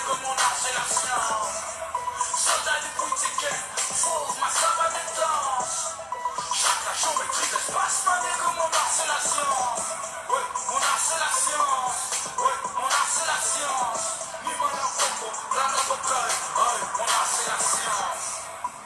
comme mon art, c'est la science. Soldat du boutique, fauve ma savane et danse. Chaque géométrie d'espace, mané comme mon art, c'est la science. Ouais, mon art, c'est la science. Ouais, mon art, c'est la science. Ni mon art, combo, la bataille. Ouais, mon art, c'est la science.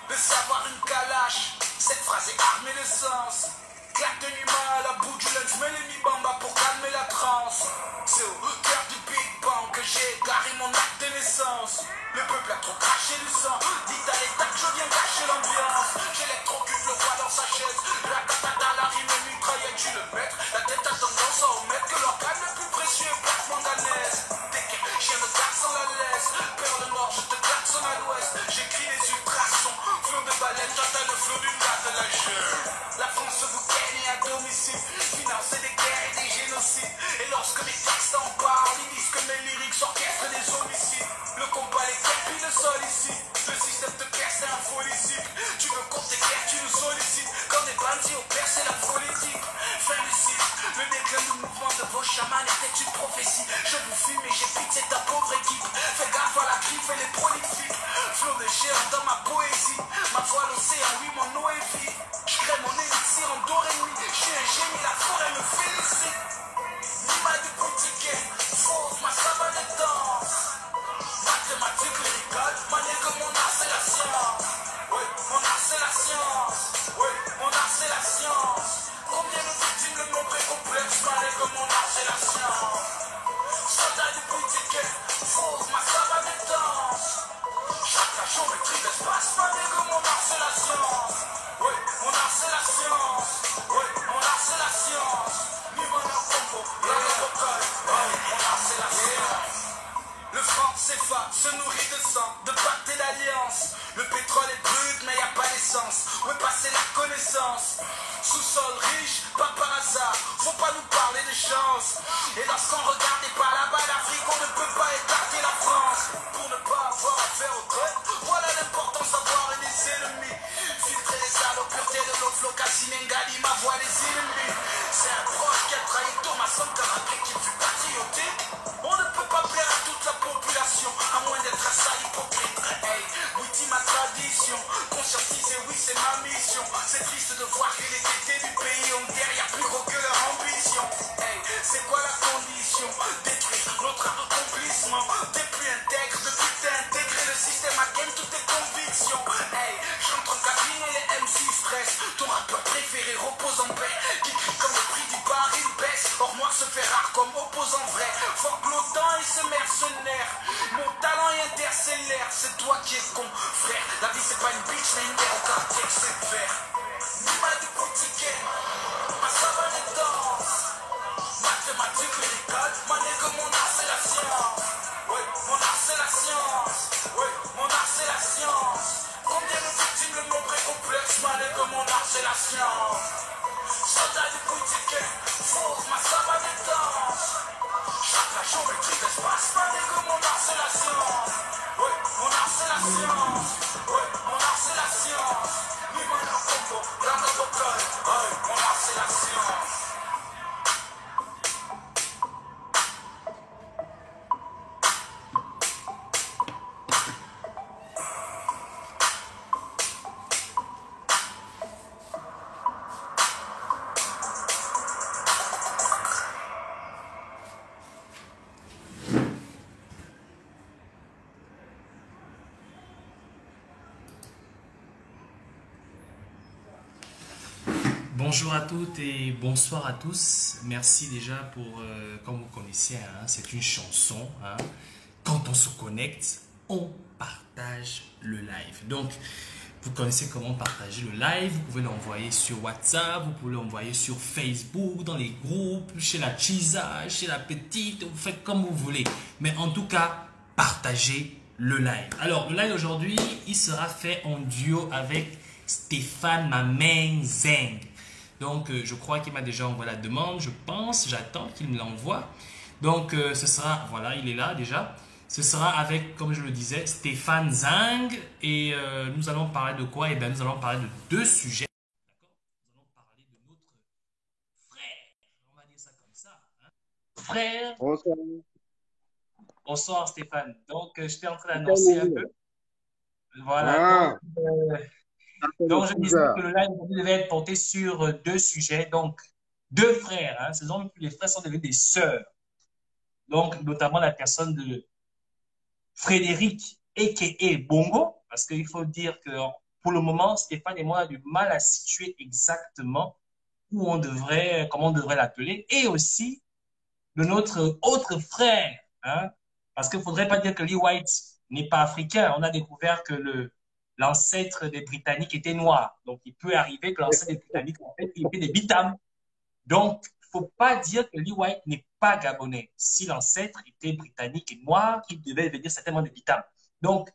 Le savoir une calache, cette phrase est armée de sens. Claque de Numa à la bout du lunch, mets les mi-bamba pour calmer la transe. C'est au cœur du Big Bang que j'ai égaré mon acte de naissance. Le peuple a trop craché du sang, dit à l'état que je viens gâcher l'ambiance. J'électrocute le roi dans sa chaise, la tatata, la rime et mitraillette, tu le maître. La tête a tendance à omettre que l'organe le plus précieux est plaque manganèse. Dès que chien me garde sans la laisse, perle nord, je te klaxonne à l'ouest. J'écris les ultrasons, flot de baleine, j'entends le flot d'une date de la jeune. La France vous gagne à domicile, financer des guerres et des génocides. Et lorsque mes textes en parlent, ils disent que mes lyriques orchestrent des homicides. Le combat, les guerres, puis le sol ici. Le système te perd, c'est un folicicle. Tu veux qu'on t'éclaire, tu nous sollicites. Quand des bandits opèrent, c'est la politique. Fin du cycle, le déclin du mouvement de vos chamans était une prophétie. Je vous fume et j'ai pitié ta pauvre équipe. Fais gaffe à la griffe et les prolifiques. Flot de géant dans ma poésie. Ma voix l'océan, oui, mon eau est vide. Je crée mon élixir en doré nuit. Je suis un génie, la forêt me félicite. Nima du boutique, fauve ma savane et danse. Mathématiques lyricales, mané que mon art c'est la science. Oui, mon art c'est la science. Oui, mon art c'est la science. Combien de victimes le nombre est complexe, mané que mon art c'est la science. Soldat du boutique, fauve ma savane et danse. Chaque géométrie d'espace, mané que mon art c'est la science. Oui, mon art c'est la science. Oui, mon art c'est la science. Ni mon art combo, la locale. Oui, mon art c'est la science. Le franc CFA se nourrit de sang, de pacte et d'alliance. Le pétrole est brut mais y a pas d'essence. Où est passée la connaissance? Sous-sol riche, pas par hasard. Faut pas nous parler de chance. Et lorsqu'on regarde par là-bas l'Afrique, on ne peut pas écarter la France. Pour ne pas avoir affaire aux traîtres, voilà l'importance d'avoir des ennemis. Filtrer les salauds, pureté de l'eau, Flocasine, Ngali, ma voix les ennemis. C'est un proche qui a trahi Thomas Sankara qui fut patriotique. On ne peut pas plaire à toute la population, à moins d'être à ça hypocrite. Hey, oui, ma tradition, conscientiser, oui, c'est ma mission. C'est triste de voir que les tétés du pays ont guerre, y'a plus gros que leur ambition. Hey, c'est quoi la condition? Détruire notre accomplissement. T'es plus intègre, depuis t'es intégré le système à gain toutes tes convictions. Hey, j'entre en cabine et les MC stress. Ton rappeur préféré repose en paix, qui crie quand le prix du baril baisse. Or moi se fait rare comme opposant vrai. Fuck l'OTAN et ses mercenaires. Mon talent est interstellaire. C'est toi qui es con, frère. La vie c'est pas une bitch mais une guerre au quartier que c'est vert. Nima du boutique, ma savane et danse. Mathématiques lyricales, mané que mon art c'est la science. Oui, mon art c'est la science. Oui, mon art c'est la science. Combien de victimes le nombre est complexe, mané que mon art c'est la science. Soldat du boutique, fauve ma savane et danse. Chaque géométrie d'espace, mané que mon art c'est la science. Oui, mon art c'est la science. Oui, mon art c'est la science. Ni mon art combo, la vocale. Oui, mon art c'est la science. Bonjour à toutes et bonsoir à tous. Merci déjà pour, comme vous connaissez, hein, c'est une chanson. Hein. Quand on se connecte, on partage le live. Donc, vous connaissez comment partager le live. Vous pouvez l'envoyer sur WhatsApp, vous pouvez l'envoyer sur Facebook, dans les groupes, chez la Chisa, chez la petite. Vous faites comme vous voulez. Mais en tout cas, partagez le live. Alors, le live aujourd'hui, il sera fait en duo avec Stéphane, ma main Zeng. Donc, je crois qu'il m'a déjà envoyé la demande. Je pense, j'attends qu'il me l'envoie. Donc, ce sera, voilà, il est là déjà. Ce sera avec, comme je le disais, Stéphane Zeng. Et nous allons parler de quoi? Eh bien, nous allons parler de deux sujets. D'accord? Nous allons parler de notre frère. On va dire ça comme ça. Hein? Frère. Bonsoir. Bonsoir Stéphane. Donc, j'étais en train C'est à d'annoncer un peu. midi. Voilà, Ah, ça fait le je 6 disais que heures. le live aujourd'hui devait être porté sur deux sujets. Donc, deux frères, hein, ce sont les frères sont devenus des sœurs. Donc, notamment la personne de Frédéric, a.k.a. Bongo, parce qu'il faut dire que pour le moment, Stéphane et moi, on a du mal à situer exactement comment on devrait l'appeler, et aussi de notre autre frère, hein, parce qu'il ne faudrait pas dire que Lee White n'est pas africain. On a découvert que l'ancêtre des Britanniques était noir. Donc, il peut arriver que l'ancêtre des Britanniques, en fait, il était des Bitam. Donc, il ne faut pas dire que Lee White n'est pas gabonais. Si l'ancêtre était britannique et noir, il devait venir certainement des Bitam. Donc,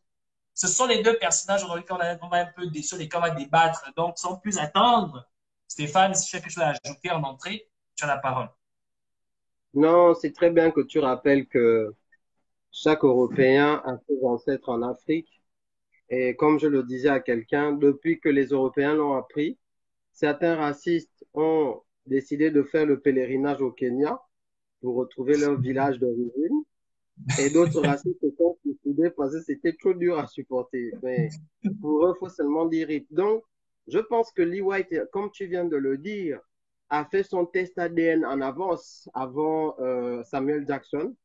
ce sont les deux personnages aujourd'hui qu'on va un peu sur lesquels on va débattre. Donc, sans plus attendre, Stéphane, si tu as quelque chose à ajouter en entrée, tu as la parole. Non, c'est très bien que tu rappelles que chaque Européen a ses ancêtres en Afrique. Et comme je le disais à quelqu'un, depuis que les Européens l'ont appris, certains racistes ont décidé de faire le pèlerinage au Kenya pour retrouver leur village d'origine. Et d'autres racistes se sont suicidés parce que c'était trop dur à supporter. Mais pour eux, il faut seulement dire RIP. Donc, je pense que Lee White, comme tu viens de le dire, a fait son test ADN en avance avant Samuel Jackson.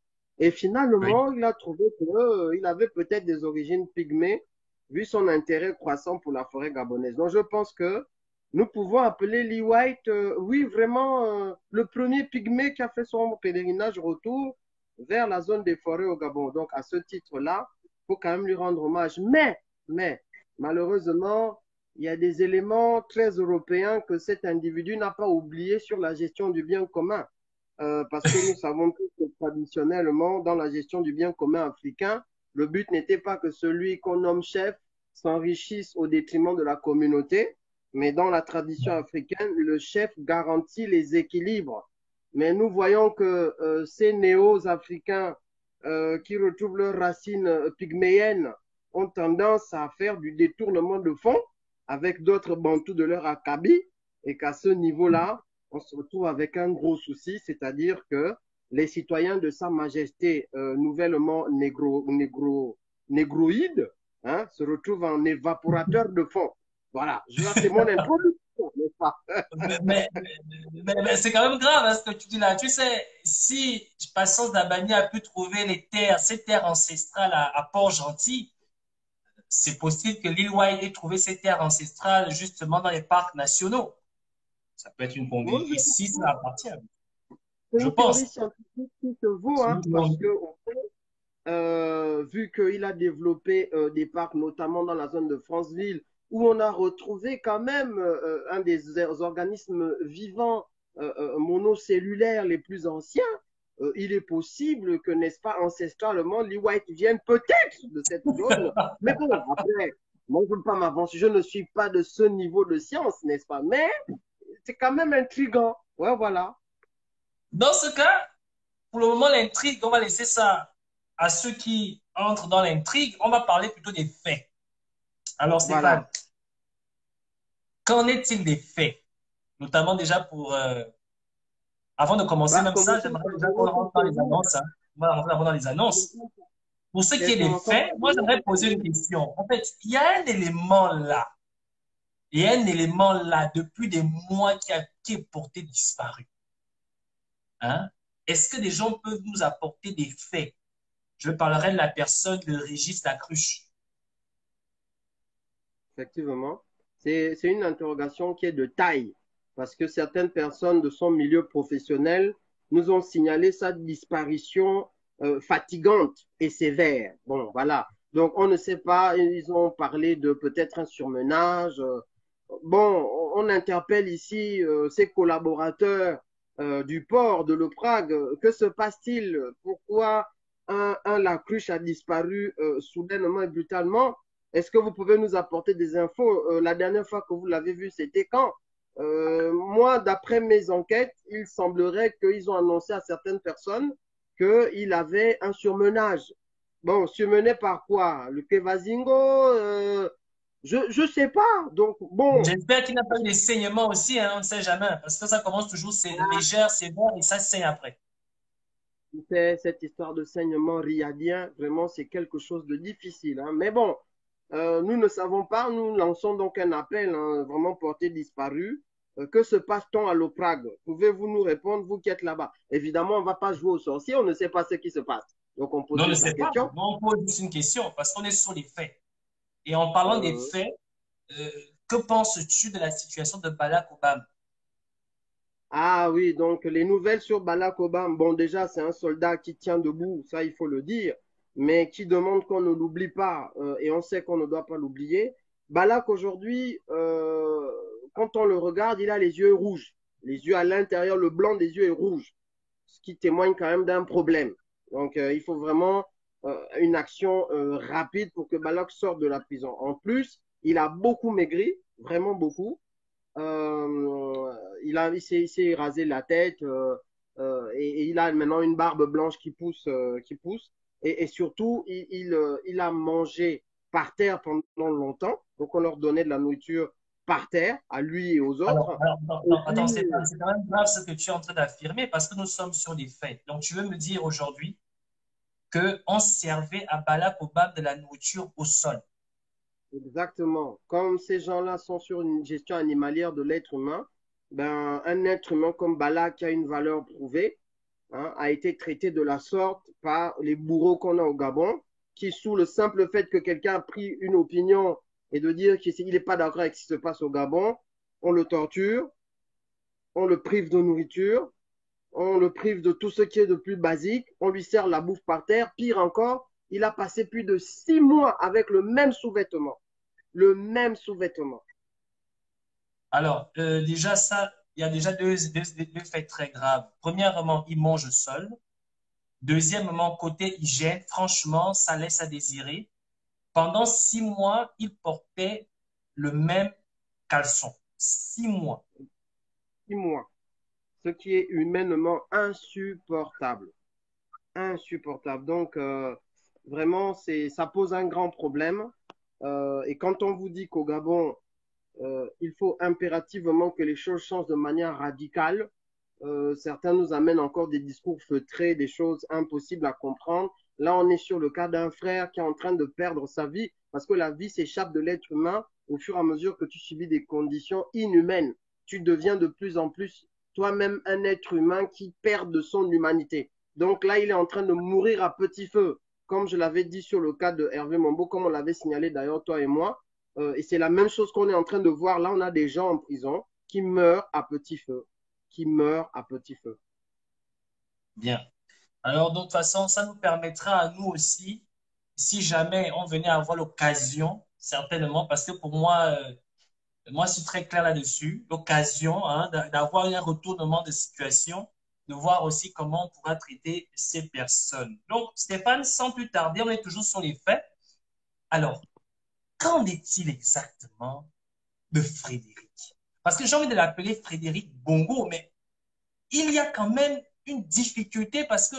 Et Oui. finalement, il a trouvé qu'il avait peut-être des origines pygmées, vu son intérêt croissant pour la forêt gabonaise. Donc, je pense que nous pouvons appeler Lee White, oui, vraiment, le premier pygmée qui a fait son pèlerinage retour vers la zone des forêts au Gabon. Donc, à ce titre-là, il faut quand même lui rendre hommage. Mais, malheureusement, il y a des éléments très européens que cet individu n'a pas oublié sur la gestion du bien commun. Parce que nous savons tous que traditionnellement, dans la gestion du bien commun africain, le but n'était pas que celui qu'on nomme chef s'enrichisse au détriment de la communauté, mais dans la tradition africaine, le chef garantit les équilibres. Mais nous voyons que ces néo-africains qui retrouvent leurs racines pygméennes ont tendance à faire du détournement de fonds avec d'autres bantous de leur acabit et qu'à ce niveau-là, on se retrouve avec un gros souci, c'est-à-dire que les citoyens de Sa Majesté nouvellement négroïdes hein, se retrouvent en évaporateur de fonds. Voilà, c'est mon introduction, n'est-ce pas? Mais c'est quand même grave hein, ce que tu dis là. Tu sais, si Patience Dabani a pu trouver ces terres ancestrales à Port-Gentil, c'est possible que Lil Wayne ait trouvé ces terres ancestrales justement dans les parcs nationaux. Ça peut être une Moi, convaincue si ça appartient. c'est Je une théorie pense. scientifique qui se vaut, C'est hein, une parce que théorie. vu qu'il a développé des parcs, notamment dans la zone de Franceville, où on a retrouvé quand même un des organismes vivants monocellulaires les plus anciens, il est possible que, n'est-ce pas, ancestralement, Lee White vienne peut-être de cette zone. Mais bon, après, moi, je ne veux pas m'avancer, je ne suis pas de ce niveau de science, n'est-ce pas? Mais c'est quand même intriguant. Ouais, voilà. Dans ce cas, pour le moment, l'intrigue, on va laisser ça à ceux qui entrent dans l'intrigue. On va parler plutôt des faits. Alors, Stéphane, Voilà. qu'en est-il des faits? Notamment déjà avant de commencer Bah, même ça, commençons j'aimerais par déjà qu'on donner rentre dans quelques les mots. annonces. Hein. On va rentrer d'abord dans les annonces. Pour ce qui est des Commençons faits, par moi, donner j'aimerais quelques poser mots. une question. En fait, il y a un élément là, et un élément là, depuis des mois qui est porté disparu. Hein? Est-ce que des gens peuvent nous apporter des faits? Je parlerai de la personne de Régis Lacruche. Effectivement, c'est une interrogation qui est de taille parce que certaines personnes de son milieu professionnel nous ont signalé sa disparition fatigante et sévère. Bon, voilà. Donc, on ne sait pas, ils ont parlé de peut-être un surmenage. Bon, on interpelle ici ses collaborateurs du port de Le Prague. Que se passe-t-il? Pourquoi un Lacruche a disparu soudainement et brutalement? Est-ce que vous pouvez nous apporter des infos? La dernière fois que vous l'avez vu, c'était quand? Moi, d'après mes enquêtes, il semblerait qu'ils ont annoncé à certaines personnes qu'il avait un surmenage. Bon, surmené par quoi? Le Kevazingo? Je sais pas. Donc, bon, J'espère qu'il n'a pas eu des saignements aussi, hein, on ne sait jamais, parce que ça commence toujours c'est léger, sévère et ça saigne après. Cette histoire de saignement riadien, vraiment, c'est quelque chose de difficile, hein. Mais bon, nous ne savons pas, nous lançons donc un appel, hein, vraiment porté disparu. Que se passe-t-on à l'Oprague? Pouvez-vous nous répondre, vous qui êtes là-bas? Évidemment, on ne va pas jouer au sorcier, on ne sait pas ce qui se passe. Donc, on pose Non, on ne juste la sait pas. question. Non, on pose juste une question parce qu'on est sur les faits. Et en parlant des Euh, faits, euh, que penses-tu de la situation de Barack Obama? Ah oui, donc les nouvelles sur Barack Obama, bon déjà c'est un soldat qui tient debout, ça il faut le dire, mais qui demande qu'on ne l'oublie pas, et on sait qu'on ne doit pas l'oublier. Barack aujourd'hui, quand on le regarde, il a les yeux rouges, les yeux à l'intérieur, le blanc des yeux est rouge, ce qui témoigne quand même d'un problème. Donc il faut vraiment une action rapide pour que Barack sorte de la prison. En plus, il a beaucoup maigri, vraiment beaucoup. Il s'est rasé la tête et il a maintenant une barbe blanche qui pousse, qui pousse. Et surtout, il a mangé par terre pendant longtemps. Donc, on leur donnait de la nourriture par terre, à lui et aux autres. Non, Et non, attends, puis, c'est quand même grave ce que tu es en train d'affirmer parce que nous sommes sur les faits. Donc, tu veux me dire aujourd'hui qu'on servait à Barack Obama de la nourriture au sol. exactement. Comme ces gens-là sont sur une gestion animalière de l'être humain, ben, un être humain comme Bala qui a une valeur prouvée, hein, a été traité de la sorte par les bourreaux qu'on a au Gabon, qui, sous le simple fait que quelqu'un a pris une opinion et de dire qu'il n'est pas d'accord avec ce qui se passe au Gabon, on le torture, on le prive de nourriture, on le prive de tout ce qui est de plus basique, on lui sert la bouffe par terre. Pire encore, il a passé plus de 6 mois avec le même sous-vêtement. Le même sous-vêtement. Alors, déjà, ça, il y a déjà deux faits très graves. Premièrement, il mange seul. Deuxièmement, côté hygiène, franchement, ça laisse à désirer. Pendant 6 mois, il portait le même caleçon. 6 mois. 6 mois. Ce qui est humainement insupportable. Insupportable. Donc, vraiment, ça pose un grand problème. Et quand on vous dit qu'au Gabon, il faut impérativement que les choses changent de manière radicale, certains nous amènent encore des discours feutrés, des choses impossibles à comprendre. Là, on est sur le cas d'un frère qui est en train de perdre sa vie parce que la vie s'échappe de l'être humain au fur et à mesure que tu subis des conditions inhumaines. Tu deviens de plus en plus toi-même un être humain qui perd de son humanité. Donc là, il est en train de mourir à petit feu, comme je l'avais dit sur le cas de Hervé Mombo, comme on l'avait signalé d'ailleurs toi et moi. Et c'est la même chose qu'on est en train de voir. Là, on a des gens en prison qui meurent à petit feu, qui meurent à petit feu. Bien. Alors, de toute façon, ça nous permettra à nous aussi, si jamais on venait avoir l'occasion, certainement, parce que pour moi, moi, je suis très clair là-dessus, l'occasion hein, d'avoir un retournement de situation, de voir aussi comment on pourra traiter ces personnes. Donc, Stéphane, sans plus tarder, on est toujours sur les faits. Alors, qu'en est-il exactement de Frédéric? Parce que j'ai envie de l'appeler Frédéric Bongo, mais il y a quand même une difficulté parce que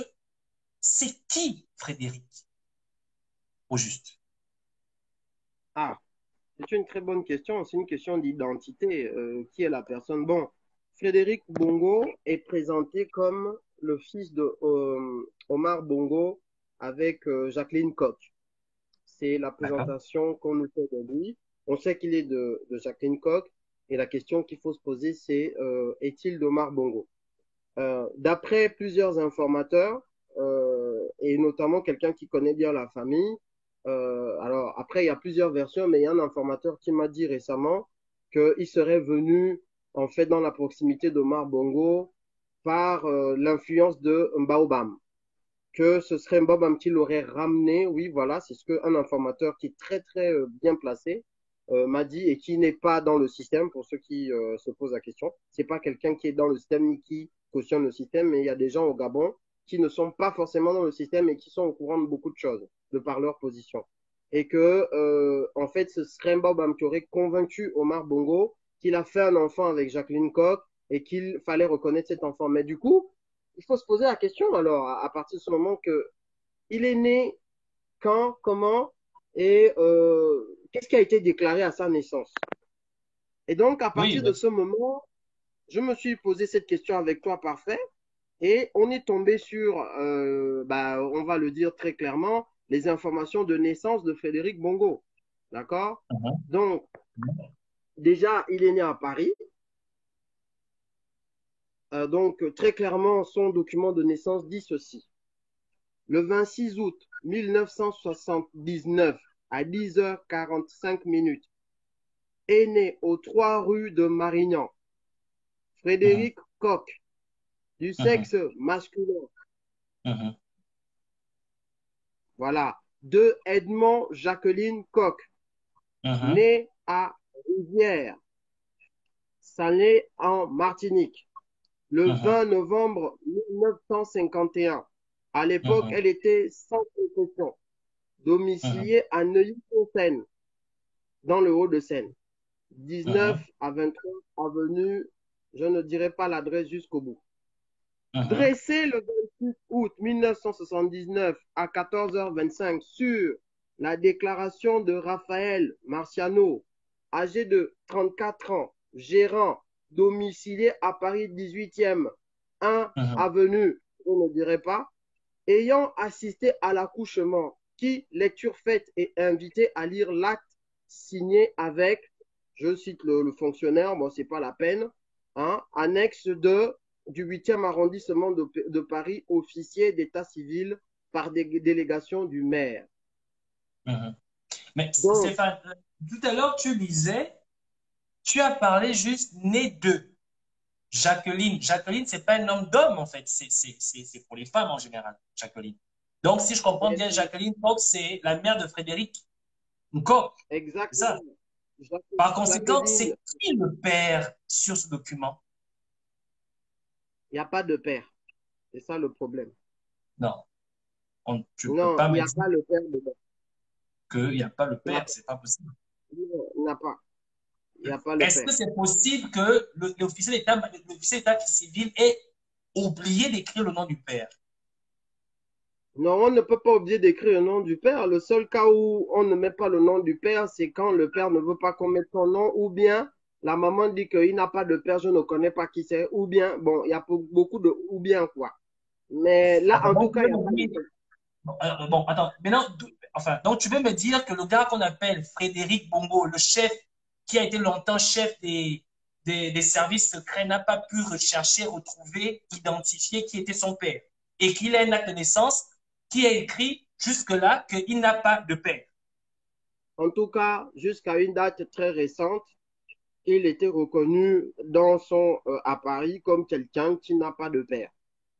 c'est qui Frédéric, au juste? Ah, c'est une très bonne question. C'est une question d'identité. Qui est la personne? Bon, Frédéric Bongo est présenté comme le fils de Omar Bongo avec Jacqueline Koch. C'est la D'accord. présentation qu'on nous fait de lui. On sait qu'il est de Jacqueline Koch. Et la question qu'il faut se poser, c'est est-il d'Omar Bongo? D'après plusieurs informateurs, et notamment quelqu'un qui connaît bien la famille, alors après, il y a plusieurs versions, mais il y a un informateur qui m'a dit récemment qu'il serait venu en fait dans la proximité d'Omar Bongo par l'influence de Mbaobam, que ce serait Mbaobam qui l'aurait ramené, oui, voilà, c'est ce qu'un informateur qui est très très bien placé m'a dit et qui n'est pas dans le système, pour ceux qui se posent la question. C'est pas quelqu'un qui est dans le système ni qui cautionne le système, mais il y a des gens au Gabon qui ne sont pas forcément dans le système et qui sont au courant de beaucoup de choses, de par leur position. Et que, en fait, ce serait Mbaobam qui aurait convaincu Omar Bongo qu'il a fait un enfant avec Jacqueline Koch et qu'il fallait reconnaître cet enfant. Mais du coup, il faut se poser la question alors, à partir de ce moment que il est né quand, comment et qu'est-ce qui a été déclaré à sa naissance. Et donc, à Oui, partir de ce moment, je me suis posé cette question avec toi, parfait. Et on est tombé sur, on va le dire très clairement, les informations de naissance de Frédéric Bongo. D'accord? Mhm. Donc, déjà, il est né à Paris. Donc, très clairement, son document de naissance dit ceci. Le 26 août 1979 à 10h45 minutes, est né aux 3 rues de Marignan, Mhm. Frédéric Koch, du Mhm. sexe masculin. Mhm. Voilà. De Edmond Jacqueline Koch, Mhm. né à Rivière, Salé en Martinique, le Mhm. 20 novembre 1951. À l'époque, Mhm. elle était sans possession, Mhm. domiciliée à Neuilly-sur-Seine, dans le Haut-de-Seine. 19 Mhm. à 23 avenue, je ne dirai pas l'adresse jusqu'au bout. Mhm. Dressé le 26 août 1979 à 14h25 sur la déclaration de Raphaël Marciano, âgé de 34 ans, gérant, domicilié à Paris 18e, 1 Mhm. avenue, je ne dirai pas, ayant assisté à l'accouchement, qui, lecture faite, est invité à lire l'acte signé avec, je cite le fonctionnaire, bon, c'est pas la peine, hein, annexe du 8e arrondissement de Paris, officier d'état civil par délégation du maire. Mhm. Mais Donc, Stéphane, tout à l'heure, tu disais, tu as parlé juste né de Jacqueline. Jacqueline, c'est pas un nom d'homme, en fait. C'est pour les femmes en général, Jacqueline. Donc, si je comprends bien, Jacqueline Fox, c'est la mère de Frédéric Nkoch. C'est ça. exactement. Par conséquent, Jacqueline, c'est qui le père sur ce document? il n'y a pas de père. C'est ça le problème. Non, tu ne peux Non, pas il n'y me a dire pas le père dedans. qu'il n'y a pas le Il n'y a, père. C'est pas possible. il n'y a pas. Il n'y a pas le Est-ce père. que c'est possible que l'officier d'état civil ait oublié d'écrire le nom du père? Non, on ne peut pas oublier d'écrire le nom du père. Le seul cas où on ne met pas le nom du père, c'est quand le père ne veut pas qu'on mette son nom, ou bien la maman dit qu'il n'a pas de père, je ne connais pas qui c'est, ou bien, bon, il y a beaucoup de ou bien quoi. Mais là, en tout Donc, tu cas, il veux n'y a me pas de dire, père. bon, attends, maintenant, enfin, donc tu veux me dire que le gars qu'on appelle Frédéric Bongo, le chef, qui a été longtemps chef des services secrets, n'a pas pu rechercher, retrouver, identifier qui était son père. Et qu'il a un acte de naissance qui est écrit jusque-là qu'il n'a pas de père. En tout cas, jusqu'à une date très récente, il était reconnu dans à Paris comme quelqu'un qui n'a pas de père.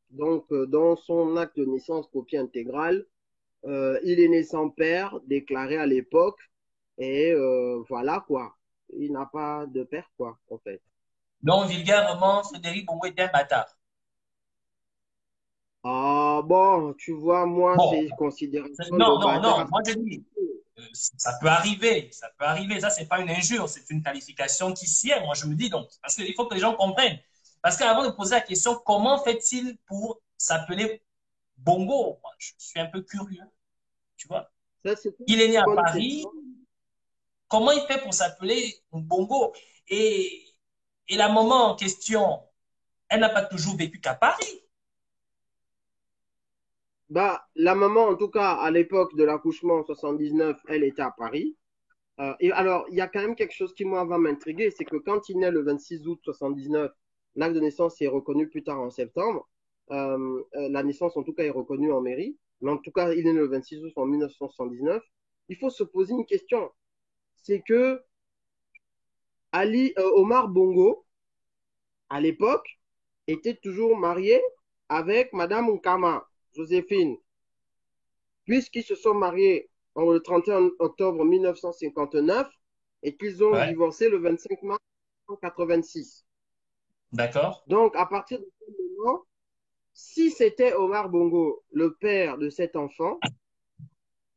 Donc, dans son acte de naissance copie intégrale, il est né sans père, déclaré à l'époque, et voilà quoi. Il n'a pas de père, quoi, en fait. Donc, vulgairement, Frédéric Bongo était un bâtard. Ah bon, tu vois, moi, Bon, ces considérations de non, non, non, bâtard. moi je dis, ça peut arriver, ça peut arriver. Ça, c'est pas une injure, c'est une qualification qui sied. Moi, je me dis donc, parce qu'il faut que les gens comprennent. Parce qu'avant de poser la question, comment fait-il pour s'appeler Bongo? Moi, je suis un peu curieux, tu vois. Ça, c'est une Il est né très à bonne Paris. question. Comment il fait pour s'appeler Bongo? Et, et la maman en question, elle n'a pas toujours vécu qu'à Paris. Bah, la maman, en tout cas, à l'époque de l'accouchement en 79, elle était à Paris. Et alors, il y a quand même quelque chose qui, moi, va m'intriguer, c'est que quand il naît le 26 août 79, l'acte de naissance est reconnu plus tard en septembre. La naissance, en tout cas, est reconnue en mairie. Mais en tout cas, il est né le 26 août en 1979. Il faut se poser une question. C'est que Omar Bongo, à l'époque, était toujours marié avec Madame Nkama, Joséphine, puisqu'ils se sont mariés le 31 octobre 1959 et qu'ils ont Ouais, divorcé le 25 mars 1986. d'accord. Donc, à partir de ce moment, si c'était Omar Bongo, le père de cet enfant,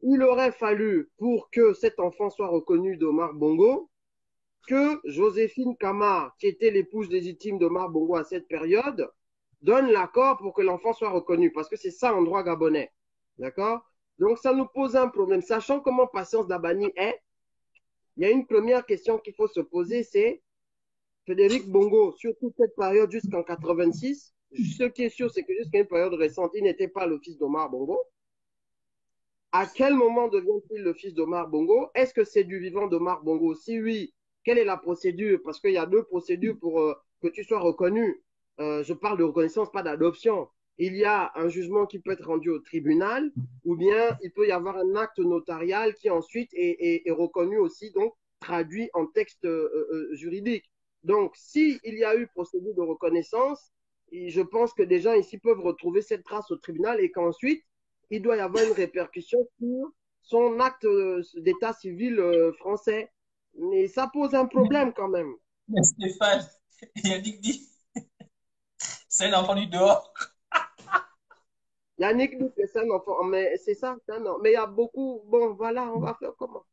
il aurait fallu, pour que cet enfant soit reconnu d'Omar Bongo, que Joséphine Kamar, qui était l'épouse légitime d'Omar Bongo à cette période, donne l'accord pour que l'enfant soit reconnu, parce que c'est ça en droit gabonais. D'accord? Donc, ça nous pose un problème. Sachant comment Patience Dabani est, il y a une première question qu'il faut se poser, c'est Frédéric Bongo, sur toute cette période jusqu'en 86, Ce qui est sûr, c'est que jusqu'à une période récente, il n'était pas le fils d'Omar Bongo. À quel moment devient-il le fils d'Omar Bongo? Est-ce que c'est du vivant d'Omar Bongo? Si oui, quelle est la procédure? Parce qu'il y a deux procédures pour que tu sois reconnu. Je parle de reconnaissance, pas d'adoption. Il y a un jugement qui peut être rendu au tribunal, ou bien il peut y avoir un acte notarial qui ensuite est reconnu aussi, donc traduit en texte juridique. Donc, s'il y a eu procédure de reconnaissance, je pense que des gens ici peuvent retrouver cette trace au tribunal et qu'ensuite, il doit y avoir une répercussion sur son acte d'état civil français. Mais ça pose un problème quand même. Mais Stéphane, Yannick dit, c'est un enfant du dehors. Yannick dit que c'est un enfant, mais c'est ça, c'est un enfant. Mais il y a beaucoup, bon voilà, on va faire comment?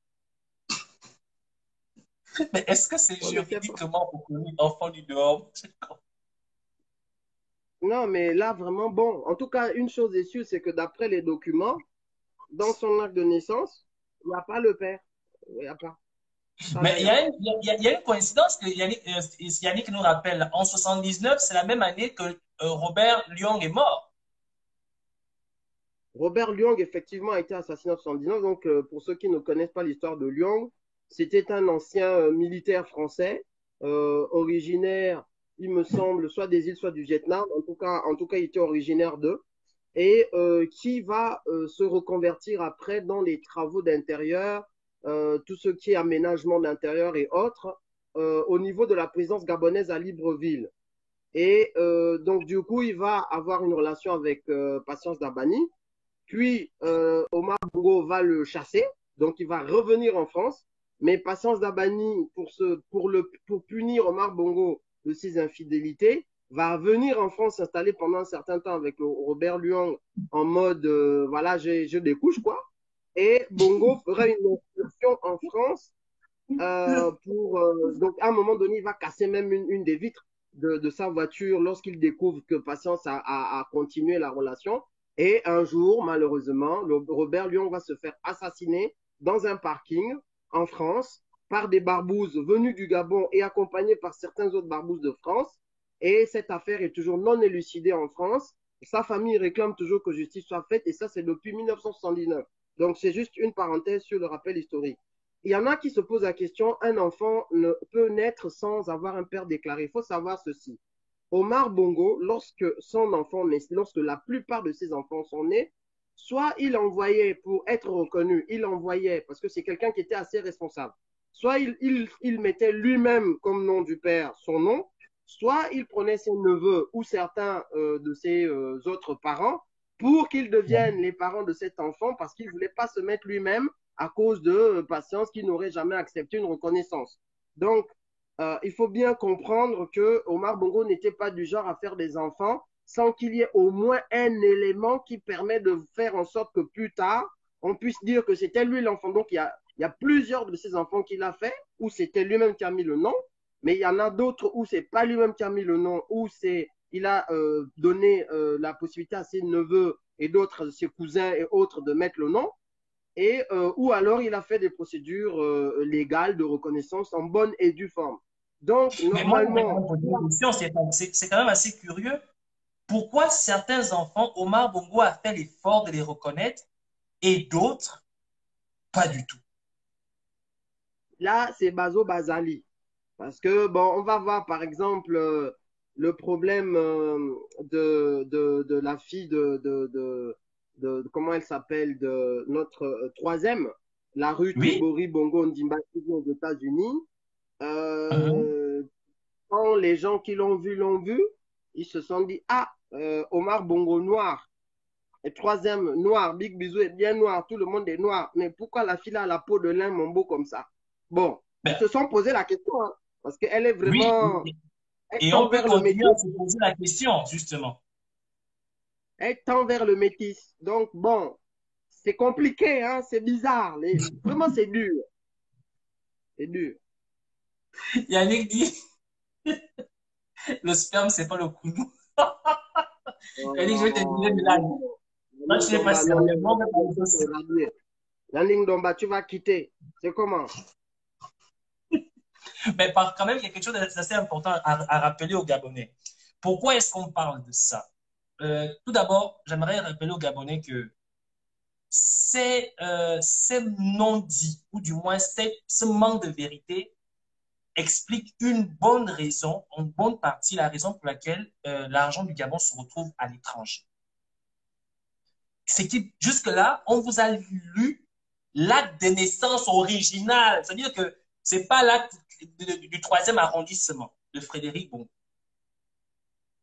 Mais est-ce que c'est On ne sait pas. juridiquement reconnu enfant du dehors? Non, mais là vraiment, bon, en tout cas, une chose est sûre, c'est que d'après les documents, dans son acte de naissance, il n'y a pas le père. Il n'y a pas. Ça, Mais là, il n'y a pas. il y a une coïncidence que Yannick nous rappelle. En 79, c'est la même année que Robert Lyon est mort. Robert Lyong, effectivement, a été assassiné en 79. Donc, pour ceux qui ne connaissent pas l'histoire de Lyong, c'était un ancien militaire français, originaire, il me semble, soit des îles, soit du Vietnam. En tout cas, il était originaire d'eux. Et qui va se reconvertir après dans les travaux d'intérieur, tout ce qui est aménagement d'intérieur et autres, au niveau de la présidence gabonaise à Libreville. Et donc, du coup, il va avoir une relation avec Patience Dabani. Puis, Omar Bongo va le chasser, donc il va revenir en France. Mais Patience Dabani, pour punir Omar Bongo de ses infidélités, va venir en France s'installer pendant un certain temps avec Robert Luong en mode, voilà, je découche, quoi. Et Bongo fera une incursion en France donc, à un moment donné, il va casser même une des vitres de sa voiture lorsqu'il découvre que Patience a continué la relation. Et un jour, malheureusement, Robert Lyon va se faire assassiner dans un parking en France par des barbouzes venus du Gabon et accompagnés par certains autres barbouzes de France. Et cette affaire est toujours non élucidée en France. Sa famille réclame toujours que justice soit faite et ça, c'est depuis 1979. Donc, c'est juste une parenthèse sur le rappel historique. Il y en a qui se posent la question, un enfant ne peut naître sans avoir un père déclaré. Il faut savoir ceci. Omar Bongo, lorsque son enfant naît, lorsque la plupart de ses enfants sont nés, soit il envoyait pour être reconnu, il envoyait, parce que c'est quelqu'un qui était assez responsable, soit il mettait lui-même comme nom du père son nom, soit il prenait ses neveux ou certains de ses autres parents pour qu'ils deviennent les parents de cet enfant parce qu'il ne voulait pas se mettre lui-même à cause de patience qui n'aurait jamais accepté une reconnaissance. Donc, il faut bien comprendre que Omar Bongo n'était pas du genre à faire des enfants sans qu'il y ait au moins un élément qui permet de faire en sorte que plus tard, on puisse dire que c'était lui l'enfant. Donc, il y a plusieurs de ces enfants qu'il a fait où c'était lui-même qui a mis le nom, mais il y en a d'autres où c'est pas lui-même qui a mis le nom, où il a donné la possibilité à ses neveux et d'autres, ses cousins et autres de mettre le nom et ou alors il a fait des procédures légales de reconnaissance en bonne et due forme. Donc, Mais moi, je vais quand normalement, même poser une question, c'est quand même assez curieux. Pourquoi certains enfants, Omar Bongo a fait l'effort de les reconnaître et d'autres, pas du tout? là, c'est Bazo Bazali. Parce que, bon, on va voir, par exemple, le problème de la fille comment elle s'appelle, de notre troisième, la rue Oui? Tibori Bongo Ndimba aux États-Unis. Mhm. Euh, Quand les gens qui l'ont vu, ils se sont dit, ah, Omar Bongo noir. Et troisième, noir, Big Bisou est bien noir, tout le monde est noir. Mais pourquoi la fille a la peau de lin Mombo comme ça? Bon, ils Ben, se sont posé la question, hein, parce qu'elle est oui, vraiment, elle et tend on peut vers le continuer métis, à se poser la question, justement. elle tend vers le métis. Donc, bon, c'est compliqué, hein, c'est bizarre. Vraiment, c'est dur. C'est dur. Yannick dit, le sperme, c'est pas le counou. Yannick, je vais te dire de là. Toi, Yannick tu n'es pas Domba, non, sérieux. non, Moi, non, on va il faut se rhabiller. Yannick Domba, tu vas quitter. C'est comment? Mais quand même, il y a quelque chose d'assez important à rappeler aux Gabonais. Pourquoi est-ce qu'on parle de ça? Tout d'abord, j'aimerais rappeler aux Gabonais que ces non-dits, ou du moins ce manque de vérité, explique une bonne raison, en bonne partie, la raison pour laquelle l'argent du Gabon se retrouve à l'étranger. C'est que jusque-là, on vous a lu l'acte de naissance original. C'est-à-dire que c'est pas l'acte du 3e arrondissement de Frédéric Bongo.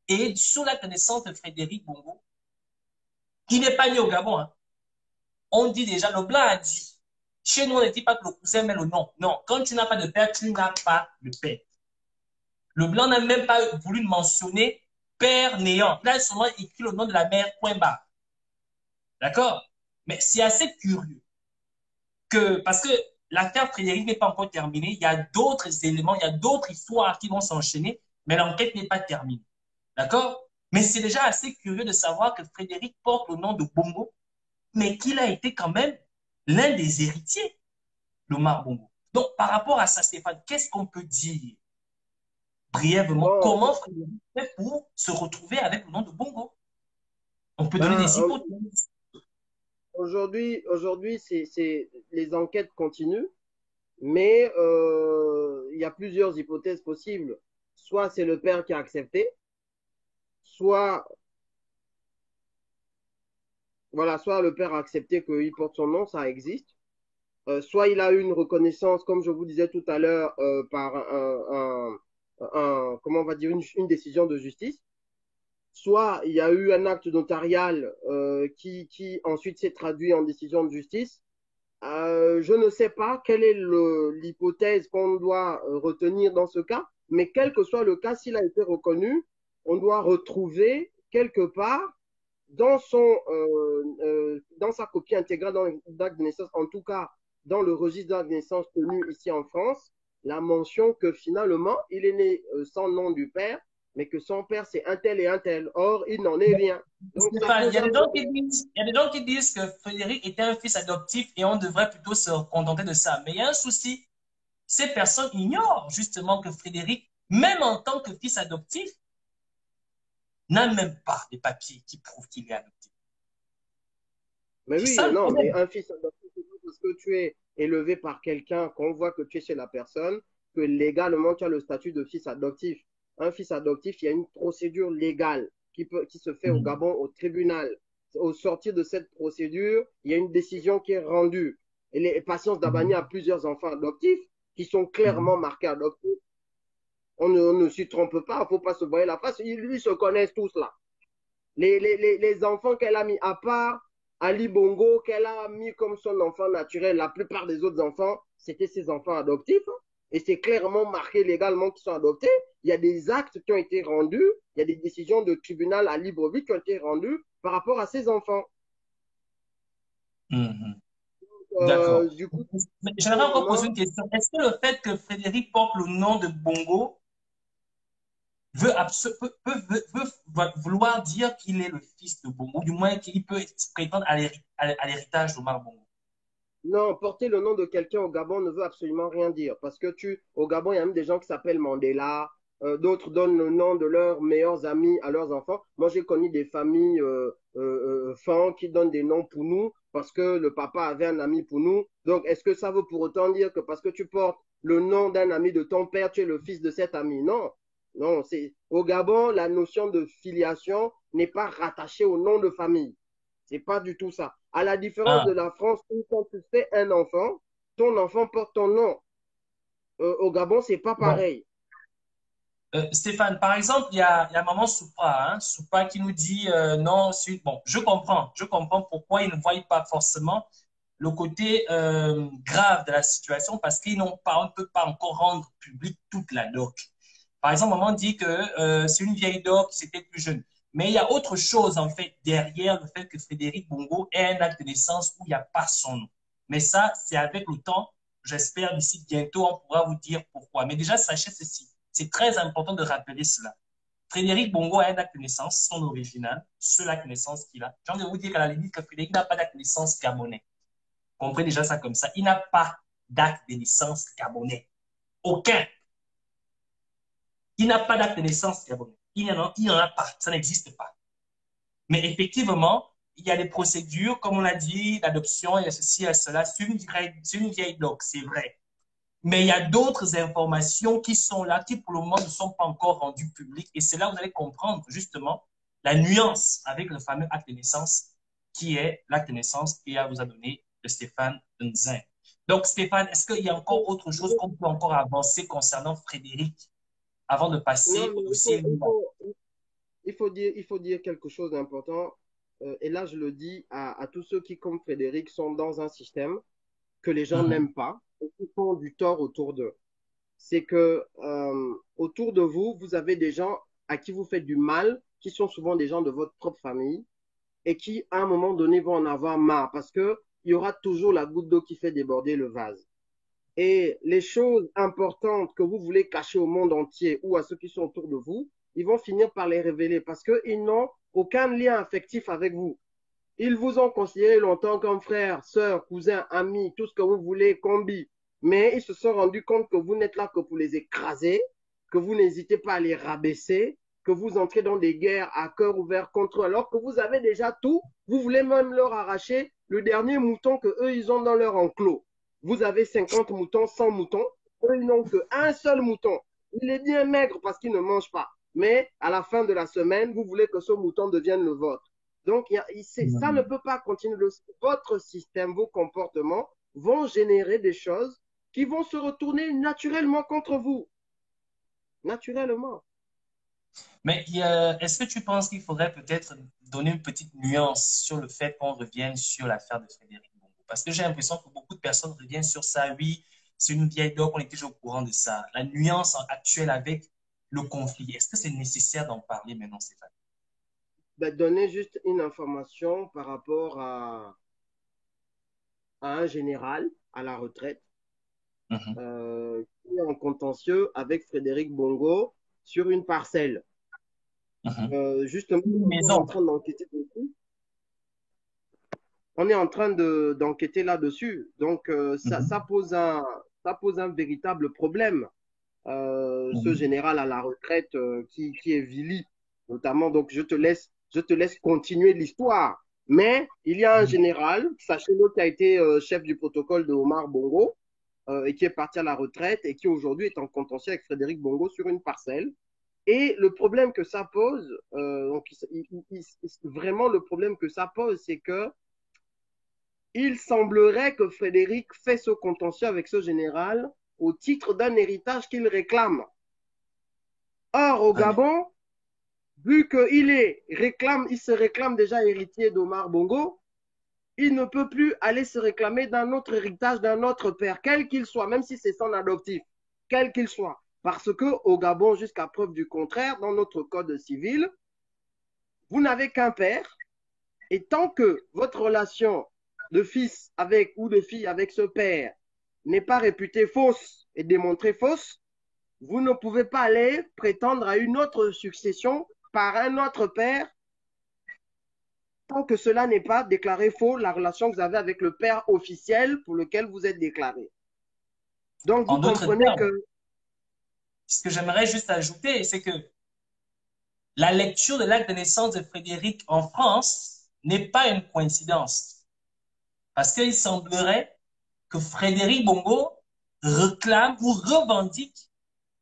Et sur l'acte de naissance de Frédéric Bongo, qui n'est pas né au Gabon, hein, on dit déjà, le blanc a dit, chez nous, on ne dit pas que le cousin met le nom. Non, quand tu n'as pas de père, tu n'as pas de père. Le blanc n'a même pas voulu mentionner père néant. Il a seulement écrit le nom de la mère, point barre. D'accord? Mais c'est assez curieux que, parce que l'affaire Frédéric n'est pas encore terminée, il y a d'autres éléments, il y a d'autres histoires qui vont s'enchaîner, mais l'enquête n'est pas terminée. D'accord? Mais c'est déjà assez curieux de savoir que Frédéric porte le nom de Bongo, mais qu'il a été quand même l'un des héritiers d'Omar Bongo. Donc, par rapport à ça, Stéphane, qu'est-ce qu'on peut dire brièvement? Bon, Comment Frédéric fait pour se retrouver avec le nom de Bongo? On peut donner ben, des hypothèses. aujourd'hui, les enquêtes continuent, mais il y a plusieurs hypothèses possibles. Soit c'est le père qui a accepté, soit, voilà, soit le père a accepté qu'il porte son nom, ça existe. Soit il a eu une reconnaissance, comme je vous disais tout à l'heure, par comment on va dire, une décision de justice. Soit il y a eu un acte notarial qui ensuite s'est traduit en décision de justice. Je ne sais pas quelle est l'hypothèse qu'on doit retenir dans ce cas, mais quel que soit le cas, s'il a été reconnu, on doit retrouver quelque part dans sa copie intégrale dans l'acte de naissance, en tout cas dans le registre d'acte de naissance tenu ici en France, la mention que finalement il est né sans nom du père, mais que son père c'est un tel et un tel. Or, il n'en est rien. Donc, ça Stéphane, pose un problème. il y a des gens qui disent que Frédéric était un fils adoptif et on devrait plutôt se contenter de ça. Mais il y a un souci. Ces personnes ignorent justement que Frédéric, même en tant que fils adoptif, n'a même pas les papiers qui prouvent qu'il est adopté. Mais C'est oui, ça le non, mais problème. un fils adoptif, c'est pas parce que tu es élevé par quelqu'un, qu'on voit que tu es chez la personne, que légalement tu as le statut de fils adoptif. Un fils adoptif, il y a une procédure légale qui se fait au Mhm. Gabon au tribunal. Au sortir de cette procédure, il y a une décision qui est rendue. Et les Patience Dabani a Mhm. plusieurs enfants adoptifs qui sont clairement Mhm. marqués adoptifs. On ne s'y trompe pas, il ne faut pas se voiler la face. Ils se connaissent tous là. Les enfants qu'elle a mis à part, Ali Bongo, qu'elle a mis comme son enfant naturel, la plupart des autres enfants, c'était ses enfants adoptifs. Et c'est clairement marqué légalement qu'ils sont adoptés. Il y a des actes qui ont été rendus, il y a des décisions de tribunal à Libreville qui ont été rendues par rapport à ces enfants. Mhm. D'accord. Du coup, Mais pour j'aimerais le encore poser moment, une question. Est-ce que le fait que Frédéric porte le nom de Bongo peut vouloir dire qu'il est le fils de Bongo, du moins qu'il peut prétendre à l'héritage d'Omar Bongo? non, porter le nom de quelqu'un au Gabon ne veut absolument rien dire. Parce que au Gabon, il y a même des gens qui s'appellent Mandela. D'autres donnent le nom de leurs meilleurs amis à leurs enfants. Moi, j'ai connu des familles Fan qui donnent des noms pour nous parce que le papa avait un ami pour nous. Donc, est-ce que ça veut pour autant dire que parce que tu portes le nom d'un ami de ton père, tu es le fils de cet ami? Non. Non, au Gabon, la notion de filiation n'est pas rattachée au nom de famille. C'est pas du tout ça. À la différence Ah, de la France, où quand tu fais un enfant, ton enfant porte ton nom. Au Gabon, c'est pas bon. pareil. Stéphane, par exemple, il y a Maman Soupa, hein, Soupa qui nous dit non, bon, je comprends pourquoi ils ne voient pas forcément le côté grave de la situation parce qu'ils n'ont pas, on ne peut pas encore rendre public toute la doc. Par exemple, Maman dit que c'est une vieille doc, c'était plus jeune. Mais il y a autre chose, en fait, derrière le fait que Frédéric Bongo ait un acte de naissance où il n'y a pas son nom. Mais ça, c'est avec le temps. J'espère d'ici bientôt, on pourra vous dire pourquoi. Mais déjà, sachez ceci. C'est très important de rappeler cela. Frédéric Bongo a un acte de naissance, son original, seul acte de naissance qu'il a. J'ai envie de vous dire qu'à la limite, que Frédéric n'a pas d'acte de naissance gabonais. Comprenez déjà ça comme ça. Il n'a pas d'acte de naissance gabonais. Aucun. Il n'a pas d'acte de naissance gabonais. il n'y en a pas, ça n'existe pas. Mais effectivement, il y a des procédures, comme on l'a dit, d'adoption, il y a ceci, il y a cela, c'est une vieille doc, c'est vrai. Mais il y a d'autres informations qui sont là, qui pour le moment ne sont pas encore rendues publiques. Et c'est là où vous allez comprendre justement la nuance avec le fameux acte de naissance, qui est l'acte de naissance qu'il vous a donné de Stéphane Nzin. Donc, Stéphane, est-ce qu'il y a encore autre chose qu'on peut encore avancer concernant Frédéric avant de Non, passer mais au dossier? il faut dire quelque chose d'important. Et là, je le dis à tous ceux qui, comme Frédéric, sont dans un système que les gens Mhm, n'aiment pas et qui font du tort autour d'eux. C'est que autour de vous, vous avez des gens à qui vous faites du mal, qui sont souvent des gens de votre propre famille et qui, à un moment donné, vont en avoir marre parce que il y aura toujours la goutte d'eau qui fait déborder le vase. Et les choses importantes que vous voulez cacher au monde entier ou à ceux qui sont autour de vous, ils vont finir par les révéler parce qu'ils n'ont aucun lien affectif avec vous. Ils vous ont considéré longtemps comme frère, sœur, cousin, ami, tout ce que vous voulez, combi. Mais ils se sont rendus compte que vous n'êtes là que pour les écraser, que vous n'hésitez pas à les rabaisser, que vous entrez dans des guerres à cœur ouvert contre eux, alors que vous avez déjà tout. Vous voulez même leur arracher le dernier mouton que eux ils ont dans leur enclos. Vous avez 50 moutons, 100 moutons. Eux, ils n'ont qu'un seul mouton. Il est bien maigre parce qu'il ne mange pas. Mais à la fin de la semaine, vous voulez que ce mouton devienne le vôtre. Donc, ça ne mhm. peut pas continuer. Votre système, vos comportements vont générer des choses qui vont se retourner naturellement contre vous. Naturellement. Mais est-ce que tu penses qu'il faudrait peut-être donner une petite nuance sur le fait qu'on revienne sur l'affaire de Frédéric Bongo? Parce que j'ai l'impression que beaucoup de personnes reviennent sur ça. Oui, c'est une vieille doc, on est toujours au courant de ça. La nuance actuelle avec le conflit, est-ce que c'est nécessaire d'en parler maintenant, Stéphane? Ben, donner juste une information par rapport à un général à la retraite Mhm, qui est en contentieux avec Frédéric Bongo sur une parcelle. mhm. Justement, Une on est en maison. train d'enquêter dessus. On est en train d'enquêter là-dessus. Donc, Mhm, ça pose un véritable problème. Ce mhm, général à la retraite qui est Vili, notamment. Donc, je te laisse continuer l'histoire. Mais il y a un mhm. général, sachez-le, qui a été chef du protocole de Omar Bongo et qui est parti à la retraite et qui aujourd'hui est en contentieux avec Frédéric Bongo sur une parcelle. Et le problème que ça pose, vraiment le problème que ça pose, c'est que il semblerait que Frédéric fait ce contentieux avec ce général au titre d'un héritage qu'il réclame. Or, au Très bien. Gabon, vu il se réclame déjà héritier d'Omar Bongo, il ne peut plus aller se réclamer d'un autre héritage d'un autre père, quel qu'il soit, même si c'est son adoptif, quel qu'il soit. Parce que au Gabon, jusqu'à preuve du contraire, dans notre code civil, vous n'avez qu'un père, et tant que votre relation de fils avec ou de fille avec ce père n'est pas réputée fausse et démontrée fausse, vous ne pouvez pas aller prétendre à une autre succession par un autre père tant que cela n'est pas déclaré faux, la relation que vous avez avec le père officiel pour lequel vous êtes déclaré. Donc, vous En d'autres comprenez termes, que, ce que j'aimerais juste ajouter, c'est que la lecture de l'acte de naissance de Frédéric en France n'est pas une coïncidence. Parce qu'il semblerait que Frédéric Bongo réclame ou revendique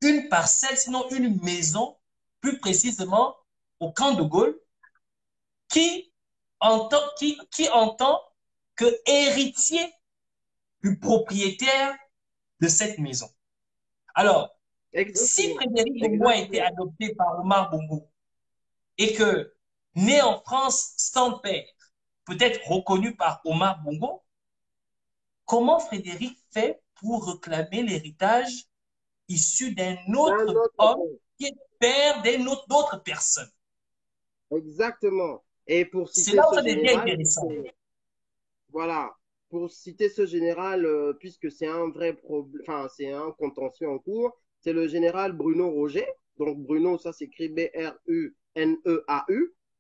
une parcelle, sinon une maison, plus précisément au camp de Gaulle, qui qui entend que héritier du propriétaire de cette maison. Alors, si exactement, Frédéric Bongo a été exactement, adopté par Omar Bongo et que, né en France sans père, peut-être reconnu par Omar Bongo, comment Frédéric fait pour réclamer l'héritage issu d'un d'un autre autre homme père. qui est père d'une autre personne? Exactement. Et pour C'est citer là où ce ça devient général, intéressant. voilà, pour citer ce général, puisque c'est un vrai problème, enfin, c'est un contentieux en cours, c'est le général Bruno Roger. Donc, Bruno, ça s'écrit Bruneau,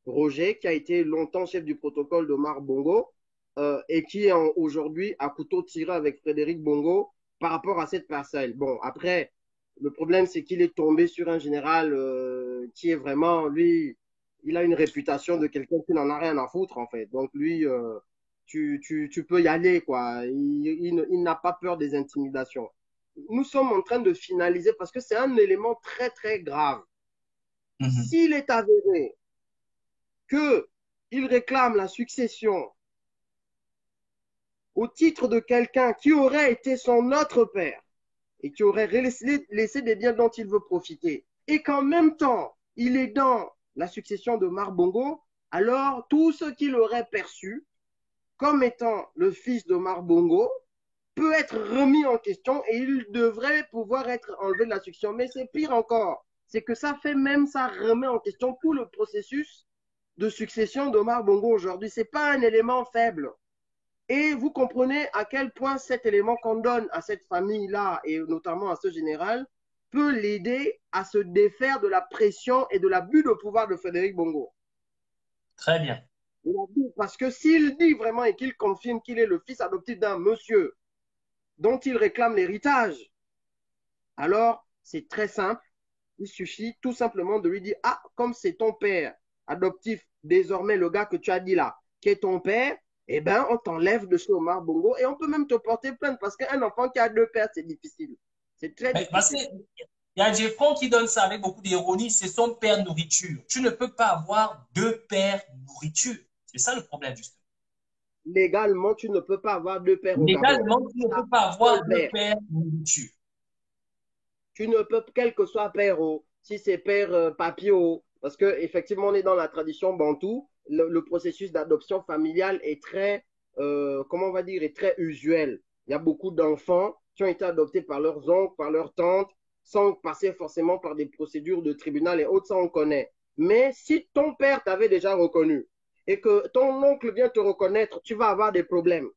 Roger, qui a été longtemps chef du protocole d'Omar Bongo et qui est aujourd'hui à couteau tiré avec Frédéric Bongo par rapport à cette parcelle. Bon, après, Le problème, c'est qu'il est tombé sur un général qui est vraiment, lui, il a une réputation de quelqu'un qui n'en a rien à foutre, en fait. Donc, lui, tu peux y aller, quoi. Il n'a pas peur des intimidations. Nous sommes en train de finaliser parce que c'est un élément très, très grave. Mhm. S'il est avéré qu'il réclame la succession au titre de quelqu'un qui aurait été son autre père et qui aurait laissé des biens dont il veut profiter, et qu'en même temps, il est dans la succession de Marbongo, alors tout ce qu'il aurait perçu comme étant le fils de Marbongo peut être remis en question et il devrait pouvoir être enlevé de la succession. Mais c'est pire encore, c'est que ça fait même, ça remet en question tout le processus de succession d'Omar Bongo aujourd'hui. Ce n'est pas un élément faible. Et vous comprenez à quel point cet élément qu'on donne à cette famille-là, et notamment à ce général, peut l'aider à se défaire de la pression et de l'abus de pouvoir de Frédéric Bongo. Très bien. Parce que s'il dit vraiment et qu'il confirme qu'il est le fils adoptif d'un monsieur dont il réclame l'héritage, alors c'est très simple. Il suffit tout simplement de lui dire, ah, comme c'est ton père adoptif, désormais le gars que tu as dit là, qui est ton père, eh bien, on t'enlève de chez Omar Bongo et on peut même te porter plainte parce qu'un enfant qui a deux pères, c'est difficile. C'est très Mais parce difficile. qu'il y a Jeffron qui donne ça avec beaucoup d'ironie, c'est son père nourriture. Tu ne peux pas avoir deux pères nourriture. C'est ça le problème, justement. Légalement, tu ne peux pas avoir deux pères au Gabon. Légalement, tu ne peux pas avoir Seul deux père. pères nourriture. Tu ne peux, quel que soit père, si c'est père papio, parce que effectivement on est dans la tradition bantou, le processus d'adoption familiale est très, comment on va dire, est très usuel. Il y a beaucoup d'enfants qui ont été adoptés par leurs oncles, par leurs tantes, sans passer forcément par des procédures de tribunal et autres, ça on connaît. Mais si ton père t'avait déjà reconnu et que ton oncle vient te reconnaître, tu vas avoir des problèmes.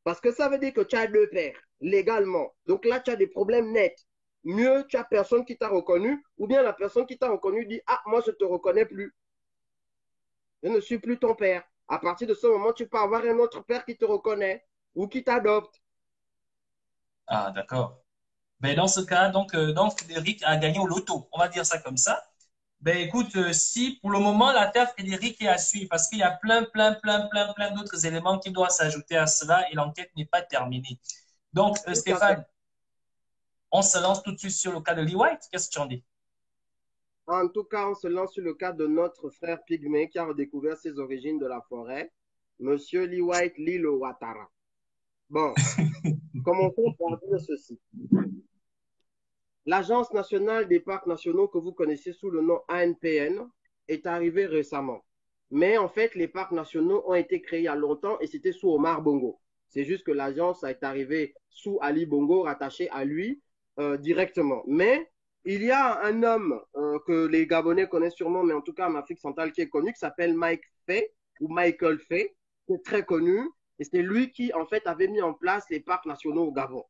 Parce que ça veut dire que tu as deux pères, légalement. Donc là, tu as des problèmes nets. Mieux, tu as personne qui t'a reconnu, ou bien la personne qui t'a reconnu dit, ah, moi, je ne te reconnais plus. Je ne suis plus ton père. À partir de ce moment, tu peux avoir un autre père qui te reconnaît ou qui t'adopte. Ah, d'accord. Ben, dans ce cas, donc Frédéric a gagné au loto. On va dire ça comme ça. Ben, écoute, si pour le moment, l'affaire Frédéric est à suivre parce qu'il y a plein d'autres éléments qui doivent s'ajouter à cela et l'enquête n'est pas terminée. Donc, Tout à fait. Stéphane, on se lance tout de suite sur le cas de Lee White. Qu'est-ce que tu en dis? En tout cas, on se lance sur le cas de notre frère Pygmée qui a redécouvert ses origines de la forêt, Monsieur Lee White Lilo Ouattara. Bon, commençons par dire ceci. L'Agence nationale des parcs nationaux que vous connaissez sous le nom ANPN est arrivée récemment. Mais en fait, les parcs nationaux ont été créés il y a longtemps et c'était sous Omar Bongo. C'est juste que l'agence est arrivée sous Ali Bongo, rattachée à lui directement. Mais il y a un homme que les Gabonais connaissent sûrement, mais en tout cas en Afrique centrale qui est connu, qui s'appelle Mike Fay ou Michael Fay, qui est très connu. Et c'est lui qui, en fait, avait mis en place les parcs nationaux au Gabon.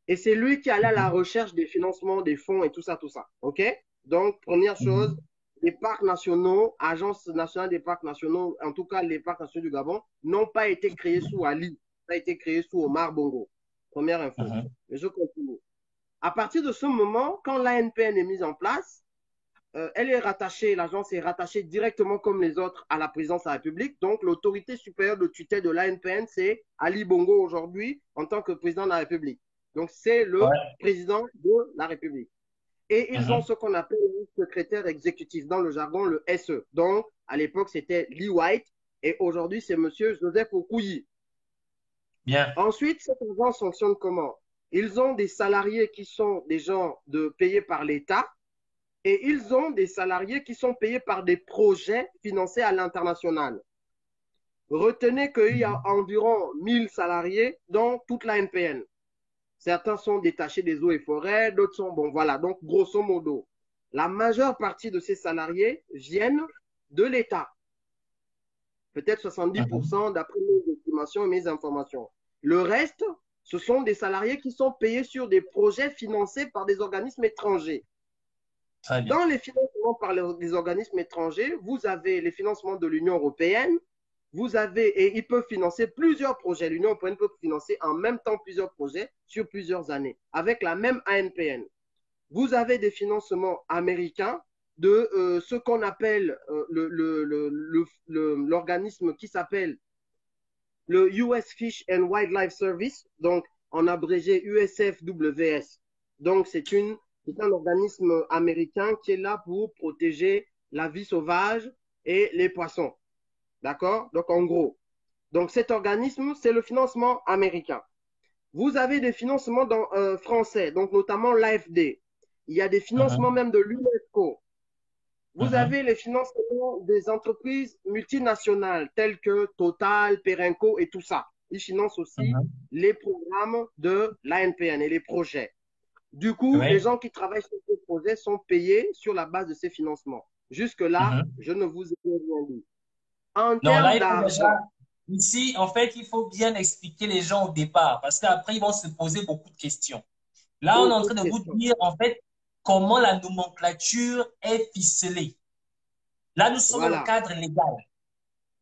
Et c'est lui qui allait à la Mhm, recherche des financements, des fonds et tout ça, tout ça. OK? Donc, première chose, mhm, les parcs nationaux, Agence nationale des parcs nationaux, en tout cas les parcs nationaux du Gabon, n'ont pas été créés sous Ali. Ça a été créé sous Omar Bongo. Première info. mhm, Mais je continue. À partir de ce moment, quand l'ANPN est mise en place, elle est rattachée, l'agence est rattachée directement comme les autres à la présidence de la République. Donc, l'autorité supérieure de tutelle de l'ANPN, c'est Ali Bongo aujourd'hui en tant que président de la République. Donc, c'est le ouais, président de la République. Et ils ont mhm, ce qu'on appelle le secrétaire exécutif, dans le jargon, le SE. Donc, à l'époque, c'était Lee White et aujourd'hui, c'est monsieur Joseph Okuyi. bien. Ensuite, cette agence fonctionne comment? Ils ont des salariés qui sont des gens payés par l'État et ils ont des salariés qui sont payés par des projets financés à l'international. Retenez qu'il y a Mhm, environ 1000 salariés dans toute la NPN. Certains sont détachés des eaux et forêts, d'autres sont, bon voilà, donc grosso modo, la majeure partie de ces salariés viennent de l'État, peut-être mhm, 70% d'après mes estimations et mes informations. Le reste, ce sont des salariés qui sont payés sur des projets financés par des organismes étrangers. très bien. Dans les financements par les organismes étrangers, vous avez les financements de l'Union européenne, vous avez, et ils peuvent financer plusieurs projets. L'Union européenne peut financer en même temps plusieurs projets sur plusieurs années, avec la même ANPN. vous avez des financements américains de ce qu'on appelle l'organisme qui s'appelle le US Fish and Wildlife Service, donc en abrégé USFWS. Donc c'est un organisme américain qui est là pour protéger la vie sauvage et les poissons. D'accord? Donc en gros, donc cet organisme, c'est le financement américain. Vous avez des financements français, donc notamment l'AFD. Il y a des financements même de l'UNESCO. Vous avez les financements des entreprises multinationales telles que Total, Perenco et tout ça. Ils financent aussi les programmes de l'ANPN et les projets. Du coup, les gens qui travaillent sur ces projets sont payés sur la base de ces financements. Jusque-là, je ne vous ai rien dit. En termes d'argent. Ici, en fait, il faut bien expliquer les gens au départ parce qu'après, ils vont se poser beaucoup de questions. Là, on est en train de vous dire, en fait, comment la nomenclature est ficelée. Là, nous sommes dans le cadre légal.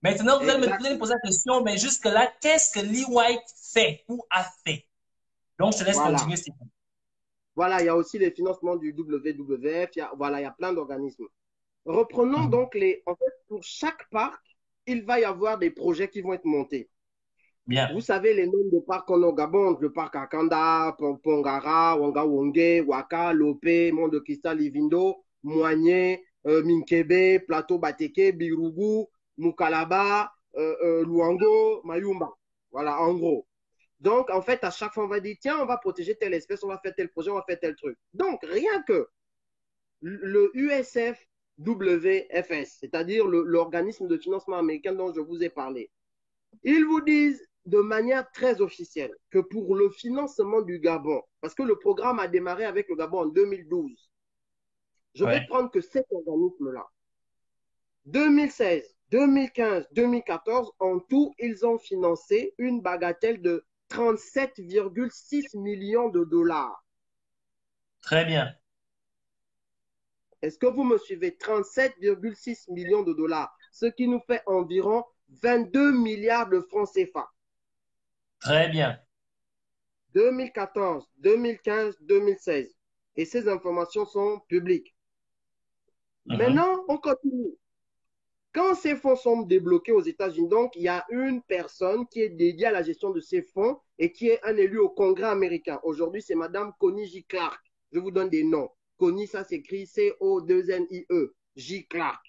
Maintenant, vous allez me poser la question, mais jusque-là, qu'est-ce que Lee White fait ou a fait? Donc, je te laisse continuer, Stéphane. Voilà, il y a aussi les financements du WWF, il y a plein d'organismes. Reprenons donc en fait, pour chaque parc, il va y avoir des projets qui vont être montés. Bien. Vous savez les noms de parcs qu'on a au Gabon, le parc Akanda, Pongara, Wanga-Wonge, Waka, Lopé, Mont de Cristal, Livindo, Moigné, Minkebe, Plateau Bateke, Birougou, Mukalaba, Luango, Mayumba. Voilà, en gros. Donc, en fait, à chaque fois, on va dire, tiens, on va protéger telle espèce, on va faire tel projet, on va faire tel truc. Donc, rien que le USFWFS, c'est-à-dire l'organisme de financement américain dont je vous ai parlé, ils vous disent de manière très officielle que pour le financement du Gabon, parce que le programme a démarré avec le Gabon en 2012, je vais prendre que cet organisme-là. 2016, 2015, 2014, en tout, ils ont financé une bagatelle de 37,6 millions de dollars. Très bien. Est-ce que vous me suivez? 37,6 millions de dollars, ce qui nous fait environ 22 milliards de francs CFA. Très bien. 2014, 2015, 2016. Et ces informations sont publiques. Maintenant, on continue. Quand ces fonds sont débloqués aux États-Unis, donc il y a une personne qui est dédiée à la gestion de ces fonds et qui est un élu au Congrès américain. Aujourd'hui, c'est Madame Connie J. Clark. Je vous donne des noms. Connie, ça s'écrit C-O-2-N-I-E. J. Clark.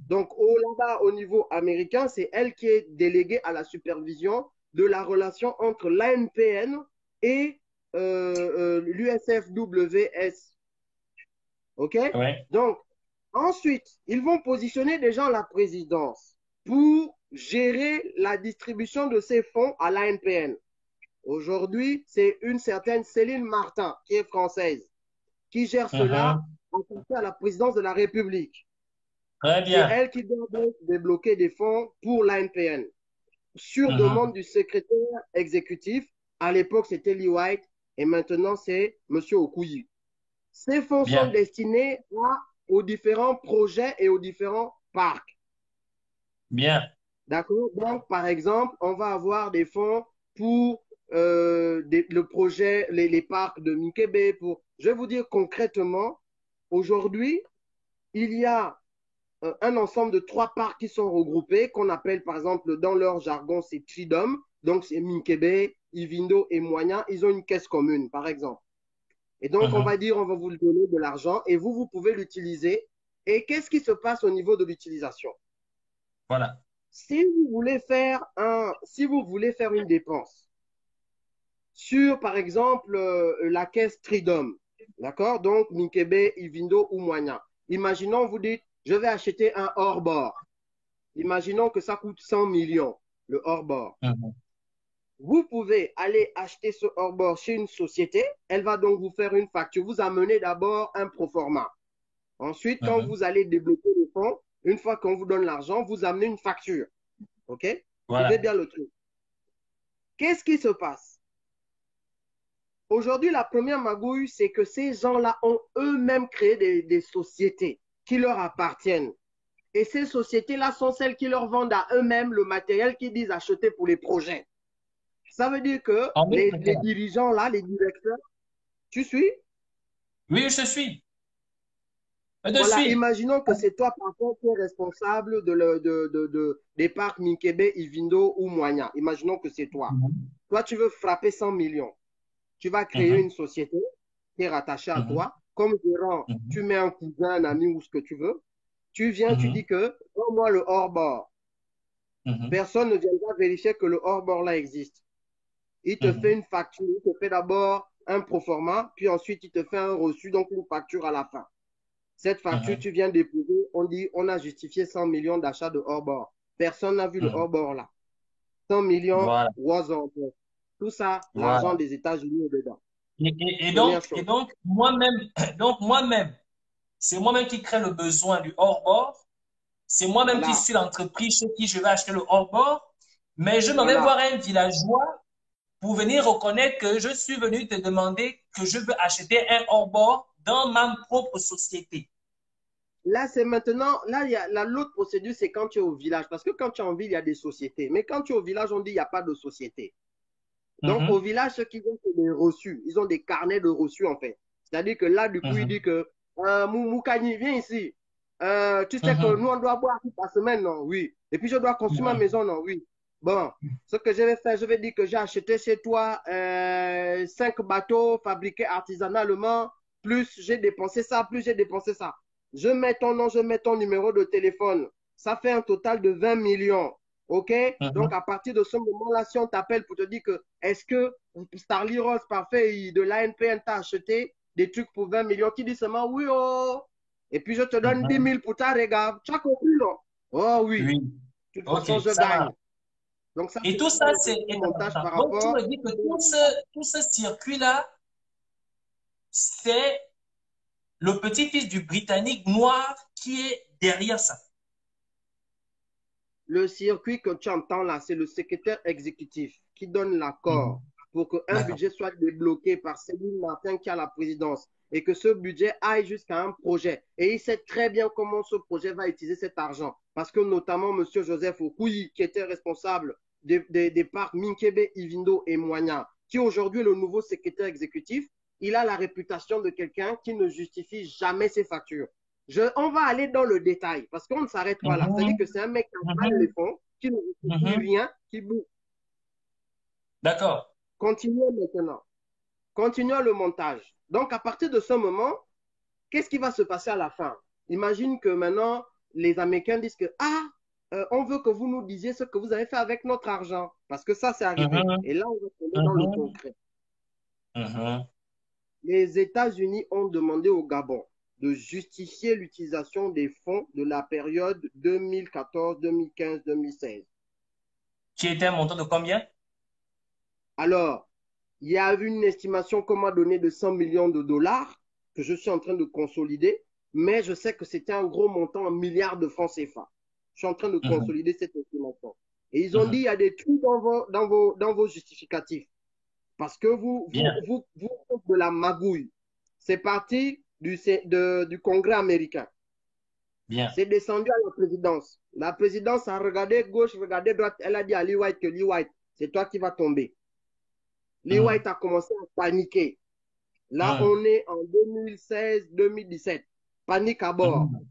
Donc, là-bas, au niveau américain, c'est elle qui est déléguée à la supervision de la relation entre l'ANPN et l'USFWS. OK? Donc, ensuite, ils vont positionner des gens à la présidence pour gérer la distribution de ces fonds à l'ANPN. Aujourd'hui, c'est une certaine Céline Martin, qui est française, qui gère cela à la présidence de la République. Très bien. C'est elle qui doit donc débloquer des fonds pour l'ANPN. Sur demande du secrétaire exécutif, à l'époque c'était Lee White et maintenant c'est M. Okuyi. Ces fonds sont destinés aux différents projets et aux différents parcs. Bien. D'accord? Donc, par exemple, on va avoir des fonds pour le projet, les parcs de Minkebe. Je vais vous dire concrètement, aujourd'hui, il y a un ensemble de 3 parcs qui sont regroupés, qu'on appelle par exemple dans leur jargon, c'est Tridom. Donc, c'est Minkebe, Ivindo et Moigna. Ils ont une caisse commune, par exemple. Et donc, on va dire, on va vous donner de l'argent et vous pouvez l'utiliser. Et qu'est-ce qui se passe au niveau de l'utilisation? Voilà. Si vous voulez faire une dépense sur, par exemple, la caisse Tridom, d'accord? Donc, Minkebe, Ivindo ou Moigna. Imaginons, vous dites, je vais acheter un hors-bord. Imaginons que ça coûte 100 millions, le hors-bord. Vous pouvez aller acheter ce hors-bord chez une société. Elle va donc vous faire une facture. Vous amenez d'abord un proforma. Ensuite, quand vous allez débloquer les fonds, une fois qu'on vous donne l'argent, vous amenez une facture. OK? Voilà. Suivez bien le truc. Qu'est-ce qui se passe? Aujourd'hui, la première magouille, c'est que ces gens-là ont eux-mêmes créé des sociétés qui leur appartiennent. Et ces sociétés-là sont celles qui leur vendent à eux-mêmes le matériel qu'ils disent acheter pour les projets. Ça veut dire que les dirigeants là, les directeurs, tu suis? Oui, je suis. Je Voilà, suis. imaginons que c'est toi, par contre, qui es responsable des parcs Minkebe, Ivindo ou Moigna. Imaginons que c'est toi. Mhm. Toi, tu veux frapper 100 millions. Tu vas créer Mhm. une société qui est rattachée à Mhm. toi. Comme gérant, tu Mhm. mets un cousin, un ami ou ce que tu veux. Tu viens, tu Mhm. dis que, moi le hors-bord. Mhm. Personne ne viendra vérifier que le hors-bord là existe. Il te fait Mhm. une facture, il te fait d'abord un proforma, puis ensuite il te fait un reçu, donc une facture à la fin. Cette facture, Mhm. tu viens déposer, on dit on a justifié 100 millions d'achats de hors-bord. Personne n'a vu le Mhm. hors-bord là. 100 millions Voilà. was on. Tout ça, l'argent Voilà. des États-Unis est dedans. Et Première et chose. donc moi-même, donc moi-même, c'est moi-même qui crée le besoin du hors-bord. C'est moi-même qui Voilà, suis l'entreprise chez qui je vais acheter le hors-bord. Mais je m'en vais voir voilà. un villageois pour venir reconnaître que je suis venu te demander que je veux acheter un hors-bord dans ma propre société. Là, c'est maintenant, là, il y a l'autre procédure, c'est quand tu es au village. Parce que quand tu es en ville, il y a des sociétés. Mais quand tu es au village, on dit il n'y a pas de société. Donc, au Mhm. village, ceux qui ont, c'est des reçus. Ils ont des carnets de reçus, en fait. C'est-à-dire que là, du coup, il dit Mhm. que Moukani, viens ici. Tu sais que nous, Mhm. on doit boire toute la semaine, non? Oui. Et puis, je dois construire ma Mhm. maison, non? Oui. Bon, ce que je vais faire, je vais dire que j'ai acheté chez toi 5 bateaux fabriqués artisanalement, plus j'ai dépensé ça, plus j'ai dépensé ça. Je mets ton nom, je mets ton numéro de téléphone. Ça fait un total de 20 millions. OK? Donc, Mhm. à partir de ce moment-là, si on t'appelle pour te dire que est-ce que Starly Rose Parfait de l'ANPN t'a acheté des trucs pour 20 millions, tu dis seulement oui, oh. Et puis je te donne 10 Mhm. 000 pour ta regarde. Tu as compris, non? Oh oui. Oui. De toute Ok, façon, je ça gagne. marche. Donc, ça, Et c'est tout ça ça, le c'est... premier montage par Donc, tu me rapport dis que au village. tout ce circuit-là, c'est le petit-fils du Britannique noir qui est derrière ça. Le circuit que tu entends là, c'est le secrétaire exécutif qui donne Mhm. l'accord pour qu'un D'accord. budget soit débloqué par Céline Martin qui a la présidence et que ce budget aille jusqu'à un projet. Et il sait très bien comment ce projet va utiliser cet argent. Parce que notamment M. Joseph Okuyi, qui était responsable des parcs Minkebe, Ivindo et Moigna, qui aujourd'hui est le nouveau secrétaire exécutif, il a la réputation de quelqu'un qui ne justifie jamais ses factures. On va aller dans le détail parce qu'on ne s'arrête pas là. C'est-à-dire que Mhm. c'est un mec qui avale les Mhm. fonds, qui ne justifie Mhm. rien, qui bouge. D'accord. Continuons maintenant. Continuons le montage. Donc, à partir de ce moment, qu'est-ce qui va se passer à la fin? Imagine que maintenant, les Américains disent que, on veut que vous nous disiez ce que vous avez fait avec notre argent. Parce que ça, c'est arrivé. Mhm. Et là, on va tomber dans le Mhm. concret. Mhm. Les États-Unis ont demandé au Gabon de justifier l'utilisation des fonds de la période 2014, 2015, 2016. Qui était un montant de combien? Alors, il y a eu une estimation qu'on m'a donnée de 100 millions de dollars que je suis en train de consolider, mais je sais que c'était un gros montant en milliards de francs CFA. Je suis en train de Mhm. consolider cette estimation. Et ils ont dit, il Mhm. y a des trous dans vos justificatifs. Parce que Bien, vous faites de la magouille. C'est parti du Congrès américain. bien. C'est descendu à la présidence. La présidence a regardé gauche, regardé droite. Elle a dit à Lee White que Lee White, c'est toi qui vas tomber. Lee Mhm. White a commencé à paniquer. Là, Mhm. on est en 2016-2017. Panique à bord. Mhm.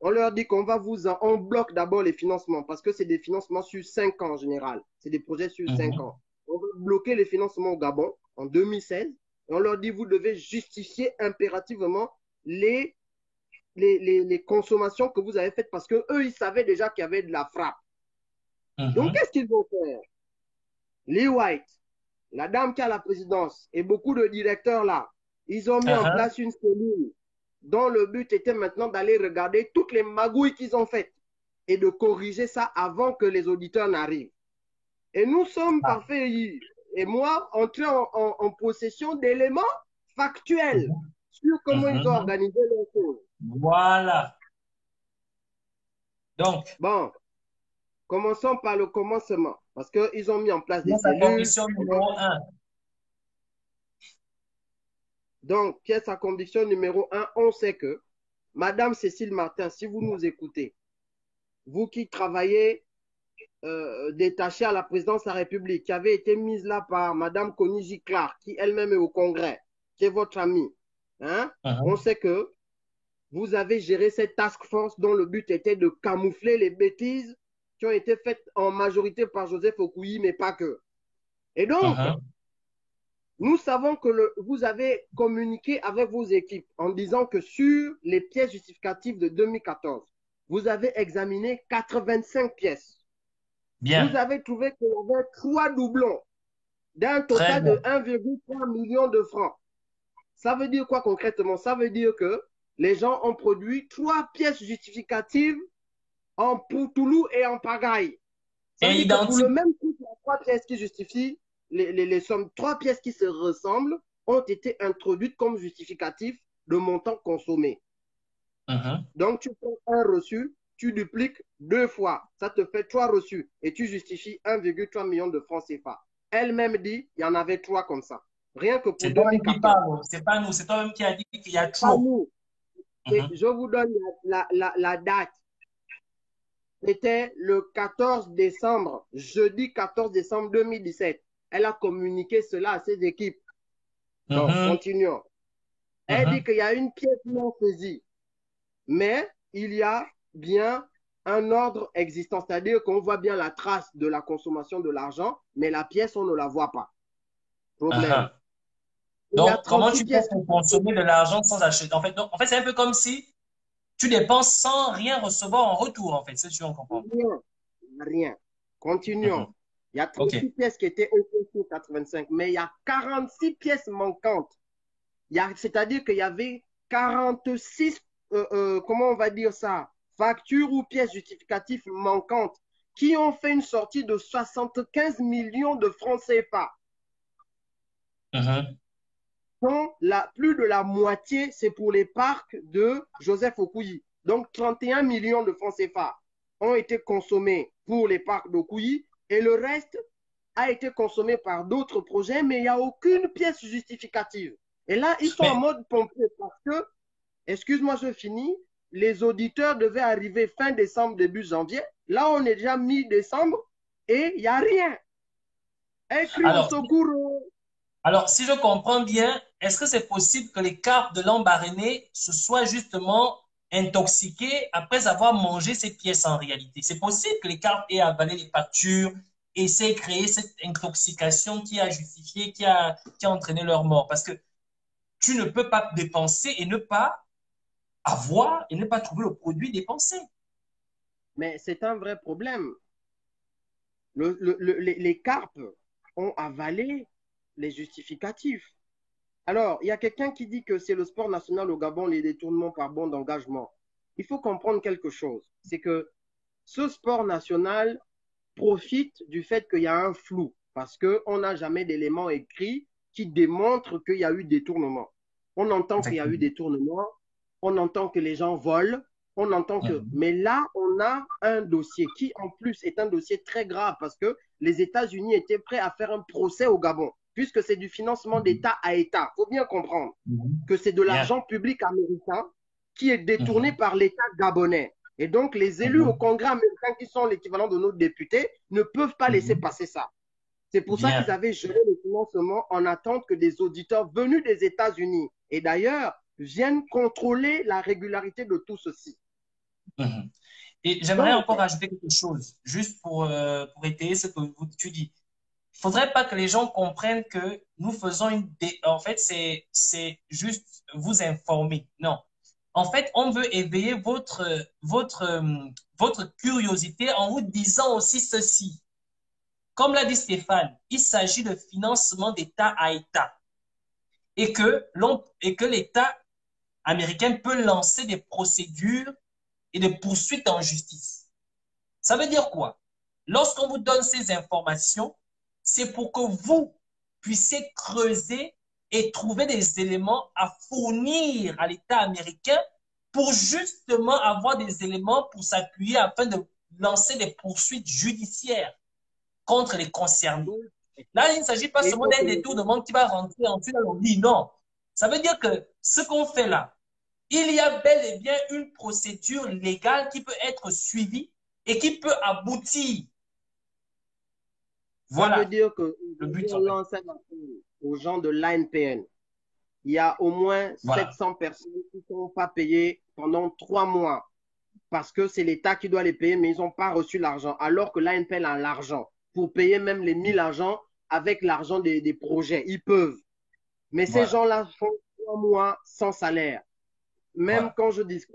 On leur dit qu'on va on bloque d'abord les financements parce que c'est des financements sur 5 ans en général. C'est des projets sur 5 Mhm. ans. On va bloquer les financements au Gabon en 2016 et on leur dit vous devez justifier impérativement les, les consommations que vous avez faites parce qu'eux, ils savaient déjà qu'il y avait de la frappe. Donc, Mhm. qu'est-ce qu'ils vont faire? Lee White, la dame qui a la présidence et beaucoup de directeurs là, ils ont mis en Mhm. place une cellule dont le but était maintenant d'aller regarder toutes les magouilles qu'ils ont faites et de corriger ça avant que les auditeurs n'arrivent. Et nous sommes Ah. parfaits, et moi, entrés en possession d'éléments factuels Mhm. sur comment ils ont Mhm. organisé leurs choses. Voilà. Donc, Bon, commençons par le commencement, parce qu'ils ont mis en place des pièce à cellules. condition numéro un. Donc, pièce à condition numéro un, on sait que Madame Cécile Martin, si vous nous écoutez, vous qui travaillez détachée à la présidence de la République, qui avait été mise là par Madame Koniji Clark, qui elle-même est au Congrès, qui est votre amie. Hein? On Mhm. sait que vous avez géré cette task force dont le but était de camoufler les bêtises qui ont été faites en majorité par Joseph Okoui, mais pas que. Et donc, Mhm. nous savons que vous avez communiqué avec vos équipes en disant que sur les pièces justificatives de 2014, vous avez examiné 85 pièces. Vous Bien. avez trouvé qu'il y avait 3 doublons d'un Très total bien. de 1,3 million de francs. Ça veut dire quoi concrètement? Ça veut dire que les gens ont produit 3 pièces justificatives en Poutoulou et en pagaille. Ça veut Et dire que pour le identique. même prix, il y a 3 pièces qui justifient les sommes. 3 pièces qui se ressemblent ont été introduites comme justificatif de montant consommé. Mhm. Donc, tu prends un reçu, tu dupliques 2 fois. Ça te fait 3 reçus et tu justifies 1,3 million de francs CFA. Elle-même dit il y en avait 3 comme ça. Rien que pour C'est toi-même qui 2014. parle. C'est pas nous. C'est toi-même qui a dit qu'il y a Pas trop. nous. Et Mhm. je vous donne la date. C'était le 14 décembre, jeudi 14 décembre 2017. Elle a communiqué cela à ses équipes. Donc, Mhm. continuons. Elle dit Mhm. qu'il y a une pièce non saisie, mais il y a bien un ordre existant, c'est-à-dire qu'on voit bien la trace de la consommation de l'argent, mais la pièce, on ne la voit pas. Problème. Mhm. Il y a Donc, comment 36 tu fais pièces qui pour sont consommer de l'argent sans acheter? En fait, c'est un peu comme si tu dépenses sans rien recevoir en retour, en fait. C'est sûr, on comprend. rien. Rien. Continuons. Mhm. Il y a OK. 36 pièces qui étaient OK sur 85, mais il y a 46 pièces manquantes. C'est-à-dire qu'il y avait 46, comment on va dire ça, factures ou pièces justificatives manquantes qui ont fait une sortie de 75 millions de francs CFA. Mhm. Dont plus de la moitié, c'est pour les parcs de Joseph Okoui. Donc 31 millions de francs CFA ont été consommés pour les parcs d'Okoui et le reste a été consommé par d'autres projets, mais il n'y a aucune pièce justificative. Et là, ils sont en Mais mode pompier parce que, excuse-moi, je finis, les auditeurs devaient arriver fin décembre, début janvier. Là, on est déjà mi-décembre et il n'y a rien. Un cri au alors, secours. alors, si je comprends bien, est-ce que c'est possible que les carpes de l'embarrané se soient justement intoxiquées après avoir mangé ces pièces en réalité? C'est possible que les carpes aient avalé les pâtures et s'aient créé cette intoxication qui a justifié, qui a entraîné leur mort. Parce que tu ne peux pas dépenser et ne pas avoir et ne pas trouver le produit dépensé. Mais c'est un vrai problème. Les carpes ont avalé les justificatifs. Alors, il y a quelqu'un qui dit que c'est le sport national au Gabon, les détournements par bon d'engagement. Il faut comprendre quelque chose. C'est que ce sport national profite du fait qu'il y a un flou, parce qu'on n'a jamais d'éléments écrits qui démontrent qu'il y a eu détournement. On entend qu'il y a eu Effectivement. détournement, on entend que les gens volent, on entend que... Mhm. Mais là, on a un dossier qui, en plus, est un dossier très grave, parce que les États-Unis étaient prêts à faire un procès au Gabon, puisque c'est du financement Mhm. d'État à État. Il faut bien comprendre Mhm. que c'est de Bien. l'argent public américain qui est détourné Mhm. par l'État gabonais. Et donc, les élus au Mhm. Congrès américain, qui sont l'équivalent de nos députés, ne peuvent pas laisser Mhm. passer ça. C'est pour ça qu'ils Bien. avaient gelé le financement en attente que des auditeurs venus des États-Unis et d'ailleurs viennent contrôler la régularité de tout ceci. Mhm. Et j'aimerais Donc, encore ajouter quelque chose, juste pour étayer ce que tu dis. Il faudrait pas que les gens comprennent que nous faisons En fait, c'est juste vous informer. Non. En fait, on veut éveiller votre curiosité en vous disant aussi ceci. Comme l'a dit Stéphane, il s'agit de financement d'État à État et que l'État américain peut lancer des procédures et des poursuites en justice. Ça veut dire quoi? Lorsqu'on vous donne ces informations, c'est pour que vous puissiez creuser et trouver des éléments à fournir à l'État américain pour justement avoir des éléments pour s'appuyer afin de lancer des poursuites judiciaires contre les concernés. Là, il ne s'agit pas il seulement faut que d'un les gens... détournement qui va rentrer ensuite dans le lit. Non. Ça veut dire que ce qu'on fait là, il y a bel et bien une procédure légale qui peut être suivie et qui peut aboutir. Ça veut Voilà dire que le but on en fait. lance un appel aux gens de l'ANPN il y a au moins Voilà. 700 personnes qui ne sont pas payées pendant 3 mois parce que c'est l'État qui doit les payer, mais ils n'ont pas reçu l'argent, alors que l'ANPL a l'argent pour payer même les 1000 agents avec l'argent des projets. Ils peuvent. Mais ces Voilà. gens-là font 3 mois sans salaire. Même Voilà. quand je disais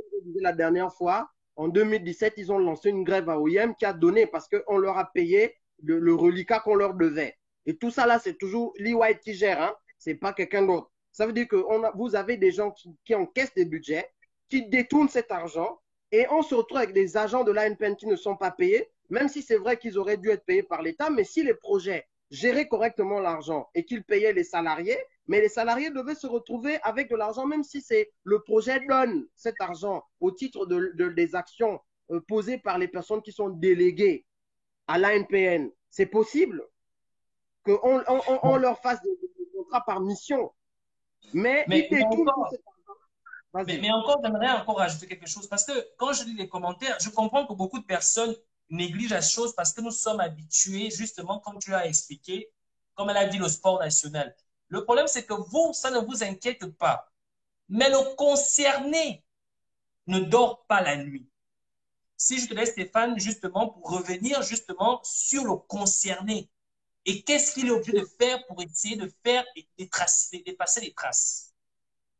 la dernière fois, en 2017, ils ont lancé une grève à OIM qui a donné parce qu'on leur a payé le reliquat qu'on leur devait. Et tout ça là, c'est toujours Lee White qui gère, hein? C'est pas quelqu'un d'autre. Ça veut dire que vous avez des gens qui encaissent des budgets, qui détournent cet argent, et on se retrouve avec des agents de l'ANPN qui ne sont pas payés, même si c'est vrai qu'ils auraient dû être payés par l'État, mais si les projets géraient correctement l'argent et qu'ils payaient les salariés, mais les salariés devaient se retrouver avec de l'argent, même si c'est le projet donne cet argent au titre des actions posées par les personnes qui sont déléguées à l'ANPN. C'est possible qu'on Bon. leur fasse des contrats par mission, mais ils Mais détournent tout encore, cet argent. Vas-y. mais encore, j'aimerais encore ajouter quelque chose parce que quand je lis les commentaires, je comprends que beaucoup de personnes négligent la chose parce que nous sommes habitués, justement, comme tu l'as expliqué, comme elle a dit, le sport national. Le problème, c'est que vous, ça ne vous inquiète pas. Mais le concerné ne dort pas la nuit. Si je te laisse, Stéphane, justement, pour revenir justement sur le concerné. Et qu'est-ce qu'il est obligé de faire pour essayer de faire des traces, d'effacer les traces?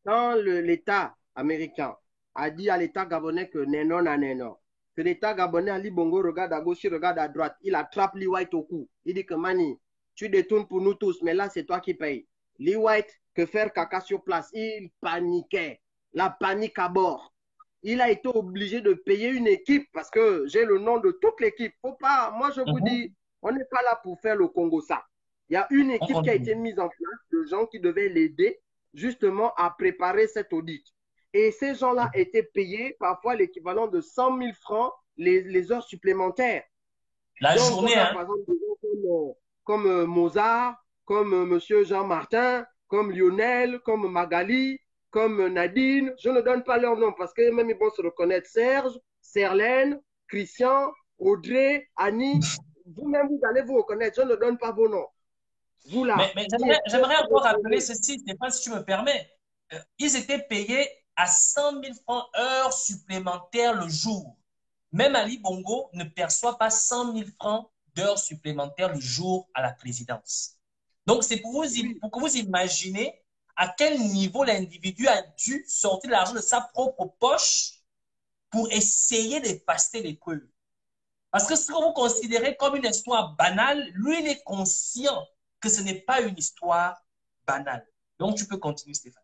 Quand l'État américain a dit à l'État gabonais que nénon à nénon, que l'État gabonais Ali Bongo regarde à gauche, il regarde à droite, il attrape Lee White au cou. Il dit que Mani, tu détournes pour nous tous, mais là c'est toi qui payes. Lee White, que faire caca sur place, il paniquait. La panique à bord. Il a été obligé de payer une équipe parce que j'ai le nom de toute l'équipe. Faut pas, moi je vous dis, on n'est pas là pour faire le Congo ça. Il y a une On équipe qui a été continue. mise en place de gens qui devaient l'aider justement à préparer cet audit. Et ces gens-là étaient payés parfois l'équivalent de 100 000 francs les heures supplémentaires. La Donc, journée, on a hein? par exemple des gens comme Mozart, comme Monsieur Jean-Martin, comme Lionel, comme Magali, comme Nadine. Je ne donne pas leur nom parce que même ils vont se reconnaître. Serge, Serlène, Christian, Audrey, Annie. Vous-même, vous allez vous reconnaître. Je ne donne pas vos noms. Vous là, Mais qui êtes j'aimerais encore rappeler reconnaître. ceci, Stéphane, si tu me permets. Ils étaient payés à 100 000 francs heures supplémentaires le jour. Même Ali Bongo ne perçoit pas 100 000 francs d'heures supplémentaires le jour à la présidence. Donc, c'est Oui, pour que vous imaginez à quel niveau l'individu a dû sortir l'argent de sa propre poche pour essayer d'effacer les preuves. Parce que ce que vous considérez comme une histoire banale, lui, il est conscient que ce n'est pas une histoire banale. Donc, tu peux continuer, Stéphane.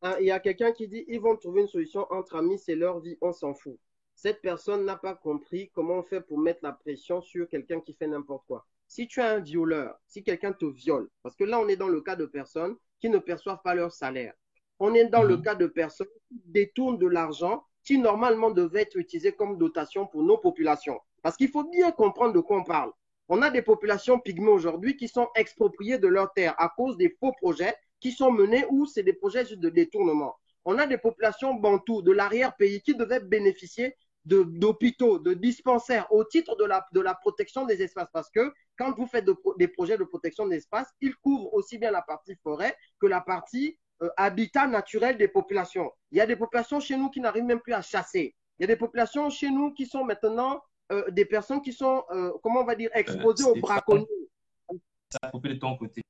hein, il y a quelqu'un qui dit ils vont trouver une solution entre amis, c'est leur vie, on s'en fout. Cette personne n'a pas compris comment on fait pour mettre la pression sur quelqu'un qui fait n'importe quoi. Si tu as un violeur, si quelqu'un te viole, parce que là on est dans le cas de personnes qui ne perçoivent pas leur salaire. On est dans le Mhm. cas de personnes qui détournent de l'argent qui normalement devait être utilisé comme dotation pour nos populations. Parce qu'il faut bien comprendre de quoi on parle. On a des populations pygmées aujourd'hui qui sont expropriées de leurs terres à cause des faux projets qui sont menés ou c'est des projets de détournement. On a des populations bantoues de l'arrière-pays qui devaient bénéficier d'hôpitaux, de dispensaires au titre de la protection des espaces. Parce que quand vous faites des projets de protection des espaces, ils couvrent aussi bien la partie forêt que la partie habitat naturel des populations. Il y a des populations chez nous qui n'arrivent même plus à chasser. Il y a des populations chez nous qui sont maintenant des personnes qui sont, comment on va dire, exposées aux Stéphane, braconniers. ça a coupé de ton côté.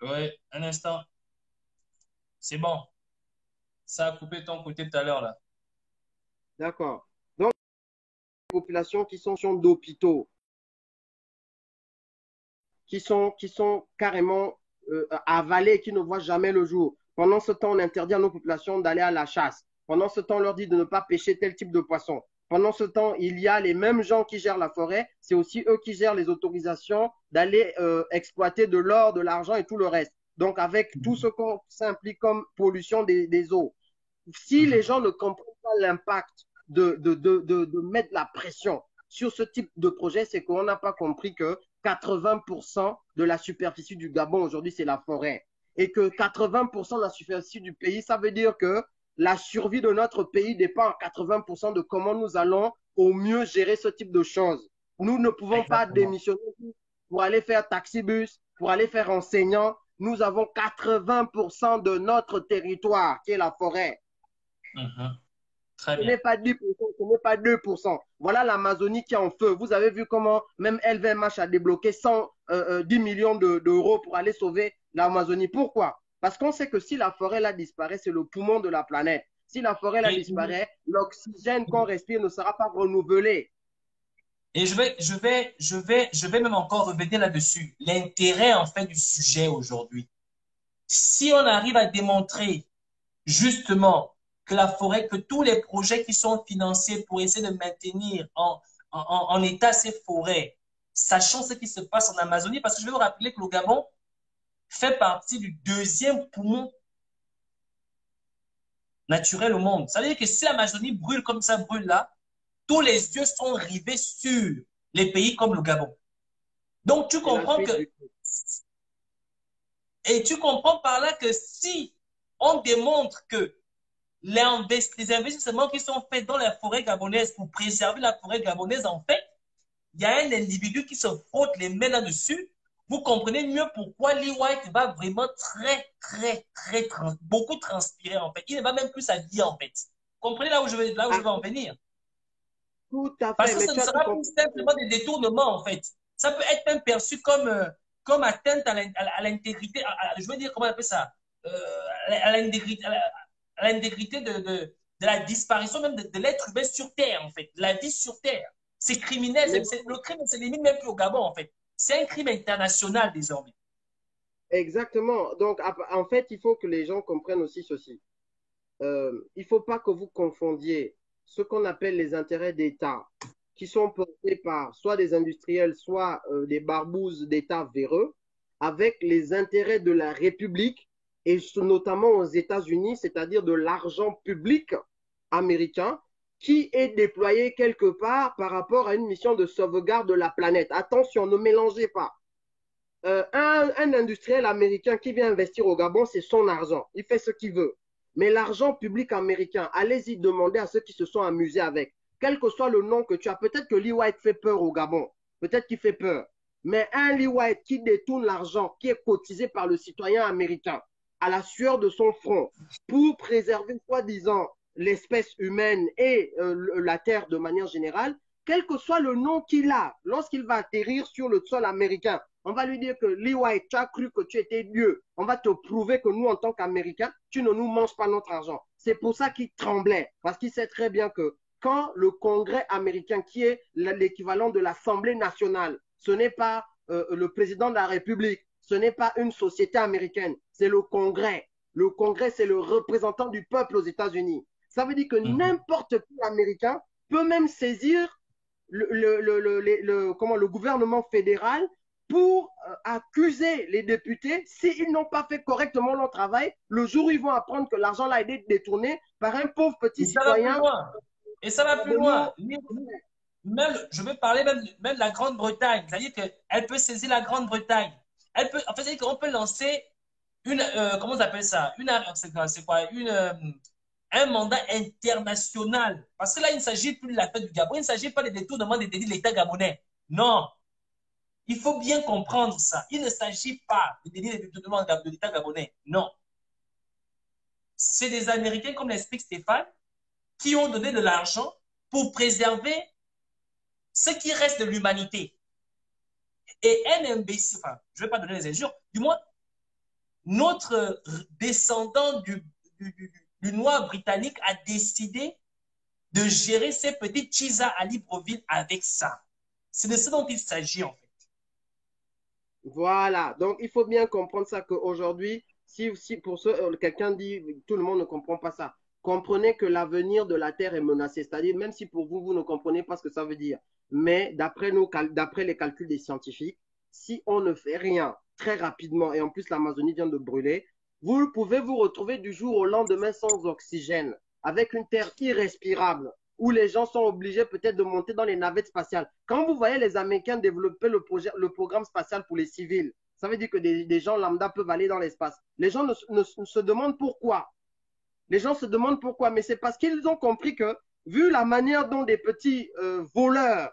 Oui, un instant. C'est bon. Ça a coupé de ton côté tout à l'heure, là. D'accord. Donc, les populations qui sont d'hôpitaux, qui sont carrément avalés, qui ne voient jamais le jour. Pendant ce temps, on interdit à nos populations d'aller à la chasse. Pendant ce temps, on leur dit de ne pas pêcher tel type de poisson. Pendant ce temps, il y a les mêmes gens qui gèrent la forêt, c'est aussi eux qui gèrent les autorisations d'aller exploiter de l'or, de l'argent et tout le reste. Donc, avec tout ce qu'on s'implique comme pollution des eaux. Si les gens ne comprennent pas l'impact de mettre la pression sur ce type de projet, c'est qu'on n'a pas compris que 80% de la superficie du Gabon aujourd'hui, c'est la forêt. Et que 80% de la superficie du pays, ça veut dire que la survie de notre pays dépend à 80% de comment nous allons au mieux gérer ce type de choses. Nous ne pouvons pas Exactement. démissionner pour aller faire taxibus, pour aller faire enseignant. Nous avons 80% de notre territoire qui est la forêt. Très Ce bien. n'est pas 10%, ce n'est pas 2%. Voilà l'Amazonie qui est en feu. Vous avez vu comment même LVMH a débloqué 10 millions d'euros pour aller sauver l'Amazonie. Pourquoi? Parce qu'on sait que si la forêt là disparaît, c'est le poumon de la planète. Si la forêt là Et, disparaît, l'oxygène qu'on respire ne sera pas renouvelé. et je vais même encore revenir là-dessus. L'intérêt, en fait, du sujet aujourd'hui. Si on arrive à démontrer, justement, que la forêt, que tous les projets qui sont financés pour essayer de maintenir en état ces forêts, sachant ce qui se passe en Amazonie, parce que je vais vous rappeler que le Gabon fait partie du deuxième poumon naturel au monde. Ça veut dire que si l'Amazonie brûle comme ça brûle là, tous les yeux sont rivés sur les pays comme le Gabon. Donc tu C'est la comprends suite que, du... et tu comprends par là que si on démontre que les investissements qui sont faits dans la forêt gabonaise pour préserver la forêt gabonaise, en fait, il y a un individu qui se frotte les mains là-dessus. Vous comprenez mieux pourquoi Lee White va vraiment beaucoup transpirer, en fait. Il ne va même plus s'habiller, en fait. Vous comprenez là où je Ah, veux en venir? tout à Parce fait, que mais ce ne tu as tout sera plus compris. simplement des détournements, en fait. Ça peut être même perçu comme atteinte à l'intégrité, je veux dire, comment on appelle ça? À l'intégrité de la disparition même de l'être humain sur Terre, en fait, de la vie sur Terre. C'est criminel, Mais le crime ne se limite même plus au Gabon, en fait. C'est un crime international désormais. exactement. Donc, en fait, il faut que les gens comprennent aussi ceci. Il ne faut pas que vous confondiez ce qu'on appelle les intérêts d'État, qui sont portés par soit des industriels, soit des barbouzes d'État véreux, avec les intérêts de la République, et notamment aux États-Unis, c'est-à-dire de l'argent public américain qui est déployé quelque part par rapport à une mission de sauvegarde de la planète. Attention, ne mélangez pas. Un industriel américain qui vient investir au Gabon, c'est son argent. Il fait ce qu'il veut. Mais l'argent public américain, allez-y demander à ceux qui se sont amusés avec. Quel que soit le nom que tu as, peut-être que Lee White fait peur au Gabon. Peut-être qu'il fait peur. Mais un Lee White qui détourne l'argent qui est cotisé par le citoyen américain à la sueur de son front pour préserver, soi-disant, l'espèce humaine et la terre de manière générale, quel que soit le nom qu'il a, lorsqu'il va atterrir sur le sol américain, on va lui dire que Lee White, tu as cru que tu étais Dieu. On va te prouver que nous, en tant qu'Américains, tu ne nous manges pas notre argent. C'est pour ça qu'il tremblait, parce qu'il sait très bien que quand le Congrès américain, qui est l'équivalent de l'Assemblée nationale, ce n'est pas le président de la République, ce n'est pas une société américaine, c'est le Congrès. Le Congrès, c'est le représentant du peuple aux États-Unis. Ça veut dire que n'importe quel Américain peut même saisir le gouvernement fédéral pour accuser les députés s'ils n'ont pas fait correctement leur travail le jour où ils vont apprendre que l'argent là a été détourné par un pauvre petit Et ça va plus citoyen. loin. Et ça va plus loin. Même, je veux parler même de la Grande-Bretagne. C'est-à-dire qu'elle peut saisir la Grande-Bretagne. Elle peut, en fait, c'est-à-dire qu'on peut lancer comment on appelle ça? C'est quoi? Un mandat international. Parce que là, il ne s'agit plus de la fête du Gabon. Il ne s'agit pas des détournements des délits de l'État gabonais. Non. Il faut bien comprendre ça. Il ne s'agit pas des délits de détournement de l'État gabonais. Non. C'est des Américains, comme l'explique Stéphane, qui ont donné de l'argent pour préserver ce qui reste de l'humanité. Et un imbécile, enfin, je ne vais pas donner les injures, du moins, notre descendant du noir britannique a décidé de gérer ces petites chisas à Libreville avec ça. C'est de ce dont il s'agit, en fait. Voilà, donc il faut bien comprendre ça qu'aujourd'hui, si pour quelqu'un dit tout le monde ne comprend pas ça, comprenez que l'avenir de la Terre est menacé. C'est-à-dire, même si pour vous, vous ne comprenez pas ce que ça veut dire, mais d'après les calculs des scientifiques, si on ne fait rien très rapidement, et en plus l'Amazonie vient de brûler, vous pouvez vous retrouver du jour au lendemain sans oxygène, avec une terre irrespirable. où les gens sont obligés peut-être de monter dans les navettes spatiales. Quand vous voyez les Américains développer le programme spatial pour les civils, ça veut dire que des gens lambda peuvent aller dans l'espace. Les gens ne se demandent pourquoi. Les gens se demandent pourquoi, mais c'est parce qu'ils ont compris que, vu la manière dont des petits voleurs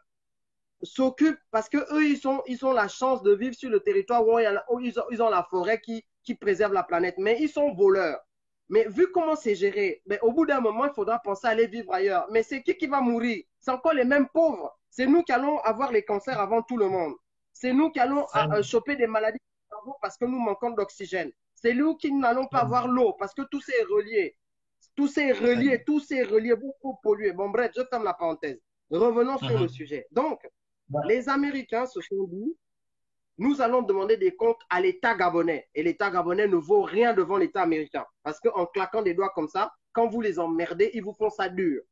s'occupent, parce que eux, ils ont la chance de vivre sur le territoire où ils ont la forêt qui préserve la planète, mais ils sont voleurs. Mais vu comment c'est géré, mais au bout d'un moment, il faudra penser à aller vivre ailleurs. Mais c'est qui va mourir? C'est encore les mêmes pauvres. C'est nous qui allons avoir les cancers avant tout le monde. C'est nous qui allons choper des maladies parce que nous manquons d'oxygène. C'est nous qui n'allons pas avoir l'eau parce que tout c'est relié. Tout c'est relié, beaucoup pollué. Bon, bref, je ferme la parenthèse. Revenons sur le sujet. Donc, les Américains se sont dit, nous allons demander des comptes à l'État gabonais. Et l'État gabonais ne vaut rien devant l'État américain. Parce qu'en claquant des doigts comme ça, quand vous les emmerdez, ils vous font ça dur.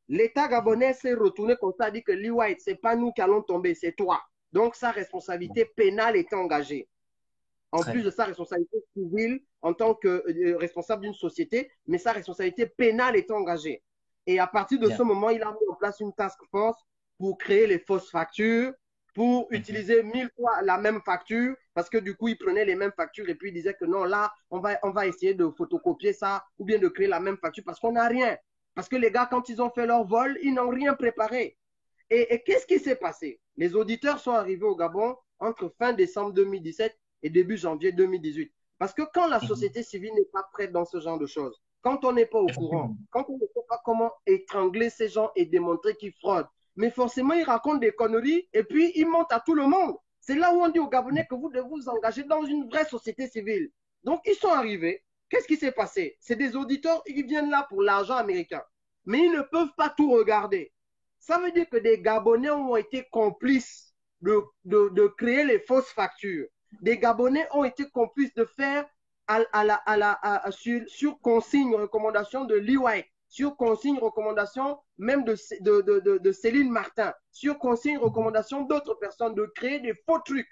L'État gabonais s'est retourné comme ça, dit que Lee White, ce n'est pas nous qui allons tomber, c'est toi. Donc, sa responsabilité pénale est engagée. En plus de sa responsabilité civile en tant que responsable d'une société, mais sa responsabilité pénale est engagée. Et à partir de ce moment, il a mis en place une task force pour créer les fausses factures, pour utiliser 1000 fois la même facture, parce que du coup, il prenait les mêmes factures et puis il disait que non, là, on va essayer de photocopier ça ou bien de créer la même facture parce qu'on n'a rien. Parce que les gars, quand ils ont fait leur vol, ils n'ont rien préparé. Et qu'est-ce qui s'est passé? Les auditeurs sont arrivés au Gabon entre fin décembre 2017 et début janvier 2018. Parce que quand la société civile n'est pas prête dans ce genre de choses, quand on n'est pas au courant, quand on ne sait pas comment étrangler ces gens et démontrer qu'ils fraudent, mais forcément, ils racontent des conneries et puis ils mentent à tout le monde. C'est là où on dit aux Gabonais que vous devez vous engager dans une vraie société civile. Donc, ils sont arrivés. Qu'est-ce qui s'est passé? C'est des auditeurs, ils viennent là pour l'argent américain. Mais ils ne peuvent pas tout regarder. Ça veut dire que des Gabonais ont été complices de créer les fausses factures. Des Gabonais ont été complices de faire sur consigne, recommandation de Lee White, sur consigne, recommandation même de Céline Martin, sur consigne, recommandation d'autres personnes, de créer des faux trucs,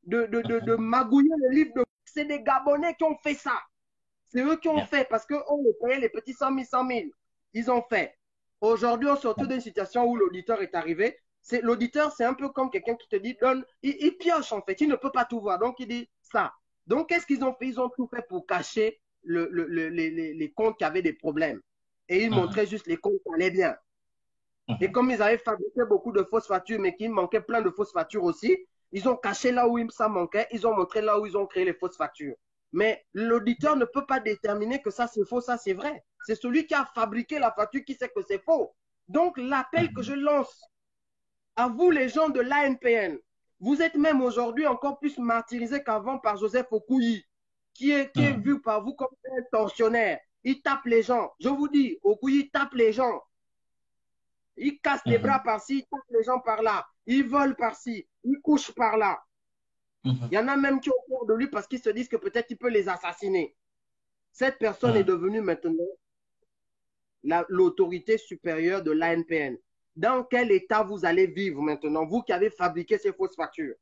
de magouiller le livre. C'est des Gabonais qui ont fait ça. C'est eux qui ont fait parce qu'on les payait les petits 100 000, 100 000. Ils ont fait. Aujourd'hui, on se retrouve dans une situation où l'auditeur est arrivé. L'auditeur, c'est un peu comme quelqu'un qui te dit, il pioche en fait, il ne peut pas tout voir. Donc, il dit ça. Donc, qu'est-ce qu'ils ont fait? Ils ont tout fait pour cacher les comptes qui avaient des problèmes. Et ils montraient juste les comptes qui allaient bien. Et comme ils avaient fabriqué beaucoup de fausses factures, mais qu'il manquait plein de fausses factures aussi, ils ont caché là où ça manquait, ils ont montré là où ils ont créé les fausses factures. Mais l'auditeur ne peut pas déterminer que ça c'est faux, ça c'est vrai. C'est celui qui a fabriqué la facture qui sait que c'est faux. Donc l'appel que je lance à vous les gens de l'ANPN, vous êtes même aujourd'hui encore plus martyrisés qu'avant par Joseph Okuyi, qui est vu par vous comme un tortionnaire. Il tape les gens. Je vous dis, Okuyi tape les gens. Il casse les bras par-ci, il tape les gens par-là. Il vole par-ci, il couche par-là. Il y en a même qui ont peur de lui parce qu'ils se disent que peut-être il peut les assassiner. Cette personne est devenue maintenant l'autorité supérieure de l'ANPN. Dans quel état vous allez vivre maintenant, vous qui avez fabriqué ces fausses factures,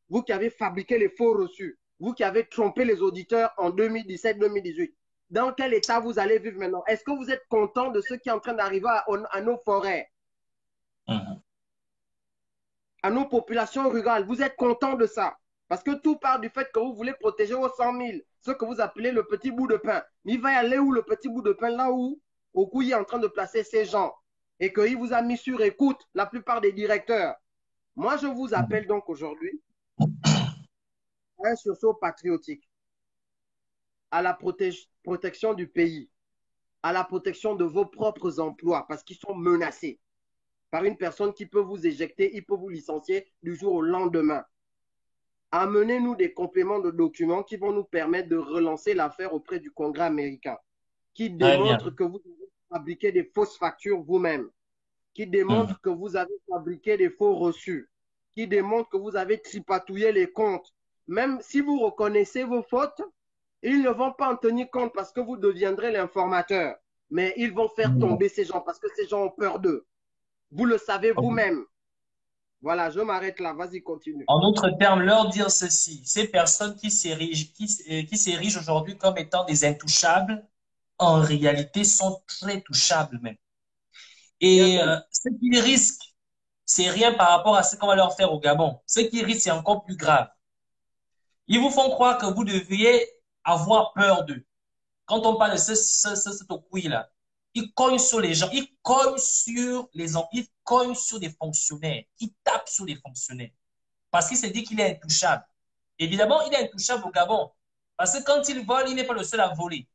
vous qui avez fabriqué les faux reçus, vous qui avez trompé les auditeurs en 2017-2018, dans quel état vous allez vivre maintenant? Est-ce que vous êtes content de ce qui est en train d'arriver à nos forêts, à nos populations rurales? Vous êtes content de ça? Parce que tout part du fait que vous voulez protéger vos 100 000, ce que vous appelez le petit bout de pain. Mais il va y aller où le petit bout de pain? Là où Okuyi est en train de placer ces gens et qu'il vous a mis sur écoute la plupart des directeurs. Moi, je vous appelle donc aujourd'hui à un sursaut patriotique, à la protection du pays, à la protection de vos propres emplois parce qu'ils sont menacés par une personne qui peut vous éjecter, il peut vous licencier du jour au lendemain. Amenez-nous des compléments de documents qui vont nous permettre de relancer l'affaire auprès du Congrès américain, qui démontrent que vous avez fabriqué des fausses factures vous-même, qui démontrent que vous avez fabriqué des faux reçus, qui démontrent que vous avez tripatouillé les comptes. Même si vous reconnaissez vos fautes, ils ne vont pas en tenir compte parce que vous deviendrez l'informateur. Mais ils vont faire tomber ces gens parce que ces gens ont peur d'eux. Vous le savez vous-même. Voilà, je m'arrête là. Vas-y, continue. En d'autres termes, leur dire ceci, ces personnes qui s'érigent aujourd'hui comme étant des intouchables, en réalité sont très touchables même. Bien Et sûr. ce qu'ils risquent, c'est rien par rapport à ce qu'on va leur faire au Gabon. Ce qu'ils risquent, c'est encore plus grave. Ils vous font croire que vous devriez avoir peur d'eux. Quand on parle de ce Tokui-là, il cogne sur les gens, il cogne sur les gens, il cogne sur des fonctionnaires, il tape sur les fonctionnaires. Parce qu'il s'est dit qu'il est intouchable. Évidemment, il est intouchable au Gabon. Parce que quand il vole, il n'est pas le seul à voler.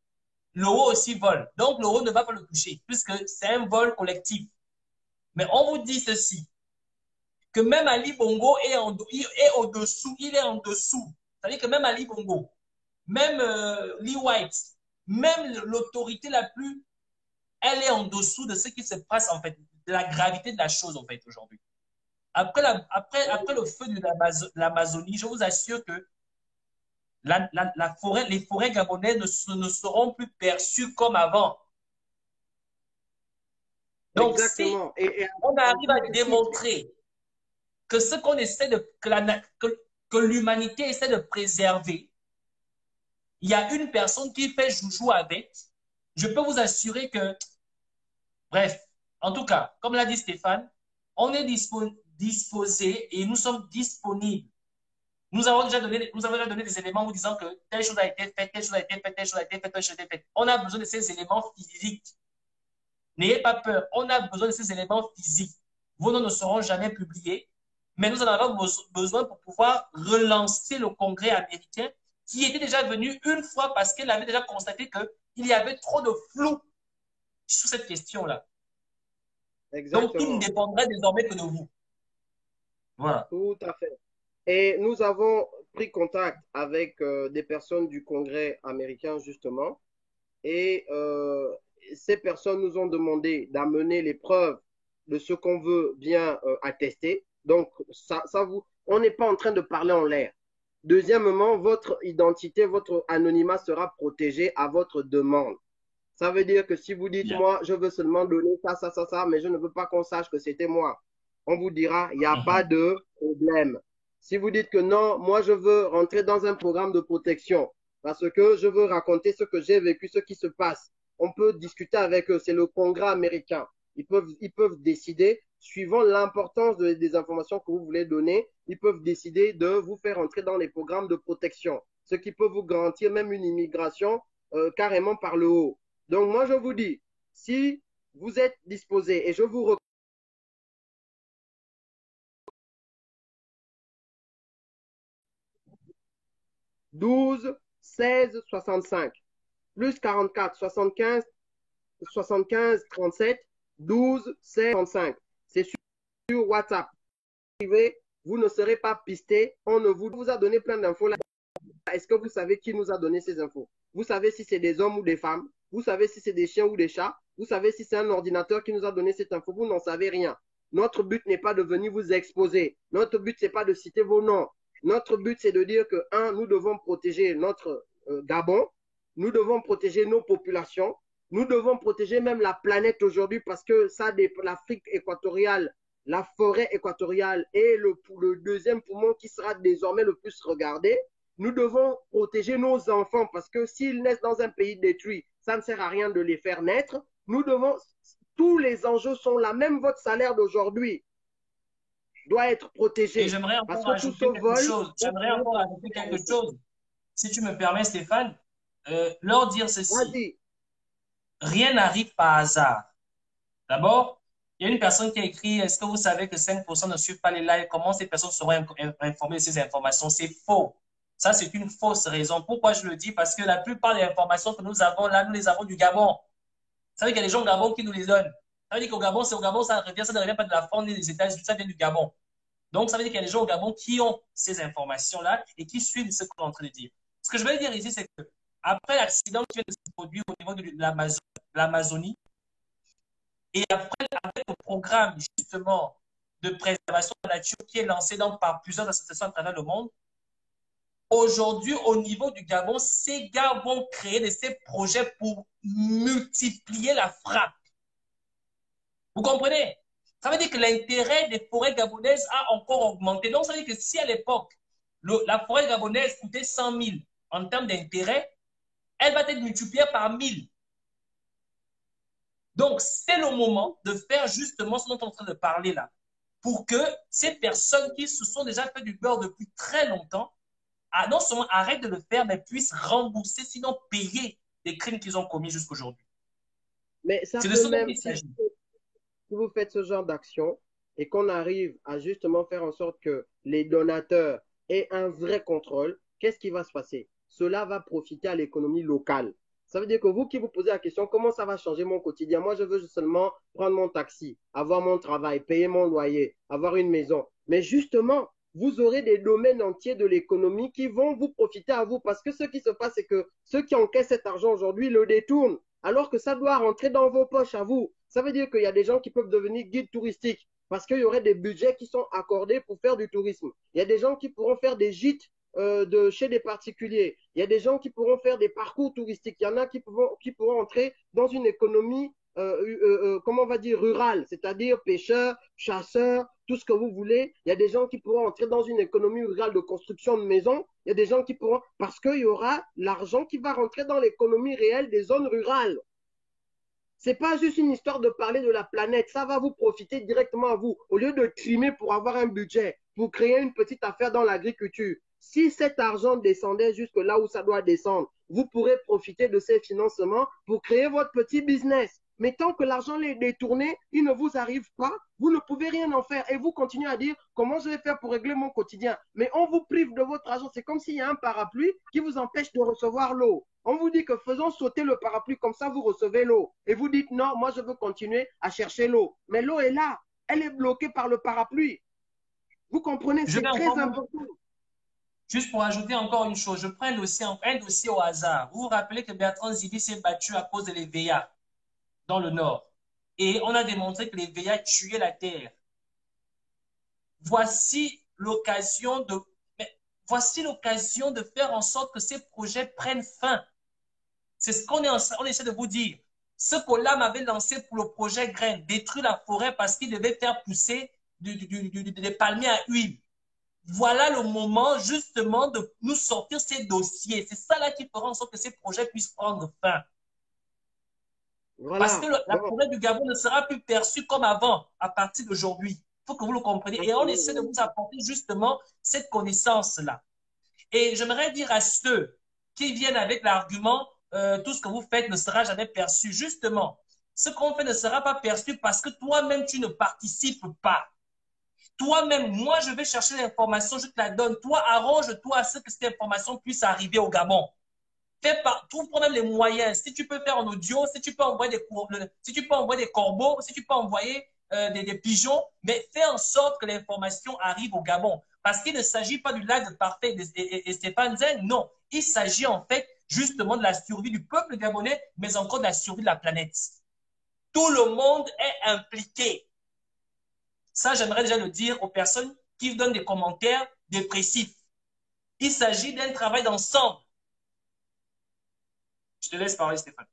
L'euro aussi vole. Donc, l'euro ne va pas le toucher, puisque c'est un vol collectif. Mais on vous dit ceci, que même Ali Bongo est au-dessous, il est en dessous. C'est-à-dire que même Ali Bongo, même Lee White, même l'autorité la plus, elle est en dessous de ce qui se passe en fait, de la gravité de la chose en fait aujourd'hui. Après le feu de l'Amazonie, je vous assure que les forêts gabonaises ne seront plus perçues comme avant. Donc, si Exactement. on En arrive plus, à démontrer que ce qu'on essaie de, que l'humanité essaie de préserver, il y a une personne qui fait joujou avec, je peux vous assurer que, bref, en tout cas, comme l'a dit Stéphane, on est disposé et nous sommes disponibles. Nous avons déjà donné des éléments vous disant que telle chose a été faite, telle chose a été faite, telle chose a été faite, telle chose a été faite. On a besoin de ces éléments physiques. N'ayez pas peur, on a besoin de ces éléments physiques. Vos noms ne seront jamais publiés, mais nous en avons besoin pour pouvoir relancer le Congrès américain qui était déjà venu une fois parce qu'il avait déjà constaté qu'il y avait trop de flou sur cette question-là. Donc, il ne exactement. dépendrait désormais que de vous. Voilà. Tout à fait. Et nous avons pris contact avec des personnes du Congrès américain, justement, et ces personnes nous ont demandé d'amener les preuves de ce qu'on veut bien attester. Donc, on n'est pas en train de parler en l'air. Deuxièmement, votre identité, votre anonymat sera protégé à votre demande. Ça veut dire que si vous dites, Bien. moi, je veux seulement donner ça, mais je ne veux pas qu'on sache que c'était moi, on vous dira, il n'y a pas Mhm. de problème. Si vous dites que non, moi, je veux rentrer dans un programme de protection parce que je veux raconter ce que j'ai vécu, ce qui se passe, on peut discuter avec eux. C'est le Congrès américain. Ils peuvent décider, suivant l'importance des informations que vous voulez donner, ils peuvent décider de vous faire entrer dans les programmes de protection, ce qui peut vous garantir même une immigration carrément par le haut. Donc moi, je vous dis, si vous êtes disposé, et je vous 12, 16, 65, plus 44, 75, 75, 37, 12, 16, 65. C'est sur WhatsApp. Vous ne serez pas pisté. On ne vous a donné plein d'infos là. Est-ce que vous savez qui nous a donné ces infos? Vous savez si c'est des hommes ou des femmes? Vous savez si c'est des chiens ou des chats? Vous savez si c'est un ordinateur qui nous a donné cette info? Vous n'en savez rien. Notre but n'est pas de venir vous exposer. Notre but, c'est pas de citer vos noms. Notre but, c'est de dire que, un, nous devons protéger notre Gabon. Nous devons protéger nos populations. Nous devons protéger même la planète aujourd'hui parce que ça, l'Afrique équatoriale, la forêt équatoriale est le deuxième poumon qui sera désormais le plus regardé. Nous devons protéger nos enfants parce que s'ils naissent dans un pays détruit, ça ne sert à rien de les faire naître. Nous devons, tous les enjeux sont là. Même votre salaire d'aujourd'hui doit être Et protégé j'aimerais parce encore que tout ce ajouter quelque vol chose. est J'aimerais fini encore par ajouter quelque être. chose. Si tu me permets, Stéphane, leur dire ceci. Vas-y. Rien n'arrive par hasard. D'abord, il y a une personne qui a écrit, est-ce que vous savez que 5% ne suivent pas les lives? Comment ces personnes seront informées de ces informations? C'est faux. Ça, c'est une fausse raison. Pourquoi je le dis? Parce que la plupart des informations que nous avons là, nous les avons du Gabon. Ça veut dire qu'il y a des gens au Gabon qui nous les donnent. Ça veut dire qu'au Gabon, c'est au Gabon, ça ne revient pas de la France ni des États-Unis, ça vient du Gabon. Donc, ça veut dire qu'il y a des gens au Gabon qui ont ces informations-là et qui suivent ce qu'on est en train de dire. Ce que je veux dire ici, c'est que après l'accident qui vient de se produire au niveau de l'Amazonie, et après, avec le programme justement de préservation de la nature qui est lancé donc par plusieurs associations à travers le monde, aujourd'hui, au niveau du Gabon, ces gars vont créer ces projets pour multiplier la frappe. Vous comprenez? Ça veut dire que l'intérêt des forêts gabonaises a encore augmenté. Donc, ça veut dire que si à l'époque, la forêt gabonaise coûtait 100 000 en termes d'intérêt, elle va être multipliée par 1000. Donc, c'est le moment de faire justement ce dont on est en train de parler là, pour que ces personnes qui se sont déjà fait du beurre depuis très longtemps, non seulement arrêtent de le faire, mais puissent rembourser, sinon payer les crimes qu'ils ont commis jusqu'aujourd'hui. Mais ça C'est de peut ce dont même, il s'agit. si vous faites ce genre d'action et qu'on arrive à justement faire en sorte que les donateurs aient un vrai contrôle, qu'est-ce qui va se passer? Cela va profiter à l'économie locale. Ça veut dire que vous qui vous posez la question, comment ça va changer mon quotidien? Moi, je veux seulement prendre mon taxi, avoir mon travail, payer mon loyer, avoir une maison. Mais justement, vous aurez des domaines entiers de l'économie qui vont vous profiter à vous. Parce que ce qui se passe, c'est que ceux qui encaissent cet argent aujourd'hui le détournent, alors que ça doit rentrer dans vos poches à vous. Ça veut dire qu'il y a des gens qui peuvent devenir guides touristiques parce qu'il y aurait des budgets qui sont accordés pour faire du tourisme. Il y a des gens qui pourront faire des gîtes chez des particuliers. Il y a des gens qui pourront faire des parcours touristiques. Il y en a qui pourront entrer dans une économie, comment on va dire, rurale, c'est-à-dire pêcheurs, chasseurs, tout ce que vous voulez. Il y a des gens qui pourront entrer dans une économie rurale de construction de maisons. Il y a des gens qui pourront, parce qu'il y aura l'argent qui va rentrer dans l'économie réelle des zones rurales. C'est pas juste une histoire de parler de la planète, ça va vous profiter directement à vous. Au lieu de trimer pour avoir un budget, pour créer une petite affaire dans l'agriculture, si cet argent descendait jusque là où ça doit descendre, vous pourrez profiter de ces financements pour créer votre petit business. Mais tant que l'argent est détourné, il ne vous arrive pas, vous ne pouvez rien en faire. Et vous continuez à dire comment je vais faire pour régler mon quotidien. Mais on vous prive de votre argent. C'est comme s'il y a un parapluie qui vous empêche de recevoir l'eau. On vous dit que faisons sauter le parapluie, comme ça vous recevez l'eau. Et vous dites non, moi je veux continuer à chercher l'eau. Mais l'eau est là, elle est bloquée par le parapluie. Vous comprenez, Je c'est vais très encore, important. juste pour ajouter encore une chose, je prends un dossier au hasard. Vous vous rappelez que Bertrand Zibi s'est battu à cause de l'EVA dans le Nord. Et on a démontré que l'EVA tuait la terre. Voici l'occasion de, voici l'occasion de faire en sorte que ces projets prennent fin. C'est ce on essaie de vous dire. Ce qu'Olam avait lancé pour le projet Grain, détruire la forêt parce qu'il devait faire pousser des palmiers à huile. Voilà le moment justement de nous sortir ces dossiers. C'est ça là qui fera en sorte que ces projets puissent prendre fin. Parce que Voilà. la forêt du Gabon ne sera plus perçue comme avant à partir d'aujourd'hui. Il faut que vous le compreniez. Et on essaie de vous apporter justement cette connaissance-là. Et j'aimerais dire à ceux qui viennent avec l'argument tout ce que vous faites ne sera jamais perçu. Justement, ce qu'on fait ne sera pas perçu parce que toi-même, tu ne participes pas. Toi-même, moi, je vais chercher l'information, je te la donne. Toi, arrange-toi à ce que cette information puisse arriver au Gabon. Trouve toi-même les moyens. Si tu peux faire en audio, si tu peux envoyer des corbeaux, si tu peux envoyer des pigeons, mais fais en sorte que l'information arrive au Gabon. Parce qu'il ne s'agit pas du live de Parfait et Stéphane Zen, non. Il s'agit en fait justement de la survie du peuple gabonais, mais encore de la survie de la planète. Tout le monde est impliqué. Ça, j'aimerais déjà le dire aux personnes qui donnent des commentaires dépressifs. Il s'agit d'un travail d'ensemble. Je te laisse parler, Stéphane.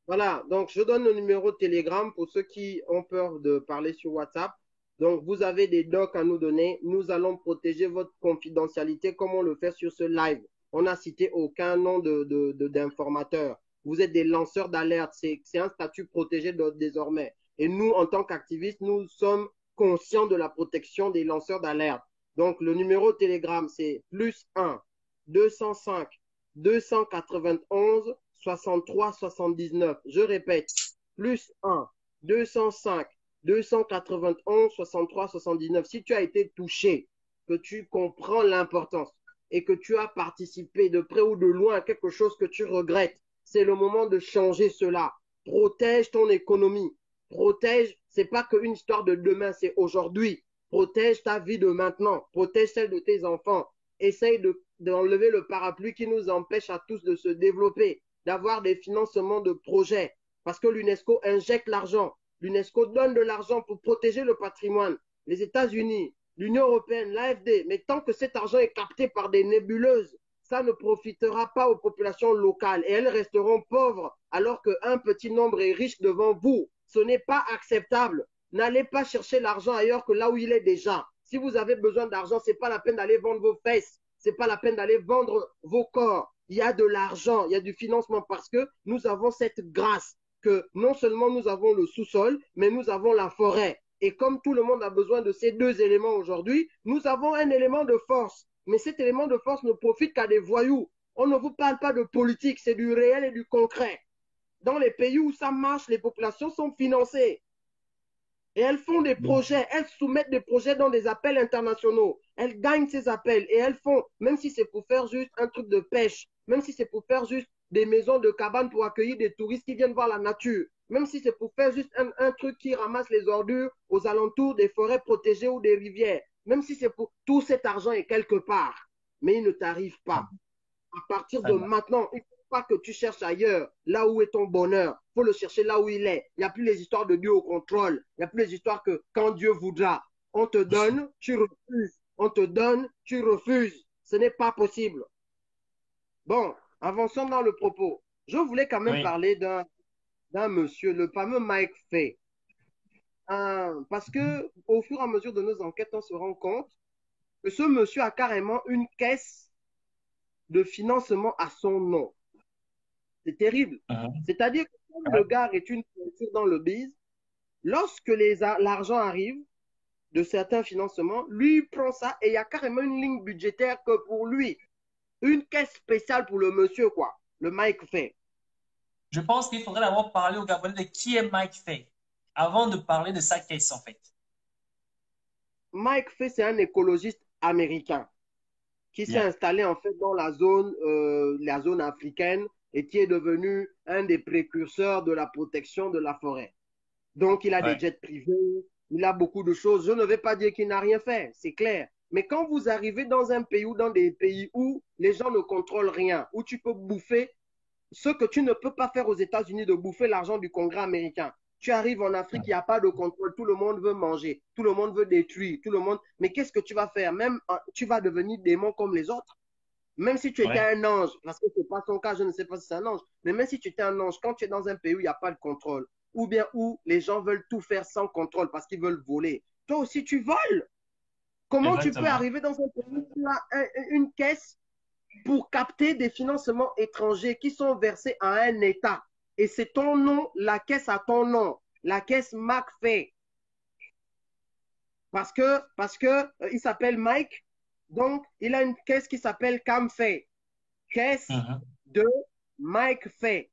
Voilà, donc je donne le numéro de Telegram pour ceux qui ont peur de parler sur WhatsApp. Donc vous avez des docs à nous donner. Nous allons protéger votre confidentialité comme on le fait sur ce live. On n'a cité aucun nom d'informateur. Vous êtes des lanceurs d'alerte. C'est un statut protégé désormais. Et nous, en tant qu'activistes, nous sommes conscients de la protection des lanceurs d'alerte. Donc le numéro de Telegram, c'est +1 205 291 63 79. Je répète, +1 205 291 63 79. Si tu as été touché, que tu comprends l'importance et que tu as participé de près ou de loin à quelque chose que tu regrettes, c'est le moment de changer cela. Protège ton économie. Protège, c'est pas qu'une histoire de demain, c'est aujourd'hui. Protège ta vie de maintenant. Protège celle de tes enfants. Essaye d'enlever le parapluie qui nous empêche à tous de se développer, d'avoir des financements de projets. Parce que l'UNESCO injecte l'argent. L'UNESCO donne de l'argent pour protéger le patrimoine. Les États-Unis, l'Union européenne, l'AFD. Mais tant que cet argent est capté par des nébuleuses, ça ne profitera pas aux populations locales et elles resteront pauvres alors qu'un petit nombre est riche devant vous. Ce n'est pas acceptable. N'allez pas chercher l'argent ailleurs que là où il est déjà. Si vous avez besoin d'argent, ce n'est pas la peine d'aller vendre vos fesses. Ce n'est pas la peine d'aller vendre vos corps. Il y a de l'argent, il y a du financement parce que nous avons cette grâce. que non seulement nous avons le sous-sol, mais nous avons la forêt. Et comme tout le monde a besoin de ces deux éléments aujourd'hui, nous avons un élément de force. Mais cet élément de force ne profite qu'à des voyous. On ne vous parle pas de politique, c'est du réel et du concret. Dans les pays où ça marche, les populations sont financées. Et elles font des projets, elles soumettent des projets dans des appels internationaux. Elles gagnent ces appels et elles font, même si c'est pour faire juste un truc de pêche, même si c'est pour faire juste des maisons de cabanes pour accueillir des touristes qui viennent voir la nature, même si c'est pour faire juste un truc qui ramasse les ordures aux alentours des forêts protégées ou des rivières, même si c'est pour tout cet argent est quelque part, mais il ne t'arrive pas. À partir de maintenant, il ne faut pas que tu cherches ailleurs, là où est ton bonheur. Il faut le chercher là où il est. Il n'y a plus les histoires de Dieu au contrôle. Il n'y a plus les histoires que quand Dieu voudra, on te donne, tu refuses. On te donne, tu refuses. Ce n'est pas possible. Bon, avançons dans le propos. Je voulais quand même parler d'un monsieur, le fameux Mike Fay. Parce que au fur et à mesure de nos enquêtes, on se rend compte que ce monsieur a carrément une caisse de financement à son nom. C'est terrible. C'est-à-dire que comme le gars est une culture dans le biz, lorsque l'argent arrive de certains financements, lui il prend ça et il y a carrément une ligne budgétaire que pour lui, une caisse spéciale pour le monsieur, quoi, le Mike Fay. Je pense qu'il faudrait d'abord parler au Gabonais de qui est Mike Fay avant de parler de sa caisse, en fait. Mike Fay, c'est un écologiste américain qui s'est installé en fait dans la zone africaine et qui est devenu un des précurseurs de la protection de la forêt. Donc, il a des jets privés, il a beaucoup de choses. Je ne vais pas dire qu'il n'a rien fait, c'est clair. Mais quand vous arrivez dans un pays ou dans des pays où les gens ne contrôlent rien, où tu peux bouffer ce que tu ne peux pas faire aux États-Unis, de bouffer l'argent du Congrès américain. Tu arrives en Afrique, il n'y a pas de contrôle, tout le monde veut manger, tout le monde veut détruire, tout le monde. Mais qu'est-ce que tu vas faire? Même tu vas devenir démon comme les autres. Même si tu étais un ange, parce que ce n'est pas ton cas, je ne sais pas si c'est un ange, mais même si tu étais un ange, quand tu es dans un pays où il n'y a pas de contrôle, ou bien où les gens veulent tout faire sans contrôle parce qu'ils veulent voler, toi aussi tu voles. Comment tu peux arriver dans un pays où tu as une caisse pour capter des financements étrangers qui sont versés à un État? Et c'est ton nom, la caisse à ton nom, la caisse McFay. Parce que il s'appelle Mike, donc il a une caisse qui s'appelle CamFay. Caisse de Mike Fay.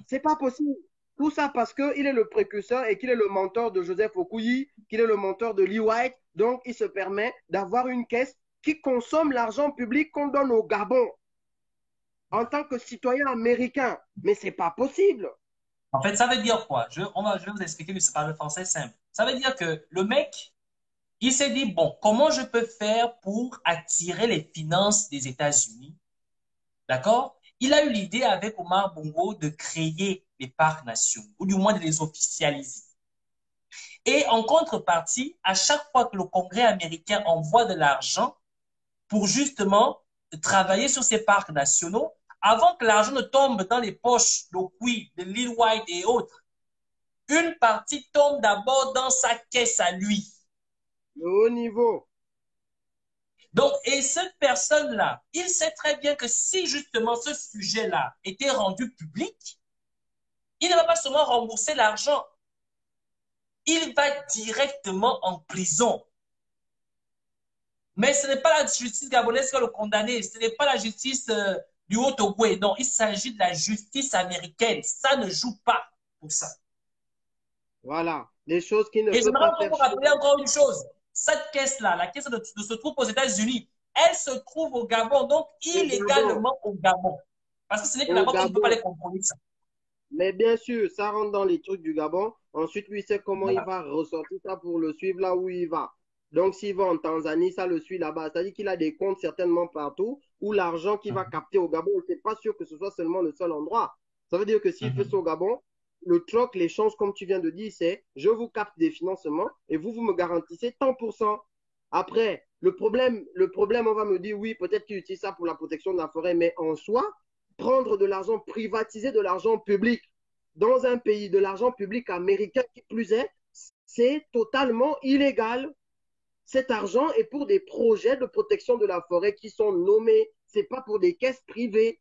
C'est pas possible. Tout ça parce qu'il est le précurseur et qu'il est le mentor de Joseph Okoye, qu'il est le mentor de Lee White. Donc, il se permet d'avoir une caisse qui consomme l'argent public qu'on donne au Gabon en tant que citoyen américain. Mais c'est pas possible. En fait, ça veut dire quoi? Je vais vous expliquer, mais c'est par le français simple. Ça veut dire que le mec, il s'est dit, bon, comment je peux faire pour attirer les finances des États-Unis? D'accord? Il a eu l'idée avec Omar Bongo de créer les parcs nationaux, ou du moins de les officialiser. Et en contrepartie, à chaque fois que le Congrès américain envoie de l'argent pour justement travailler sur ces parcs nationaux, avant que l'argent ne tombe dans les poches d'Okoye, de Lil White et autres, une partie tombe d'abord dans sa caisse à lui. Le haut niveau. Donc, et cette personne-là, il sait très bien que si justement ce sujet-là était rendu public, il ne va pas seulement rembourser l'argent, il va directement en prison. Mais ce n'est pas la justice gabonaise qui va le condamner, ce n'est pas la justice du Haut-Togo. Non, il s'agit de la justice américaine. Ça ne joue pas pour ça. Voilà, des choses qui ne peuvent pas faire. Et j'aimerais vous rappeler encore une chose. Cette caisse-là, la caisse se trouve aux États-Unis. Elle se trouve au Gabon, donc illégalement au Gabon. Parce que ce n'est que là-bas qu'on ne peut pas les contrôler ça. Mais bien sûr, ça rentre dans les trucs du Gabon. Ensuite, lui sait comment il va ressortir ça pour le suivre là où il va. Donc, s'il va en Tanzanie, ça le suit là-bas. C'est-à-dire qu'il a des comptes certainement partout où l'argent qu'il va capter au Gabon, c'est pas sûr que ce soit seulement le seul endroit. Ça veut dire que s'il fait ça au Gabon, le troc, l'échange, comme tu viens de dire, c'est je vous capte des financements et vous me garantissez tant pour cent. Après, le problème, on va me dire, oui, peut-être qu'il utilise ça pour la protection de la forêt, mais en soi, prendre de l'argent, privatiser de l'argent public dans un pays, de l'argent public américain qui plus est, c'est totalement illégal. Cet argent est pour des projets de protection de la forêt qui sont nommés. Ce n'est pas pour des caisses privées.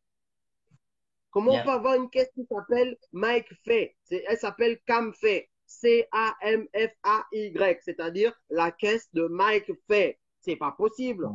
Comment on peut avoir une caisse qui s'appelle Mike Fay? Elle s'appelle CamFay. CAMFAY, c'est-à-dire la caisse de Mike Fay. C'est pas possible.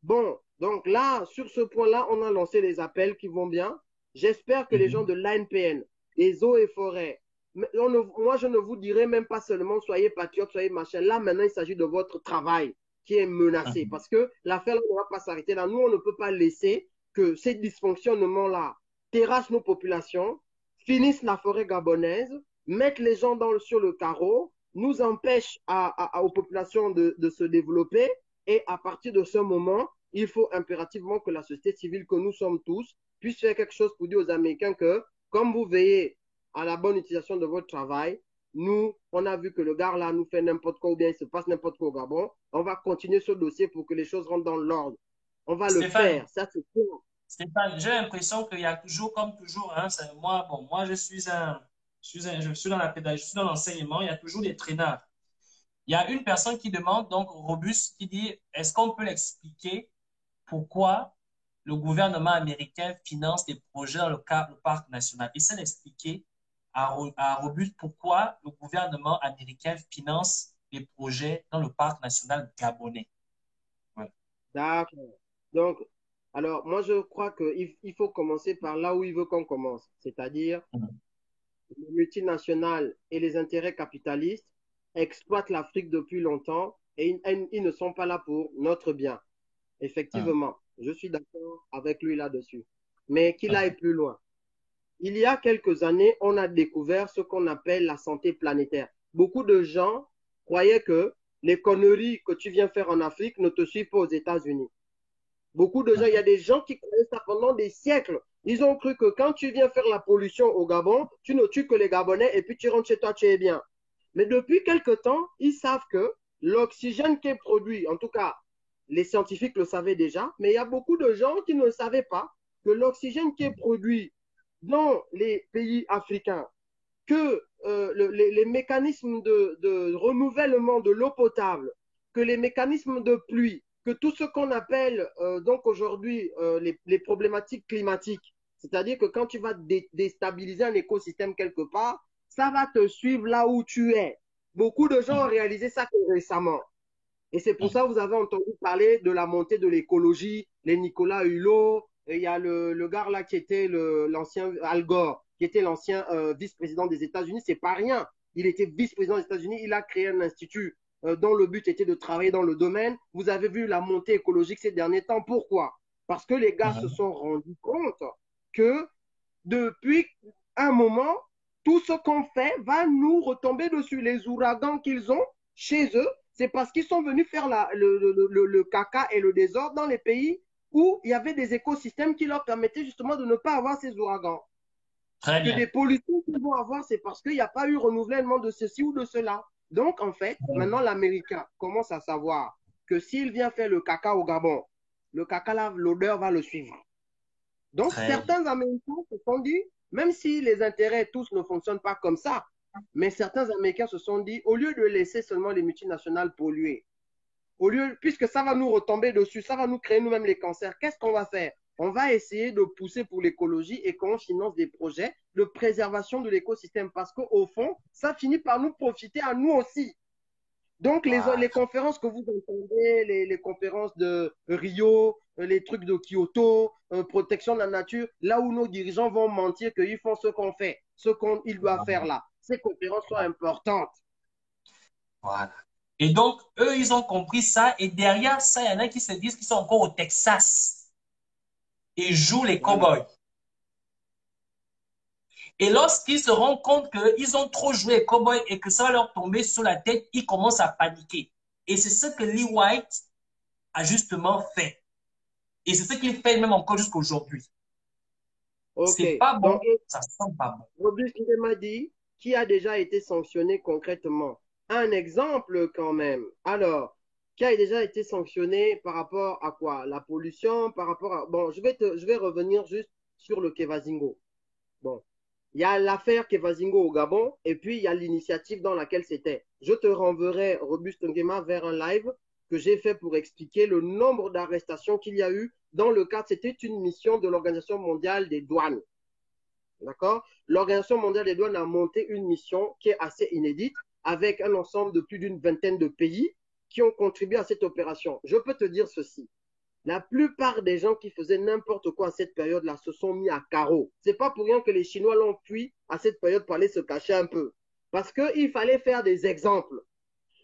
Bon, donc là, sur ce point-là, on a lancé les appels qui vont bien. J'espère que les gens de l'ANPN, des eaux et forêts, moi, je ne vous dirai même pas seulement soyez patriotes, soyez machin. Là, maintenant, il s'agit de votre travail qui est menacé parce que l'affaire ne va pas s'arrêter là. Nous, on ne peut pas laisser que ces dysfonctionnements-là terrassent nos populations, finissent la forêt gabonaise, mettent les gens sur le carreau, nous empêchent aux populations de se développer. Et à partir de ce moment, il faut impérativement que la société civile, que nous sommes tous, puisse faire quelque chose pour dire aux Américains que, comme vous veillez à la bonne utilisation de votre travail, nous, on a vu que le gars là nous fait n'importe quoi ou bien il se passe n'importe quoi au Gabon. On va continuer ce dossier pour que les choses rentrent dans l'ordre. On va le faire, ça c'est sûr. Stéphane, j'ai l'impression qu'il y a toujours, comme toujours, hein, moi je suis dans la pédagogie, je suis dans l'enseignement, il y a toujours des traînards. Il y a une personne qui demande, donc Robuste, qui dit, est-ce qu'on peut l'expliquer pourquoi le gouvernement américain finance des projets dans le parc national? Essaie d'expliquer à Robuste pourquoi le gouvernement américain finance des projets dans le parc national gabonais. Voilà. D'accord. Donc, alors, moi, je crois qu'il faut commencer par là où il veut qu'on commence, c'est-à-dire les multinationales et les intérêts capitalistes exploitent l'Afrique depuis longtemps et ils ne sont pas là pour notre bien. Effectivement, je suis d'accord avec lui là-dessus. Mais qu'il aille plus loin. Il y a quelques années, on a découvert ce qu'on appelle la santé planétaire. Beaucoup de gens croyaient que les conneries que tu viens faire en Afrique ne te suivent pas aux États-Unis. Beaucoup de gens, il y a des gens qui croyaient ça pendant des siècles. Ils ont cru que quand tu viens faire la pollution au Gabon, tu ne tues que les Gabonais et puis tu rentres chez toi, tu es bien. Mais depuis quelque temps, ils savent que l'oxygène qui est produit, en tout cas, les scientifiques le savaient déjà, mais il y a beaucoup de gens qui ne savaient pas que l'oxygène qui est produit dans les pays africains, que les mécanismes de renouvellement de l'eau potable, que les mécanismes de pluie, que tout ce qu'on appelle donc aujourd'hui les problématiques climatiques, c'est-à-dire que quand tu vas déstabiliser un écosystème quelque part, ça va te suivre là où tu es. Beaucoup de gens ont réalisé ça récemment. Et c'est pour ça que vous avez entendu parler de la montée de l'écologie, les Nicolas Hulot, et il y a le gars là qui était l'ancien Al Gore, qui était l'ancien vice-président des États-Unis. C'est pas rien. Il était vice-président des États-Unis. Il a créé un institut dont le but était de travailler dans le domaine. Vous avez vu la montée écologique ces derniers temps. Pourquoi? Parce que les gars se sont rendus compte que depuis un moment, tout ce qu'on fait va nous retomber dessus. Les ouragans qu'ils ont chez eux, c'est parce qu'ils sont venus faire le caca et le désordre dans les pays où il y avait des écosystèmes qui leur permettaient justement de ne pas avoir ces ouragans. Très bien. Que des pollutions qu'ils vont avoir, c'est parce qu'il n'y a pas eu renouvellement de ceci ou de cela. Donc, en fait, maintenant, l'Américain commence à savoir que s'il vient faire le caca au Gabon, le caca là, l'odeur va le suivre. Donc, certains Américains se sont dit, même si les intérêts tous ne fonctionnent pas comme ça, mais certains Américains se sont dit, au lieu de laisser seulement les multinationales polluer, puisque ça va nous retomber dessus, ça va nous créer nous-mêmes les cancers, qu'est-ce qu'on va faire? On va essayer de pousser pour l'écologie et qu'on finance des projets de préservation de l'écosystème parce qu'au fond, ça finit par nous profiter à nous aussi. Donc, les conférences que vous entendez, les conférences de Rio, les trucs de Kyoto, protection de la nature, là où nos dirigeants vont mentir qu'ils font ce qu'on fait, ce qu'ils doivent faire là. Ces conférences sont importantes. Voilà. Et donc, eux, ils ont compris ça. Et derrière ça, il y en a qui se disent qu'ils sont encore au Texas et jouent les cow-boys. Et lorsqu'ils se rendent compte qu'ils ont trop joué les cow-boys et que ça va leur tomber sur la tête, ils commencent à paniquer. Et c'est ce que Lee White a justement fait. Et c'est ce qu'il fait même encore jusqu'aujourd'hui. C'est pas bon, donc, ça sent pas bon. Robuste m'a dit qui a déjà été sanctionné concrètement. Un exemple quand même. Alors, qui a déjà été sanctionné par rapport à quoi? La pollution, par rapport à... Bon, je vais revenir juste sur le Kevazingo. Bon, il y a l'affaire Kevazingo au Gabon et puis il y a l'initiative dans laquelle c'était. Je te renverrai, Robuste Nguema, vers un live que j'ai fait pour expliquer le nombre d'arrestations qu'il y a eu dans le cadre, c'était une mission de l'Organisation mondiale des douanes. D'accord? L'Organisation mondiale des douanes a monté une mission qui est assez inédite avec un ensemble de plus d'une vingtaine de pays qui ont contribué à cette opération. Je peux te dire ceci. La plupart des gens qui faisaient n'importe quoi à cette période-là se sont mis à carreau. C'est pas pour rien que les Chinois l'ont fui à cette période pour aller se cacher un peu. Parce qu'il fallait faire des exemples.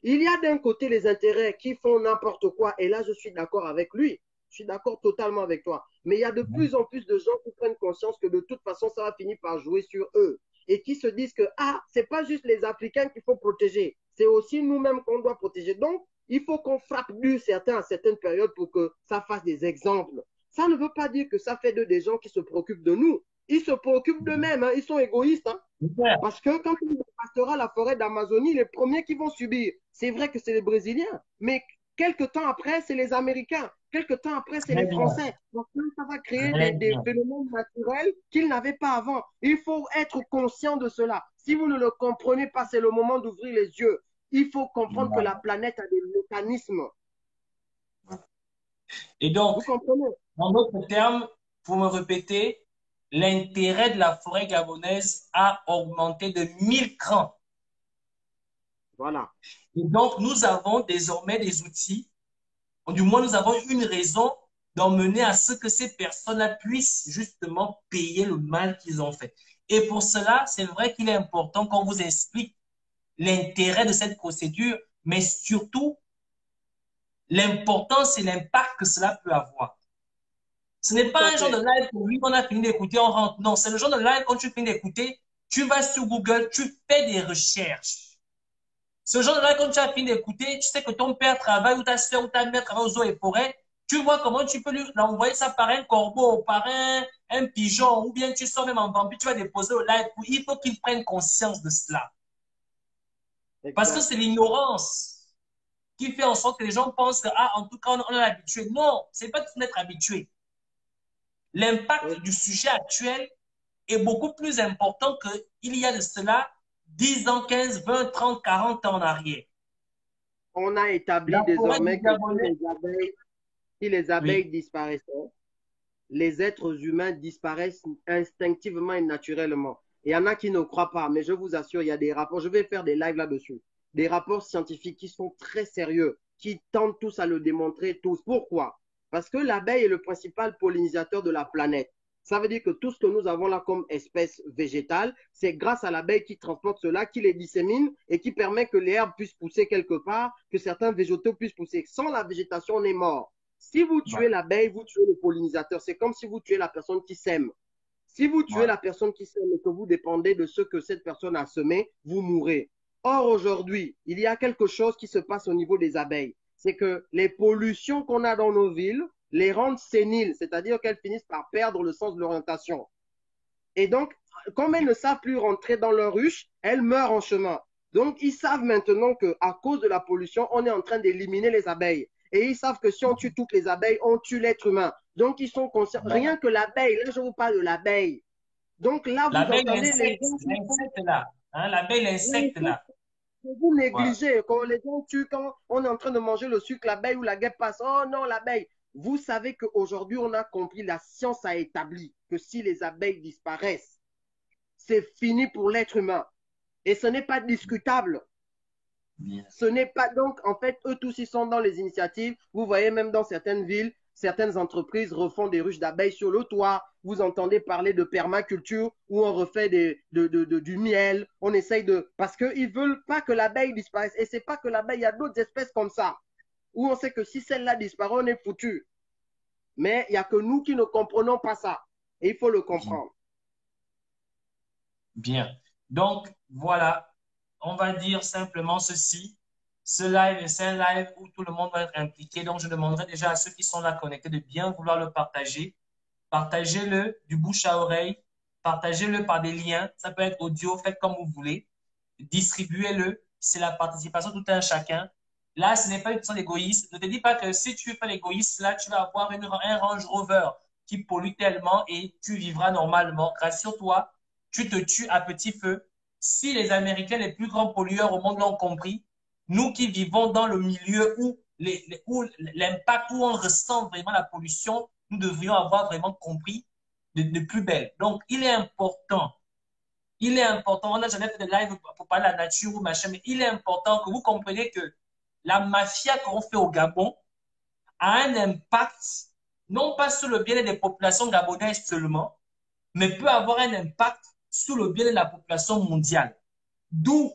Il y a d'un côté les intérêts qui font n'importe quoi, et là je suis d'accord avec lui. Je suis d'accord totalement avec toi. Mais il y a de plus en plus de gens qui prennent conscience que de toute façon, ça va finir par jouer sur eux. Et qui se disent que, ah, c'est pas juste les Africains qu'il faut protéger. C'est aussi nous-mêmes qu'on doit protéger. Donc, il faut qu'on frappe dur certains à certaines périodes pour que ça fasse des exemples. Ça ne veut pas dire que ça fait d'eux des gens qui se préoccupent de nous. Ils se préoccupent d'eux-mêmes. Hein. Ils sont égoïstes. Hein. Parce que quand on dévastera la forêt d'Amazonie, les premiers qui vont subir, c'est vrai que c'est les Brésiliens, mais quelques temps après, c'est les Américains. Quelques temps après, c'est les Français. Donc, ça va créer des phénomènes naturels qu'ils n'avaient pas avant. Il faut être conscient de cela. Si vous ne le comprenez pas, c'est le moment d'ouvrir les yeux. Il faut comprendre que la planète a des mécanismes. Et donc, vous comprenez? En d'autres termes, pour me répéter, l'intérêt de la forêt gabonaise a augmenté de 1000 crans. Voilà. Et donc, nous avons désormais des outils, ou du moins nous avons une raison d'emmener à ce que ces personnes-là puissent justement payer le mal qu'ils ont fait. Et pour cela, c'est vrai qu'il est important qu'on vous explique l'intérêt de cette procédure, mais surtout l'importance et l'impact que cela peut avoir. Ce n'est pas un genre de live pour lui qu'on a fini d'écouter, on rentre. Non, c'est le genre de live quand tu finis d'écouter, tu vas sur Google, tu fais des recherches. Ce genre de live quand tu as fini d'écouter, tu sais que ton père travaille ou ta soeur ou ta mère travaille aux eaux et forêts, tu vois comment tu peux lui envoyer ça par un corbeau, par un pigeon, ou bien tu sors même en vampire, tu vas déposer au live. Il faut qu'il prenne conscience de cela. Exact. Parce que c'est l'ignorance qui fait en sorte que les gens pensent que, ah, en tout cas, on est habitué. Non, c'est pas qu'il faut être habitué. L'impact du sujet actuel est beaucoup plus important qu'il y a de cela 10 ans, 15, 20, 30, 40 ans en arrière. On a établi désormais que si les abeilles disparaissaient, les êtres humains disparaissent instinctivement et naturellement. Il y en a qui ne croient pas, mais je vous assure, il y a des rapports, je vais faire des lives là-dessus, des rapports scientifiques qui sont très sérieux, qui tentent tous à le démontrer tous. Pourquoi? Parce que l'abeille est le principal pollinisateur de la planète. Ça veut dire que tout ce que nous avons là comme espèce végétale, c'est grâce à l'abeille qui transporte cela, qui les dissémine et qui permet que les herbes puissent pousser quelque part, que certains végétaux puissent pousser. Sans la végétation, on est mort. Si vous tuez l'abeille, vous tuez le pollinisateur. C'est comme si vous tuez la personne qui sème. Si vous tuez la personne qui sème et que vous dépendez de ce que cette personne a semé, vous mourrez. Or, aujourd'hui, il y a quelque chose qui se passe au niveau des abeilles. C'est que les pollutions qu'on a dans nos villes les rendent séniles, c'est-à-dire qu'elles finissent par perdre le sens de l'orientation. Et donc, comme elles ne savent plus rentrer dans leur ruche, elles meurent en chemin. Donc, ils savent maintenant qu'à cause de la pollution, on est en train d'éliminer les abeilles. Et ils savent que si on tue toutes les abeilles, on tue l'être humain. Donc, ils sont conscients. Rien que l'abeille, là, je vous parle de l'abeille. Donc là, vous entendez l'insecte là. Hein, l'abeille, l'insecte là. Vous négligez. Quand les gens tuent, quand on est en train de manger le sucre, l'abeille ou la guêpe passe. Oh non, l'abeille. Vous savez qu'aujourd'hui, on a compris, la science a établi que si les abeilles disparaissent, c'est fini pour l'être humain. Et ce n'est pas discutable. Ce n'est pas donc, en fait, eux tous, ils sont dans les initiatives. Vous voyez, même dans certaines villes, certaines entreprises refont des ruches d'abeilles sur le toit. Vous entendez parler de permaculture où on refait du miel. On essaye de... Parce qu'ils ne veulent pas que l'abeille disparaisse. Et ce n'est pas que l'abeille, il y a d'autres espèces comme ça. Où on sait que si celle-là disparaît, on est foutu. Mais il n'y a que nous qui ne comprenons pas ça. Et il faut le comprendre. Bien. Donc, voilà. On va dire simplement ceci. Ce live, c'est un live où tout le monde va être impliqué. Donc, je demanderai déjà à ceux qui sont là connectés de bien vouloir le partager. Partagez-le du bouche à oreille. Partagez-le par des liens. Ça peut être audio, faites comme vous voulez. Distribuez-le. C'est la participation tout un chacun. Là, ce n'est pas une question d'égoïsme. Ne te dis pas que si tu fais l'égoïsme, là, tu vas avoir un Range Rover qui pollue tellement et tu vivras normalement. Rassure-toi, tu te tues à petit feu. Si les Américains, les plus grands pollueurs au monde, l'ont compris, nous qui vivons dans le milieu où l'impact, où on ressent vraiment la pollution, nous devrions avoir vraiment compris de plus belle. Donc, il est important, on n'a jamais fait de live pour parler de la nature ou machin, mais il est important que vous compreniez que la mafia qu'on fait au Gabon a un impact, non pas sur le bien-être des populations gabonaises seulement, mais peut avoir un impact sur le bien-être de la population mondiale. D'où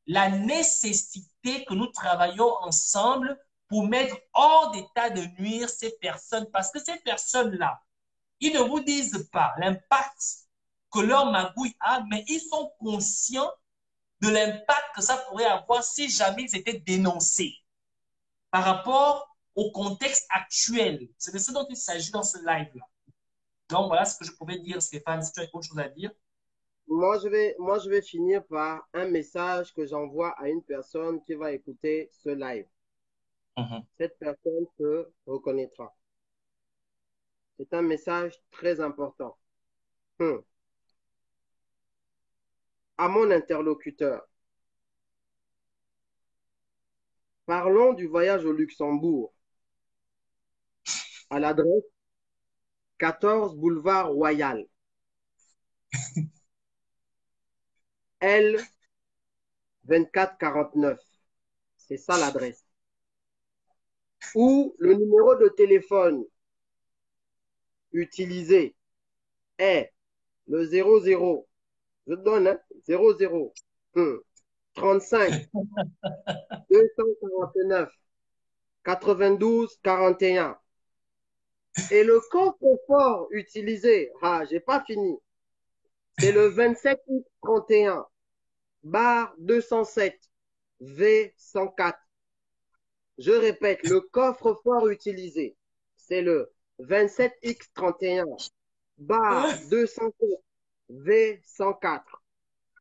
la nécessité que nous travaillons ensemble pour mettre hors d'état de nuire ces personnes, parce que ces personnes-là, ils ne vous disent pas l'impact que leur magouille a, mais ils sont conscients de l'impact que ça pourrait avoir si jamais ils étaient dénoncés par rapport au contexte actuel. C'est de ce dont il s'agit dans ce live-là. Donc, voilà ce que je pouvais dire, Stéphane. Si tu as autre chose à dire. Moi, je vais finir par un message que j'envoie à une personne qui va écouter ce live. Cette personne se reconnaîtra. C'est un message très important. À mon interlocuteur, parlons du voyage au Luxembourg à l'adresse 14 boulevard Royal. L 2449. C'est ça l'adresse. Ou le numéro de téléphone utilisé est le 00. Je donne, hein, 00 35 249 92 41. Et le coffre-fort utilisé, j'ai pas fini, c'est le 27X31 bar 207 V104. Je répète, le coffre-fort utilisé, c'est le 27X31 bar 207 V104.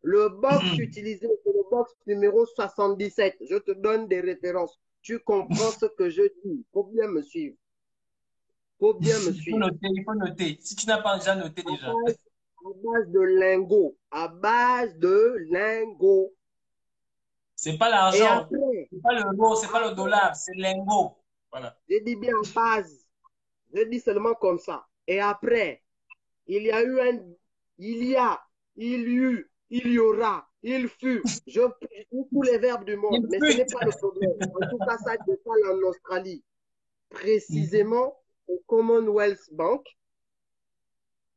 Le box utilisé, c'est le box numéro 77. Je te donne des références. Tu comprends ce que je dis. Faut bien me suivre. Faut bien me suivre. Il faut noter. Si tu n'as pas déjà noté déjà. À base de lingots. À base de lingots. C'est pas l'argent. C'est pas l'euro, c'est pas le dollar, c'est lingot. Voilà. Je dis bien en base. Je dis seulement comme ça. Et après, il y a eu un, il y a, il y eut, il y aura, il fut. Je tous les verbes du monde, mais ce n'est pas le problème. En tout cas, ça se parle en Australie. Précisément au Commonwealth Bank.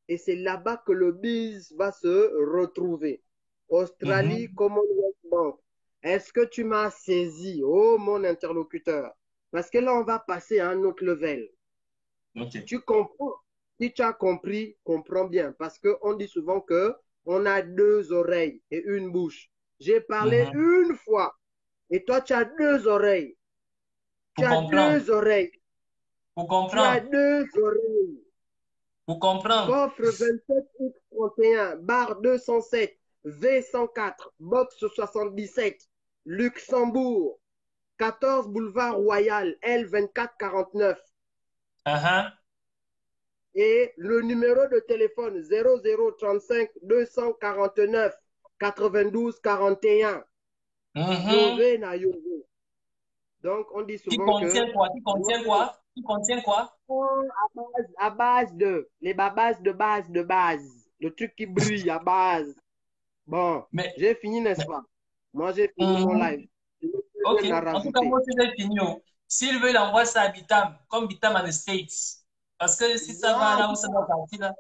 Et c'est là-bas que le biz va se retrouver. Australie, Commonwealth Bank. Est-ce que tu m'as saisi, oh mon interlocuteur? Parce que là, on va passer à un autre level. Okay. Tu comprends? Si tu as compris, comprends bien. Parce qu'on dit souvent que on a deux oreilles et une bouche. J'ai parlé une fois. Et toi, tu as deux oreilles. Tu as deux oreilles. Pour comprendre. Tu as deux oreilles. Pour comprendre. Coffre 27X31, barre 207, V104, box 77, Luxembourg, 14 boulevard Royal, L2449. Et le numéro de téléphone 0035 249 92 41. Yové na Yové. Donc, on dit souvent Qui contient quoi? À base de, les bases de base. Le truc qui brille à base. Bon, j'ai fini, n'est-ce pas? Moi, j'ai fini mon live. Ok, en tout cas, moi, j'ai fini. S'il veut, il envoie ça à Bitam, comme Bitam en States. Parce que si ça va là où ça va partir, là.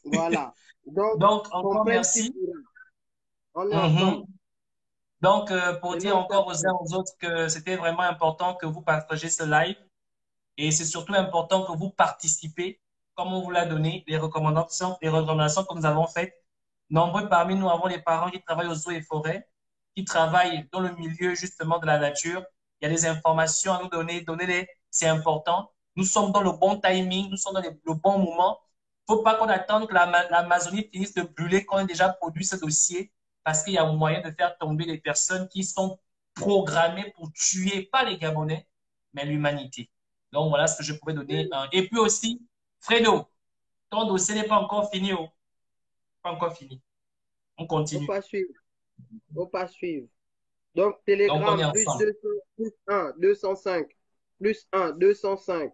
Voilà. Donc encore merci. On est ensemble. Donc, pour dire encore aux uns aux autres que c'était vraiment important que vous partagez ce live. Et c'est surtout important que vous participez, comme on vous l'a donné, les recommandations que nous avons faites. Nombreux parmi nous avons des parents qui travaillent aux eaux et forêts, qui travaillent dans le milieu justement de la nature. Il y a des informations à nous donner, donnez-les, c'est important. Nous sommes dans le bon timing, nous sommes dans le bon moment. Il ne faut pas qu'on attende que l'Amazonie finisse de brûler quand on a déjà produit ce dossier, parce qu'il y a moyen de faire tomber les personnes qui sont programmées pour tuer, pas les Gabonais, mais l'humanité. Donc, voilà ce que je pouvais donner. Et puis aussi, Fredo, ton dossier n'est pas encore fini. Pas encore fini. On continue. Faut pas suivre. Donc, Telegram, Donc, plus 1, 205, plus 1, 205,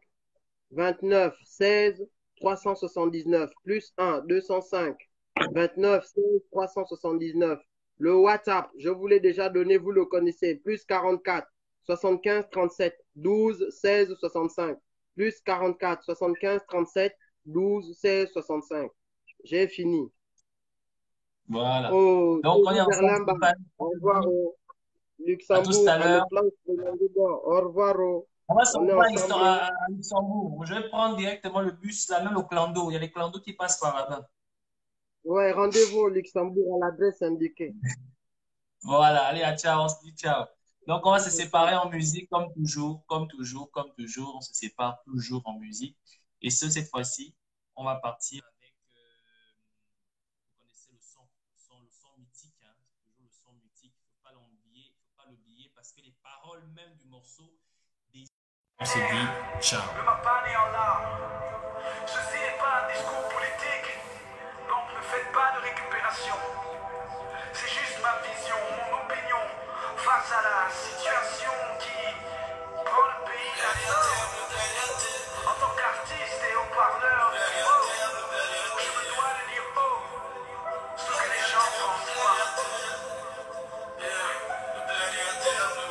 29, 16, 379, plus 1, 205, 29, 16, 379. Le WhatsApp, je vous l'ai déjà donné, vous le connaissez, plus 44, 75, 37, 12, 16, 65, plus 44, 75, 37, 12, 16, 65. J'ai fini. Voilà. Oh, Donc, on est ensemble, Berlin, Stéphane. au revoir au À tout Luxembourg, à à nos l'heure. plans au revoir On va se on est revoir ensemble. à Luxembourg. Je vais prendre directement le bus, là, même au Clando. Il y a les Clando qui passent par là-bas. Ouais, rendez-vous au Luxembourg à l'adresse indiquée. Voilà, allez, à ciao, on se dit ciao. Donc, on va se séparer en musique comme toujours, comme toujours, comme toujours. On se sépare toujours en musique. Et cette fois-ci, on va partir avec, vous connaissez le son mythique, hein, c'est toujours le son mythique. Il faut pas l'oublier parce que les paroles même du morceau, on se dit ciao. Ne m'a pas né en larmes. Ceci n'est pas un discours politique, donc ne faites pas de récupération. C'est juste ma vision, mon opinion face à la situation qui prend le pays d'assaut. En tant qu'artiste et haut-parleur, je me dois de dire haut ce que les gens pensent pas.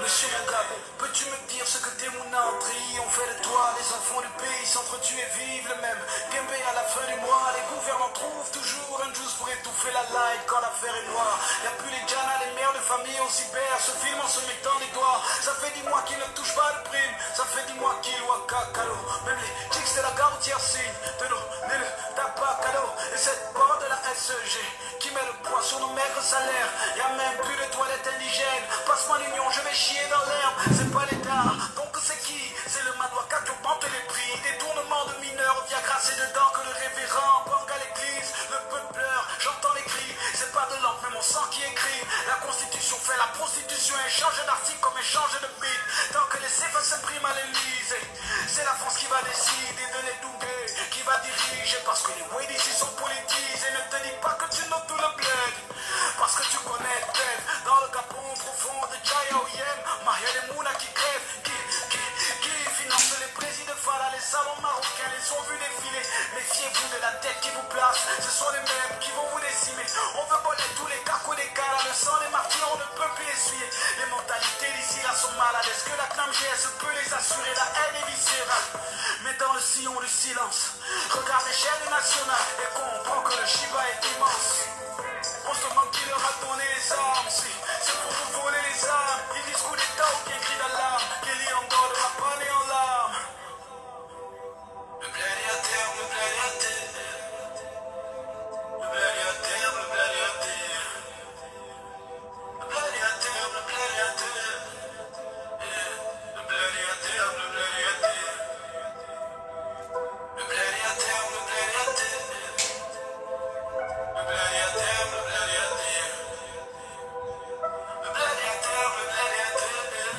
Monsieur Mugabe, peux-tu me dire ce que tes mounandries ont fait de toi? Les enfants du pays s'entretuent et vivent le même Gembe à la fin du mois. Les gouvernants trouvent toujours un juice pour étouffer la light quand l'affaire est noire. Y'a plus les Jana, les mères de famille au cyber se filment en se mettant les doigts. Ça fait 10 mois qu'ils ne touchent pas de prime. Ça fait 10 mois qu'ils voient cacao. Même les chicks de la gare routière signent de nos ne le tape pas cadeau. Et cette bande de la SEG qui met le poids sur nos maigres salaires. Y'a même plus de toilettes indigènes. Passe-moi l'union, je vais chier dans l'herbe. C'est pas l'État, donc c'est qui? C'est le Madouaka qui augmente les prix. Détournement de mineurs, Viagra, c'est dedans que le révérend bang à l'église. Le peuple pleure, j'entends les cris. C'est pas de l'encre, mais mon sang qui écrit. La constitution fait la prostitution. Échange d'articles comme échange de bits. Tant que les CFA s'impriment à l'Elysée, c'est la France qui va décider de les douguer, qui va diriger. Parce que les way d'ici sont politisés. Ne te dis pas que tu notes tout le bled, parce que tu connais peut-être dans le Gabon profond de Jaya Oyem, Maria les Mouna qui crèvent, qui finance les présidents Fala, les salons marocains les ont vus défiler. Méfiez-vous de la tête qui vous place, ce sont les mêmes qui vont vous décimer. On veut voler tous les carcos des caras, le sang des martyrs on ne peut plus essuyer. Les mentalités d'ici là sont malades, est-ce que la CNAMGS peut les assurer? La haine est viscérale, mais dans le sillon du silence, regarde les chaînes nationales et comprends que le Shiba est immense. On se demande qui leur a donné les armes, si c'est pour nous voler les armes. Ils disent coup d'état ou bien cri d'alarme. Kelly en dehors de ma panne et en larmes. Le bled est à terre, le bled est à terre. Le bled est à terre, le bled est à terre. Le bled est à terre, le bled est à terre. Le bled est à terre, le bled est à terre. Le bled est à terre, le bled est à terre. Le bled est à terre, le bled est à terre. Le bled est à terre, le bled est à terre.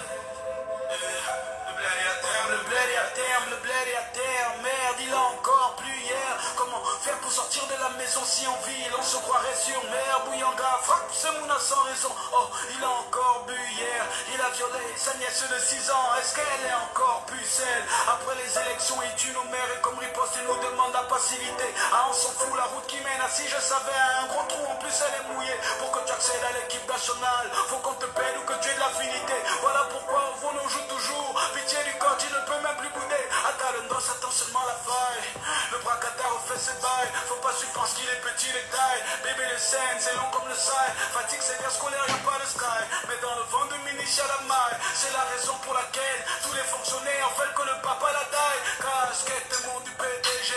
Le bled est à terre, le bled est à terre, le bled est à terre. Merde, il a encore plu hier. Comment faire pour sortir de la maison si en ville on se croirait sur mer? Bouyanga frappe ce mouna sans raison. Oh, il a encore bu hier. Il a violé sa nièce de 6 ans. Est-ce qu'elle est encore pucelle? Après les élections, il tue nos mères et comme riposte, il nous demande la passivité. Ah, on s'en fout, la route qui mène à si je savais un gros trou. En plus, elle est mouillée. Pour que tu accèdes à l'équipe nationale, faut qu'on te paie ou que tu aies de l'affinité. Voilà pourquoi on nous joue toujours. Pitié du corps, tu ne peux même plus bouder. Attends, le dos attend seulement la faille. Le bras Qatar fait ses bails. Faut pas suivre parce qu'il est petit, les tailles. Bébé le scène, c'est long comme le sail. Fatigue, c'est bien scolaire, y'a pas de sky. Mais dans le vent de Minichi à la maille, c'est la raison pour laquelle tous les fonctionnaires veulent que le papa la taille. Casquette et monde du PDG.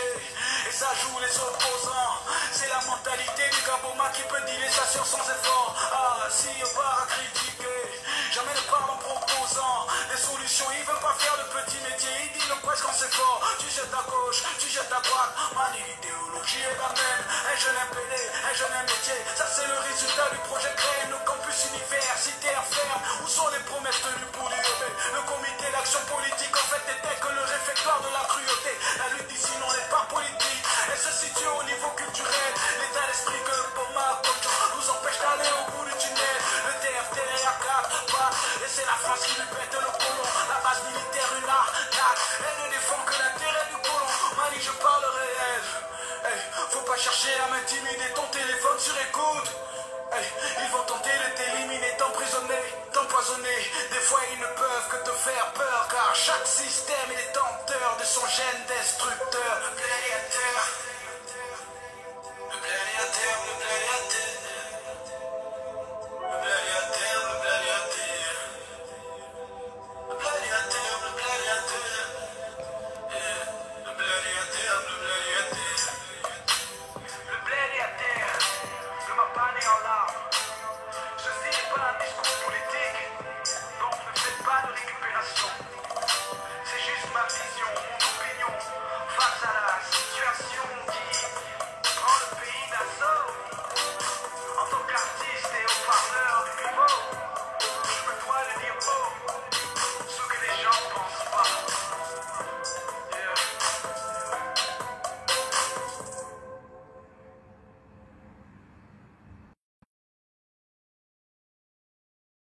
Et ça joue les opposants. C'est la mentalité du Gaboma qui peut dire sa science sans effort. Ah, si on part à critiquer, jamais ne parle en proposant des solutions. Il veut pas faire de petits métiers, il dit le presque quand c'est fort. Tu jettes à gauche, tu jettes à droite. Manie, l'idéologie est la même. Un jeune impélé, un jeune métier. Ça c'est le résultat du projet créé. Nos campus universitaires fermes. Où sont les promesses tenues pour l'UEB? Le comité d'action politique en fait n'était que le réfectoire de la cruauté. La lutte d'ici non n'est pas politique. Elle se situe au niveau culturel. L'état d'esprit que Boma nous empêche d'aller au bout du tunnel. Le TFT est à 4 pas. Et c'est la France qui lui pète le colon. La base militaire, une arnaque. Elle ne défend que l'intérêt du colon. faut pas chercher à m'intimider, ton téléphone sur écoute. Hey, ils vont tenter de t'éliminer, t'emprisonner, t'empoisonner. Des fois ils ne peuvent que te faire peur, car chaque système il est tenteur de son gène destructeur. Le gladiateur.